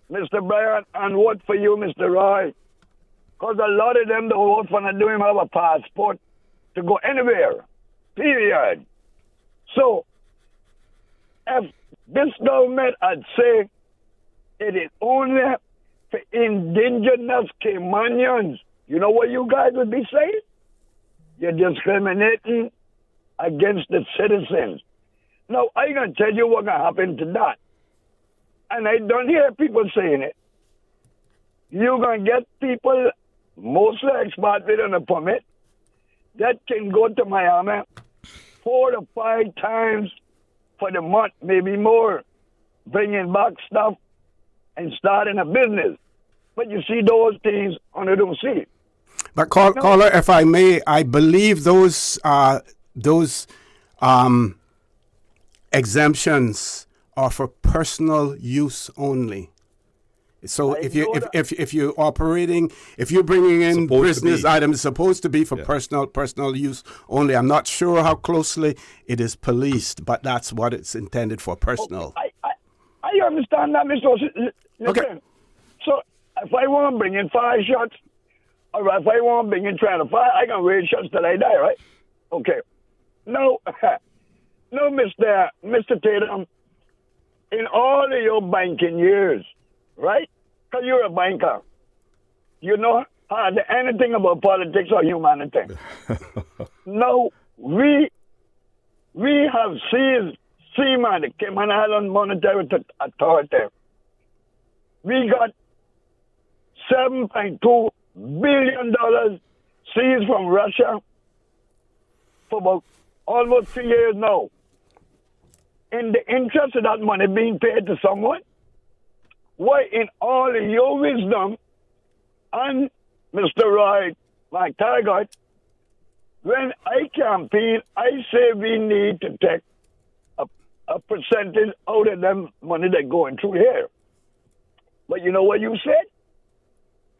Mr. Brian, and vote for you, Mr. Roy. Because a lot of them don't vote for not doing have a passport to go anywhere. Period. So, if this government had said it is only for indigenous Caymanians, you know what you guys would be saying? You're discriminating against the citizens. Now, I'm going to tell you what's going to happen to that. And I don't hear people saying it. You're going to get people, mostly expats with a permit, that can go to Miami 4 to 5 times for the month, maybe more, bringing back stuff and starting a business. But you see those things on the don't see. But caller, if I may, I believe those exemptions are for personal use only. So if you're operating, if you're bringing in business items, it's supposed to be for personal use only. I'm not sure how closely it is policed, but that's what it's intended for, personal. Okay, I understand that, Mr. Listen, okay. So if I want to bring in 5 shots, or if I want to bring in 25, I can wait shots till I die, right? Okay. No, Mr. Tatum, in all of your banking years, right? Because you're a banker. You know anything about politics or humanity. No, we have seized CIMA, the Cayman Island Monetary Authority. We got $7.2 billion seized from Russia for about almost 3 years now. In the interest of that money being paid to someone, why in all of your wisdom, and Mr. Roy, my target, when I campaign, I say we need to take a percentage out of them money that going through here. But you know what you said?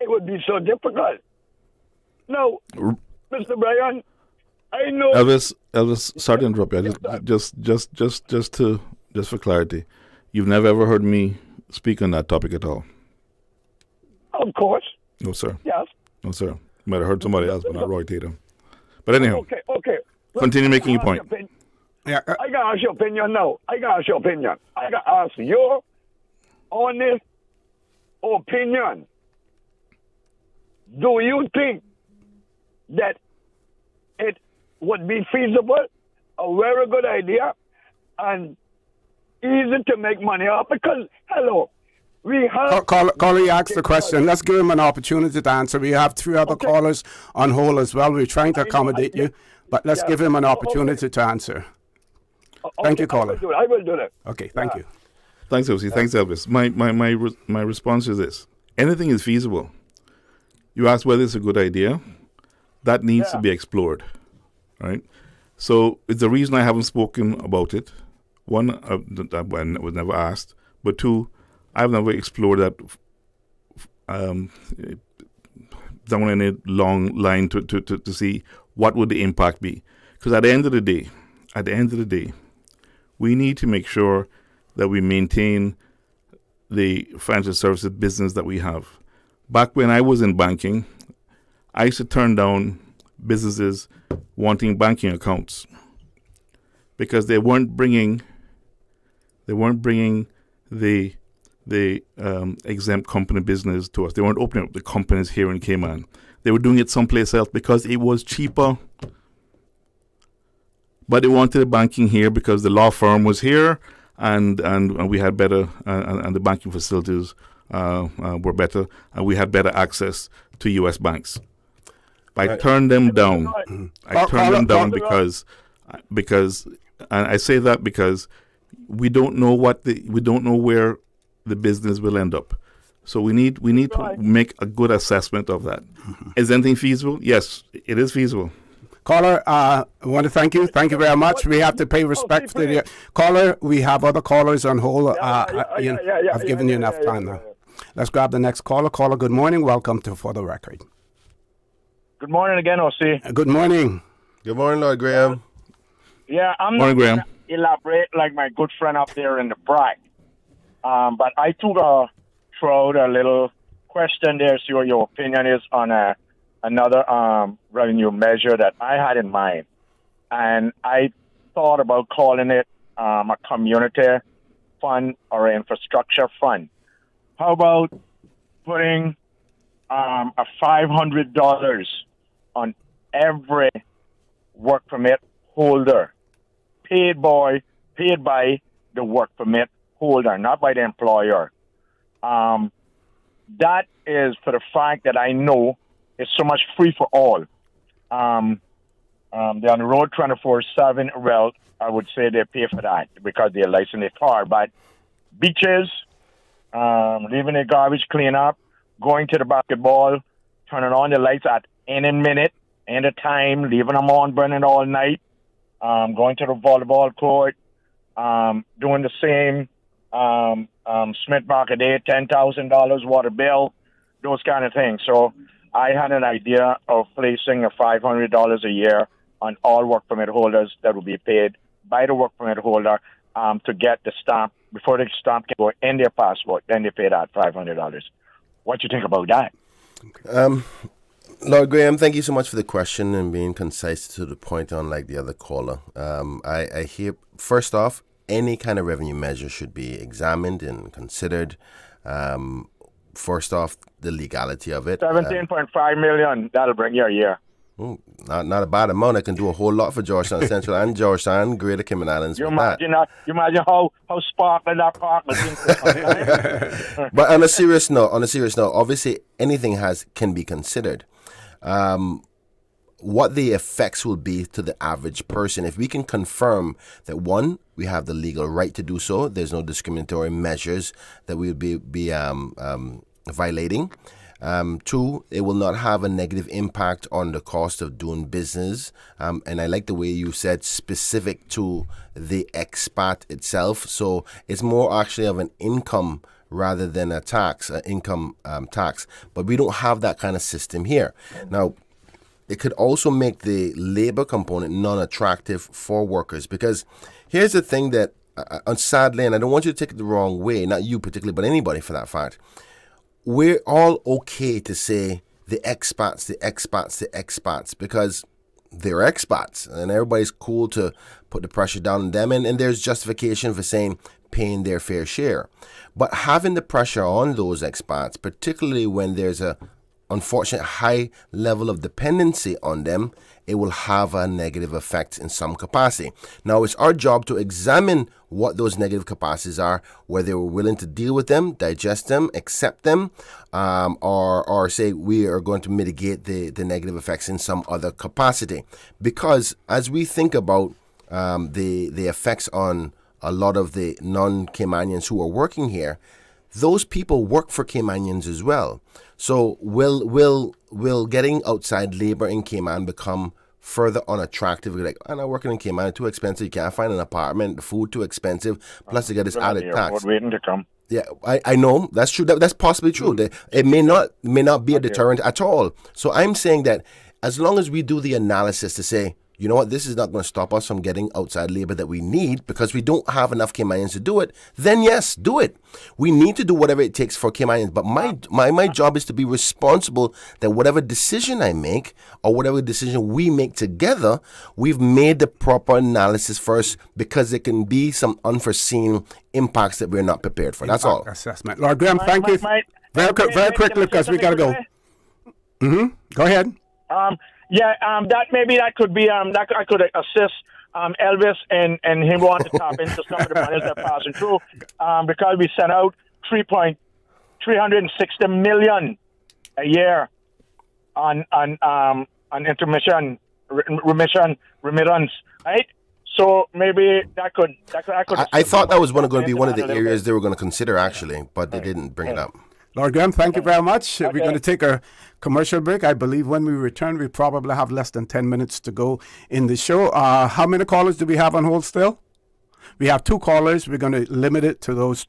It would be so difficult. No, Mr. Brian, I know. Elvis, sorry to interrupt you. Just for clarity, you've never ever heard me speak on that topic at all. Of course. No, sir. Yes. No, sir. You might have heard somebody else, but not Roy Tatum. But anyhow, Okay. continue making your point. Yeah. I got to ask your opinion now. I got to ask your honest opinion. Do you think that it would be feasible, a very good idea, and easy to make money off? Because, hello, we have... Caller, asked the question. Let's give him an opportunity to answer. We have 3 other callers on hold as well. We're trying to accommodate you, but let's give him an opportunity to answer. Thank you, caller. I will do that. Okay, thank you. Thanks, Elsie. Thanks, Elvis. My response is this. Anything is feasible. You asked whether it's a good idea. That needs to be explored, right? So it's the reason I haven't spoken about it. One, I was never asked. But 2, I've never explored that down any long line to see what would the impact be. Because at the end of the day, we need to make sure that we maintain the financial services business that we have. Back when I was in banking, I used to turn down businesses wanting banking accounts because they weren't bringing the exempt company business to us. They weren't opening up the companies here in Cayman. They were doing it someplace else because it was cheaper. But they wanted the banking here because the law firm was here and we had better and the banking facilities were better, and we had better access to U.S. banks. I turned them down. I turned them down because, and I say that because we don't know where the business will end up. So we need to make a good assessment of that. Is anything feasible? Yes, it is feasible. Caller, I want to thank you. Thank you very much. We have to pay respect to the caller. We have other callers on hold. I've given you enough time now. Let's grab the next caller. Caller, good morning. Welcome to For the Record. Good morning again, OC. Good morning. Good morning, Lord Graham. Yeah, I'm morning, not Graham. going to elaborate like my good friend up there in the brag. But I took throw out a little question there, see what your opinion is on another revenue measure that I had in mind. And I thought about calling it a community fund or an infrastructure fund. How about putting a $500 on every work permit holder, paid by the work permit holder, not by the employer. That is for the fact that I know it's so much free for all. They're on the road 24/7. Well, I would say they pay for that because they're licensed their car. But beaches, leaving the garbage clean up, going to the basketball, turning on the lights at any minute, any time, leaving them on, burning all night, going to the volleyball court, doing the same Smith Market Day, $10,000 water bill, those kind of things. So I had an idea of placing a $500 a year on all work permit holders that will be paid by the work permit holder to get the stamp. Before the stamp can go in their passport, then they pay that $500. What do you think about that? Lord Graham, thank you so much for the question and being concise to the point, unlike the other caller. I hear, first off, any kind of revenue measure should be examined and considered. First off, the legality of it. $17.5 million, that'll bring you a year. Not a bad amount. I can do a whole lot for Georgetown Central and Georgetown, Greater Cayman Islands. You imagine how sparkling that park was. But on a serious note, obviously anything can be considered. What the effects will be to the average person, if we can confirm that, one, we have the legal right to do so, there's no discriminatory measures that we would be violating. Two, it will not have a negative impact on the cost of doing business. And I like the way you said specific to the expat itself. So it's more actually of an income rather than a tax, income tax. But we don't have that kind of system here. Now, it could also make the labor component non-attractive for workers, because here's the thing that, sadly, and I don't want you to take it the wrong way, not you particularly, but anybody for that fact, we're all okay to say the expats, the expats, the expats, because they're expats, and everybody's cool to put the pressure down on them, and there's justification for saying paying their fair share. But having the pressure on those expats, particularly when there's a unfortunate high level of dependency on them, it will have a negative effect in some capacity. Now, it's our job to examine what those negative capacities are, whether we're willing to deal with them, digest them, accept them, or say we are going to mitigate the negative effects in some other capacity. Because as we think about the effects on a lot of the non-Caymanians who are working here, those people work for Caymanians as well. So will getting outside labor in Cayman become further unattractive? Like, I'm not working in Cayman, it's too expensive, you can't find an apartment, the food too expensive, plus you get this added tax. Waiting to come. Yeah, I know, that's true. That's possibly true. It may not be a deterrent at all. So I'm saying that as long as we do the analysis to say, you know what, this is not going to stop us from getting outside labor that we need because we don't have enough Caymanians to do it, then yes, do it. We need to do whatever it takes for Caymanians. But my job is to be responsible that whatever decision I make or whatever decision we make together, we've made the proper analysis first, because there can be some unforeseen impacts that we're not prepared for. That's all. Assessment. Lord Graham, thank you. Very quickly, because we got to go. Go ahead. That could be that I could assist Elvis and him want to tap into some of the monies that are passing through, because we sent out $360 million a year on remittance, right? So maybe that could. I thought that was going to be one of the areas they were going to consider, actually, but they didn't bring it up. Lord Graham, thank you very much. We're going to take a commercial break. I believe when we return, we probably have less than 10 minutes to go in the show. How many callers do we have on hold still? We have 2 callers. We're going to limit it to those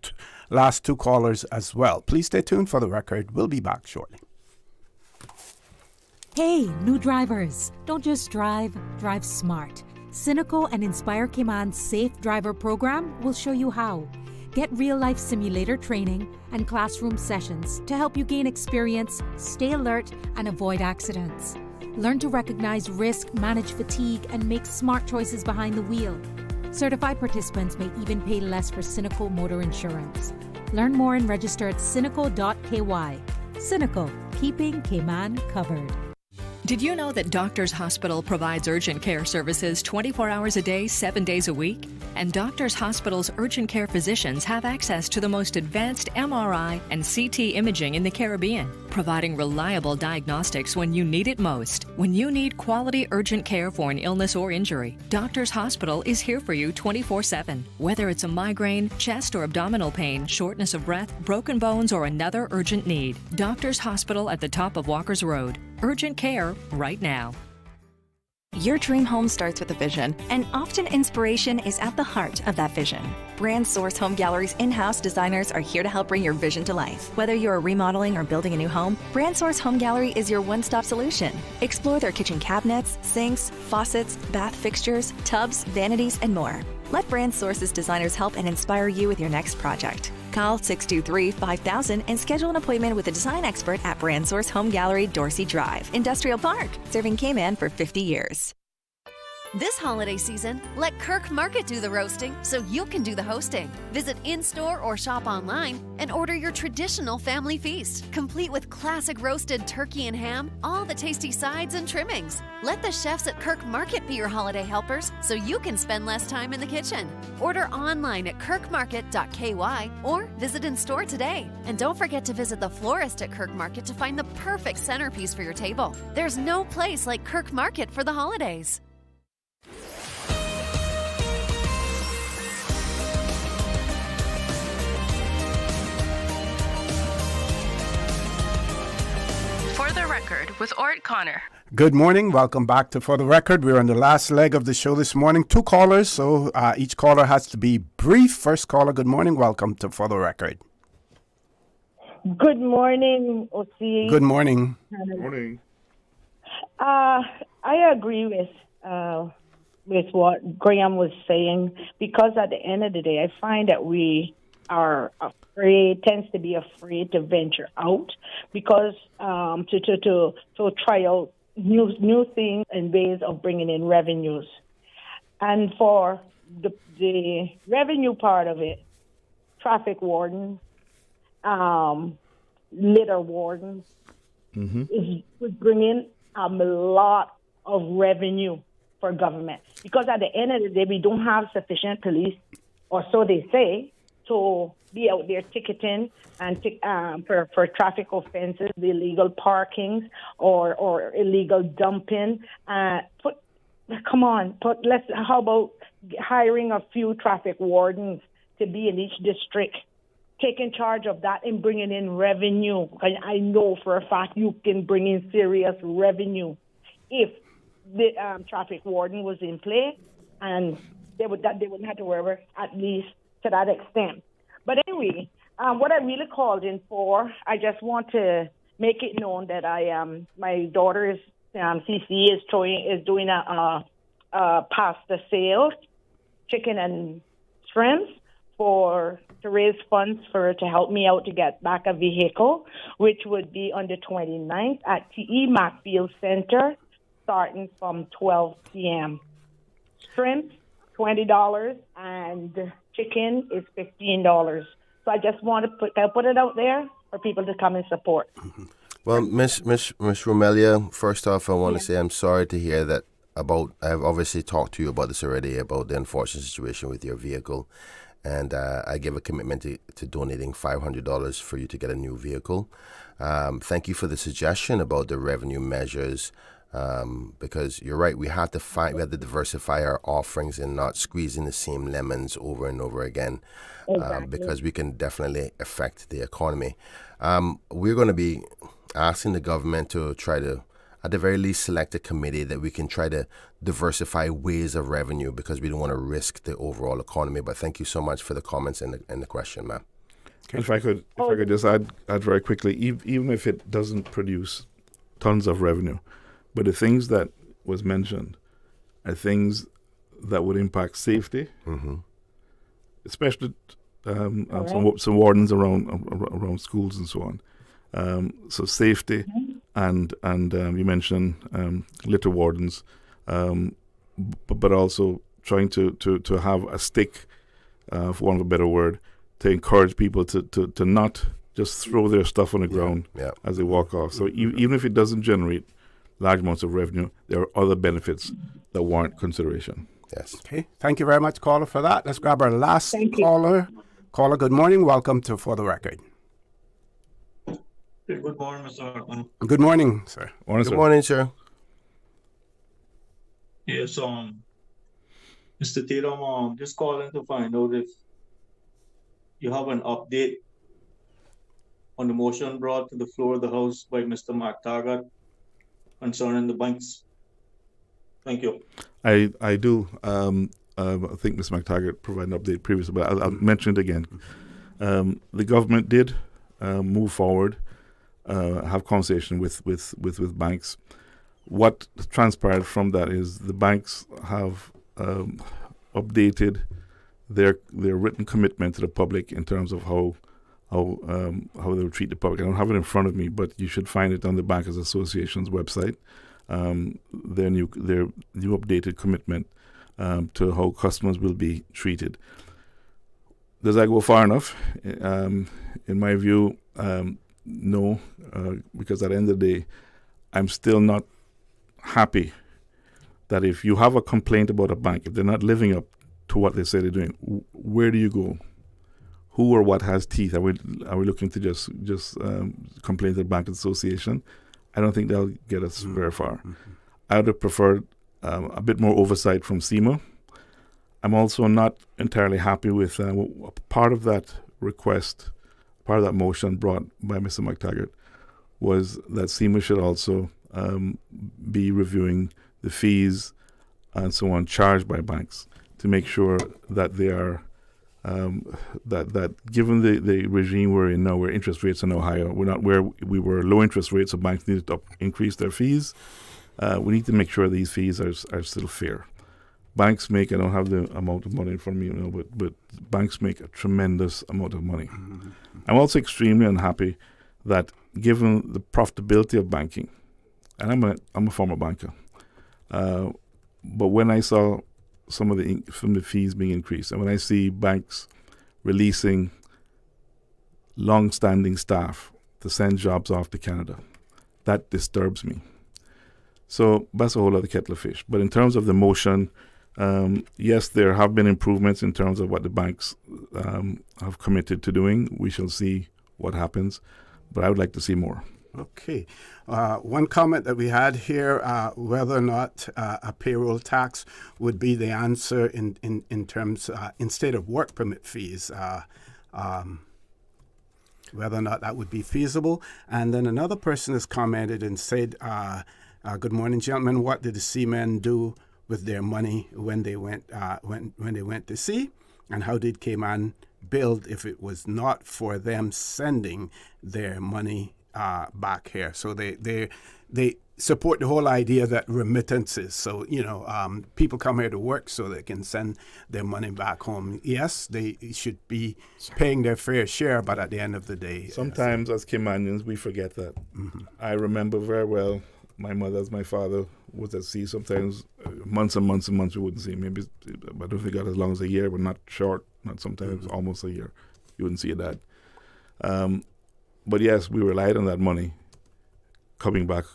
last 2 callers as well. Please stay tuned for the record. We'll be back shortly. Hey, new drivers. Don't just drive smart. Cynical and Inspire Cayman's Safe Driver program will show you how. Get real-life simulator training and classroom sessions to help you gain experience, stay alert, and avoid accidents. Learn to recognize risk, manage fatigue, and make smart choices behind the wheel. Certified participants may even pay less for Cynical motor insurance. Learn more and register at cynical.ky. Cynical, keeping Cayman covered. Did you know that Doctors Hospital provides urgent care services 24 hours a day, 7 days a week? And Doctors Hospital's urgent care physicians have access to the most advanced MRI and CT imaging in the Caribbean, providing reliable diagnostics when you need it most. When you need quality urgent care for an illness or injury, Doctors Hospital is here for you 24/7. Whether it's a migraine, chest or abdominal pain, shortness of breath, broken bones, or another urgent need, Doctors Hospital at the top of Walker's Road. Urgent care right now. Your dream home starts with a vision, and often inspiration is at the heart of that vision. Brand Source Home Gallery's in-house designers are here to help bring your vision to life. Whether you're remodeling or building a new home, Brand Source Home Gallery is your one-stop solution. Explore their kitchen cabinets, sinks, faucets, bath fixtures, tubs, vanities, and more. Let Brand Source's designers help and inspire you with your next project. Call 623-5000 and schedule an appointment with a design expert at Brand Source Home Gallery, Dorsey Drive, Industrial Park, serving Cayman for 50 years. This holiday season, let Kirk Market do the roasting so you can do the hosting. Visit in-store or shop online and order your traditional family feast, complete with classic roasted turkey and ham, all the tasty sides and trimmings. Let the chefs at Kirk Market be your holiday helpers so you can spend less time in the kitchen. Order online at kirkmarket.ky or visit in-store today. And don't forget to visit the florist at Kirk Market to find the perfect centerpiece for your table. There's no place like Kirk Market for the holidays. For the Record with ORRETT Connor. Good morning. Welcome back to For the Record. We're on the last leg of the show this morning. 2 callers, so each caller has to be brief. First caller, good morning. Welcome to For the Record. Good morning, Osi. Good morning. Good morning. I agree with what Graham was saying, because at the end of the day, I find that we are tends to be afraid to venture out because to try out new things and ways of bringing in revenues. And for the revenue part of it, traffic wardens, litter wardens, would bring in a lot of revenue for government. Because at the end of the day, we don't have sufficient police, or so they say, to be out there ticketing and for traffic offenses, the illegal parkings or illegal dumping. How about hiring a few traffic wardens to be in each district, taking charge of that and bringing in revenue? I know for a fact you can bring in serious revenue if the traffic warden was in play, and they wouldn't have to worry, at least to that extent. But anyway, what I really called in for, I just want to make it known that my daughter's CC is doing a pasta sale, chicken and shrimps, to raise funds to help me out to get back a vehicle, which would be on the 29th at TE Macfield Center, starting from 12 p.m. Shrimp, $20, and chicken is $15. So I just want to put it out there for people to come and support. Well, Miss Romelia, first off, I want to say I'm sorry to hear that I've obviously talked to you about this already, about the unfortunate situation with your vehicle. And I give a commitment to donating $500 for you to get a new vehicle. Thank you for the suggestion about the revenue measures, because you're right. We have to diversify our offerings and not squeezing the same lemons over and over again, because we can definitely affect the economy. We're going to be asking the government to try to, at the very least, select a committee that we can try to diversify ways of revenue, because we don't want to risk the overall economy. But thank you so much for the comments and the question, ma'am. Okay. If I could just add very quickly, even if it doesn't produce tons of revenue, but the things that was mentioned are things that would impact safety, especially some wardens around schools and so on. So safety, and you mentioned litter wardens, but also trying to have a stick, for want of a better word, to encourage people to not just throw their stuff on the ground as they walk off. So even if it doesn't generate large amounts of revenue, there are other benefits that warrant consideration. Yes. Okay. Thank you very much, caller, for that. Let's grab our last caller. Caller, good morning. Welcome to For the Record. Good morning, Mr. Hartman. Good morning, sir. Good morning, sir. Yes, Mr. Tatum, just calling to find out if you have an update on the motion brought to the floor of the House by Mr. McTaggart concerning the banks. Thank you. I do. I think Mr. McTaggart provided an update previously, but I'll mention it again. The government did move forward, have conversation with banks. What transpired from that is the banks have updated their written commitment to the public in terms of how they will treat the public. I don't have it in front of me, but you should find it on the Bankers Association's website. Their new updated commitment to how customers will be treated. Does that go far enough? In my view, no, because at the end of the day, I'm still not happy that if you have a complaint about a bank, if they're not living up to what they say they're doing, where do you go? Who or what has teeth? Are we looking to just complain to the Bankers Association? I don't think that'll get us very far. I would have preferred a bit more oversight from SEMA. I'm also not entirely happy with part of that request, part of that motion brought by Mr. McTaggart was that SEMA should also be reviewing the fees and so on charged by banks to make sure that they are that given the regime we're in now, where interest rates are now higher, we're not where we were low interest rates, so banks needed to increase their fees. We need to make sure these fees are still fair. banks make, I don't have the amount of money in front of me, but banks make a tremendous amount of money. I'm also extremely unhappy that given the profitability of banking, and I'm a former banker, but when I saw some of the fees being increased, and when I see banks releasing long-standing staff to send jobs off to Canada, that disturbs me. So that's a whole other kettle of fish. But in terms of the motion, yes, there have been improvements in terms of what the banks have committed to doing. We shall see what happens, but I would like to see more. Okay. One comment that we had here, whether or not a payroll tax would be the answer in terms, instead of work permit fees, whether or not that would be feasible. And then another person has commented and said, good morning, gentlemen. What did the seamen do with their money when they went when they went to sea? And how did Cayman build if it was not for them sending their money back here? So they support the whole idea that remittances. So, people come here to work so they can send their money back home. Yes, they should be paying their fair share, but at the end of the day... Sometimes as Caymanians, we forget that. I remember very well my mother, as my father, was at sea sometimes months and months and months we wouldn't see. Maybe, I don't think as long as a year, but not short, not sometimes almost a year. You wouldn't see your dad. But yes, we relied on that money coming back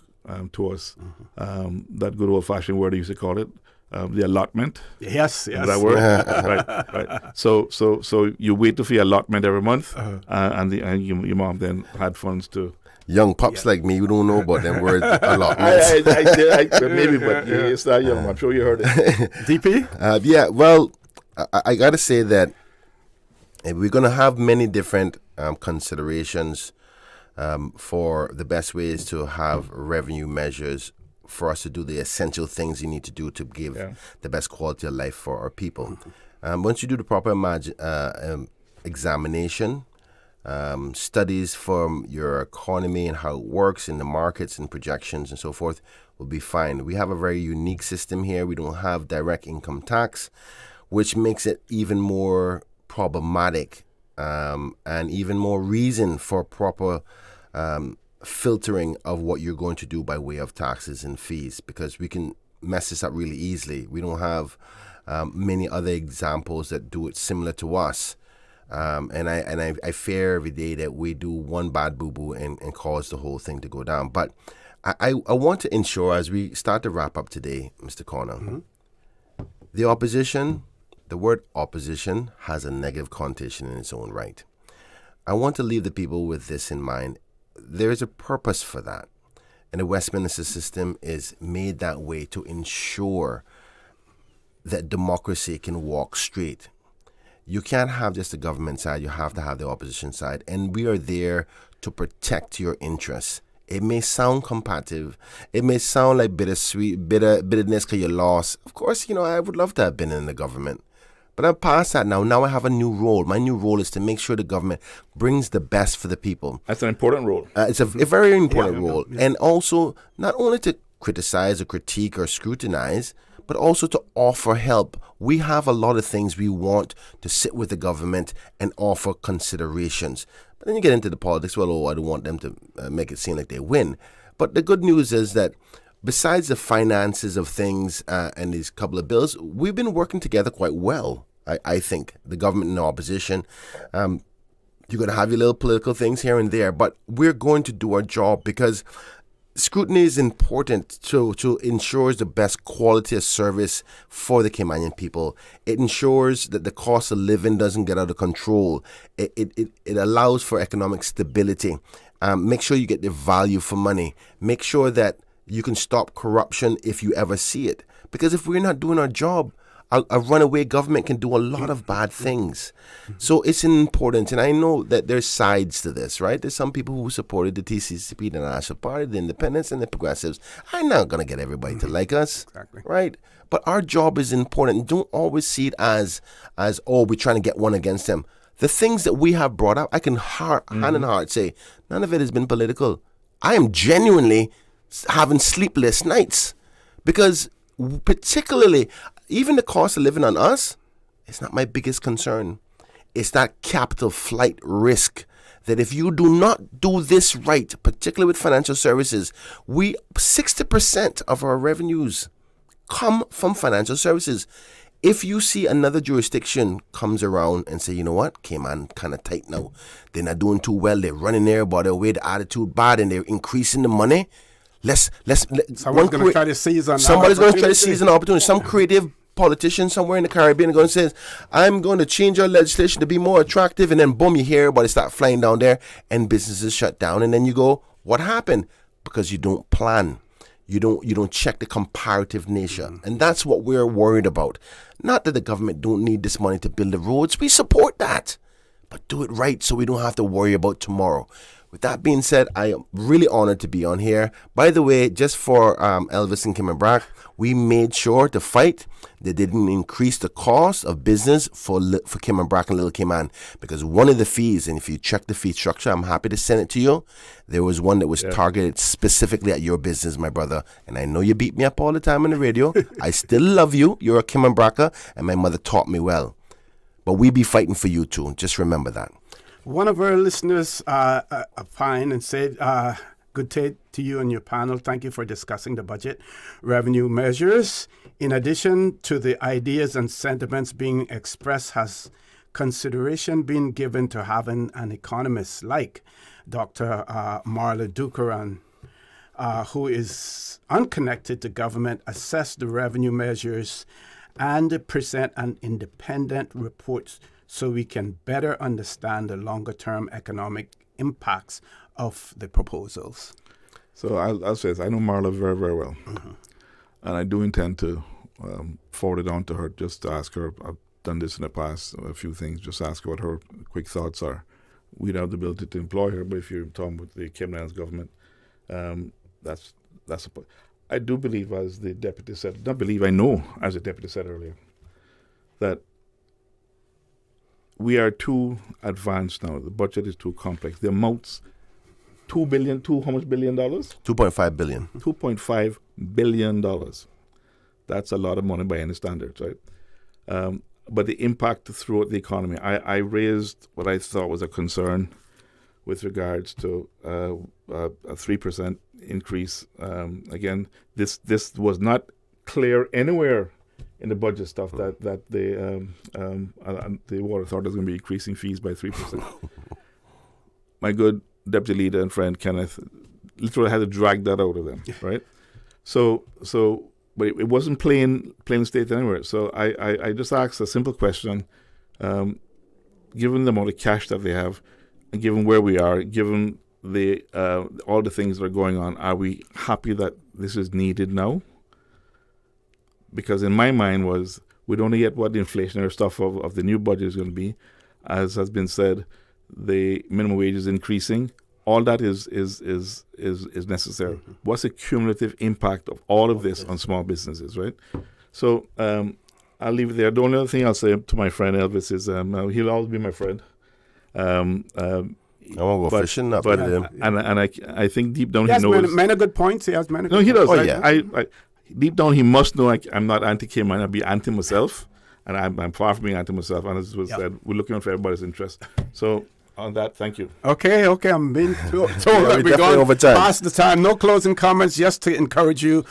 to us. That good old-fashioned word I used to call it, the allotment. Yes. That word, right. So you wait for your allotment every month, and your mom then had funds to. Young pups like me, you don't know about them words allotments. Maybe, but it's not young. I'm sure you heard it. DP? Yeah. Well, I got to say that we're going to have many different considerations for the best ways to have revenue measures for us to do the essential things you need to do to give the best quality of life for our people. Once you do the proper examination, studies from your economy and how it works in the markets and projections and so forth will be fine. We have a very unique system here. We don't have direct income tax, which makes it even more problematic and even more reason for proper filtering of what you're going to do by way of taxes and fees, because we can mess this up really easily. We don't have many other examples that do it similar to us. And I fear every day that we do one bad boo-boo and cause the whole thing to go down. But I want to ensure, as we start to wrap up today, Mr. Corner, the opposition, the word opposition has a negative connotation in its own right. I want to leave the people with this in mind. There is a purpose for that. And the Westminster system is made that way to ensure that democracy can walk straight. You can't have just the government side, you have to have the opposition side. And we are there to protect your interests. It may sound combative. It may sound like bitterness because you lost. Of course, I would love to have been in the government. But I'm past that now. Now I have a new role. My new role is to make sure the government brings the best for the people. That's an important role. It's a very important role. Yeah. And also, not only to criticize or critique or scrutinize, but also to offer help. We have a lot of things we want to sit with the government and offer considerations. But then you get into the politics, I don't want them to make it seem like they win. But the good news is that besides the finances of things and these couple of bills, we've been working together quite well, I think, the government and the opposition. You're going to have your little political things here and there, but we're going to do our job because scrutiny is important to ensure the best quality of service for the Caymanian people. It ensures that the cost of living doesn't get out of control. It allows for economic stability. Make sure you get the value for money. Make sure that you can stop corruption if you ever see it. Because if we're not doing our job, a runaway government can do a lot of bad things. So it's important, and I know that there's sides to this, right? There's some people who supported the TCCP, the National Party, the Independents, and the Progressives. I'm not going to get everybody to like us, right? But our job is important. Don't always see it as we're trying to get one against them. The things that we have brought up, I can hand in heart say, none of it has been political. I am genuinely having sleepless nights because particularly even the cost of living on us, it's not my biggest concern. It's that capital flight risk that if you do not do this right, particularly with financial services, 60% of our revenues come from financial services. If you see another jurisdiction comes around and say, you know what, Cayman kind of tight now. They're not doing too well. They're running there, but the way the attitude bad and they're increasing the money. Someone's going to try to seize on Somebody's going to try to seize an opportunity. Some creative politician somewhere in the Caribbean is going to say, I'm going to change our legislation to be more attractive, and then boom, you hear everybody start flying down there and businesses shut down, and then you go, what happened? Because you don't plan. You don't check the comparative nature. And that's what we're worried about. Not that the government don't need this money to build the roads. We support that. But do it right so we don't have to worry about tomorrow. With that being said, I am really honored to be on here. By the way, just for Elvis and Kim and Brack, we made sure to fight that they didn't increase the cost of business for Kim and Brack and Little Cayman. Because one of the fees, and if you check the fee structure, I'm happy to send it to you. There was one that was targeted specifically at your business, my brother. And I know you beat me up all the time on the radio. I still love you. You're a Kim and Bracker, and my mother taught me well. But we be fighting for you too. Just remember that. One of our listeners opined and said, good day to you and your panel. Thank you for discussing the budget revenue measures. In addition to the ideas and sentiments being expressed, has consideration been given to having an economist like Dr. Marla Dukaran, who is unconnected to government, assess the revenue measures and present an independent report so we can better understand the longer-term economic impacts of the proposals? So I'll say this. I know Marla very, very well. Mm-hmm. And I do intend to forward it on to her, just to ask her. I've done this in the past, a few things, just ask her what her quick thoughts are. We'd have the ability to employ her, but if you're talking with the Cayman Islands government, that's I do believe, as the deputy said, not believe, I know, as the deputy said earlier, that we are too advanced now. The budget is too complex. The amounts, how much billion dollars? $2.5 billion. $2.5 billion. That's a lot of money by any standards, right? But the impact throughout the economy, I raised what I thought was a concern with regards to a 3% increase. Again, this was not clear anywhere in the budget stuff that the Water Authority is going to be increasing fees by 3%. My good deputy leader and friend Kenneth literally had to drag that out of them, right? So, but it wasn't plain state anywhere. So I just asked a simple question: given the amount of cash that they have, and given where we are, given the all the things that are going on, are we happy that this is needed now? Because in my mind we don't know yet what the inflationary stuff of the new budget is going to be. As has been said, the minimum wage is increasing. All that is necessary. Mm-hmm. What's the cumulative impact of all of this on small businesses, right? So I'll leave it there. The only other thing I'll say to my friend Elvis is he'll always be my friend. I won't go fishing up with him. And I think deep down he he knows. Many good points. He has many. No, he does. Oh, I deep down he must know I'm not anti-Cayman. I'll be anti myself, and I'm far from being anti myself. And as was said, we're looking out for everybody's interest. So on that, thank you. Okay. I'm being told that we're going over time. Past the time. No closing comments. Just to encourage you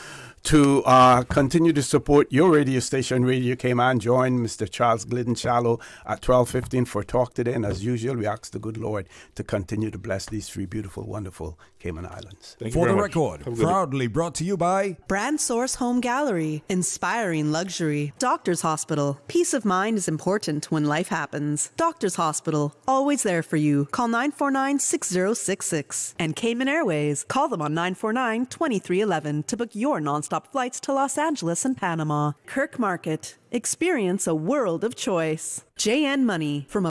to continue to support your radio station, Radio Cayman. Join Mr. Charles Glidden Shallow at 12:15 for Talk Today. And as usual, we ask the good Lord to continue to bless these three beautiful, wonderful Cayman Islands. For the record, proudly brought to you by Brand Source Home Gallery, inspiring luxury. Doctors Hospital, peace of mind is important when life happens. Doctors Hospital, always there for you. Call 949-6066. And Cayman Airways, call them on 949-2311 to book your nonstop flights to Los Angeles and Panama. Kirk Market, experience a world of choice. JN Money, from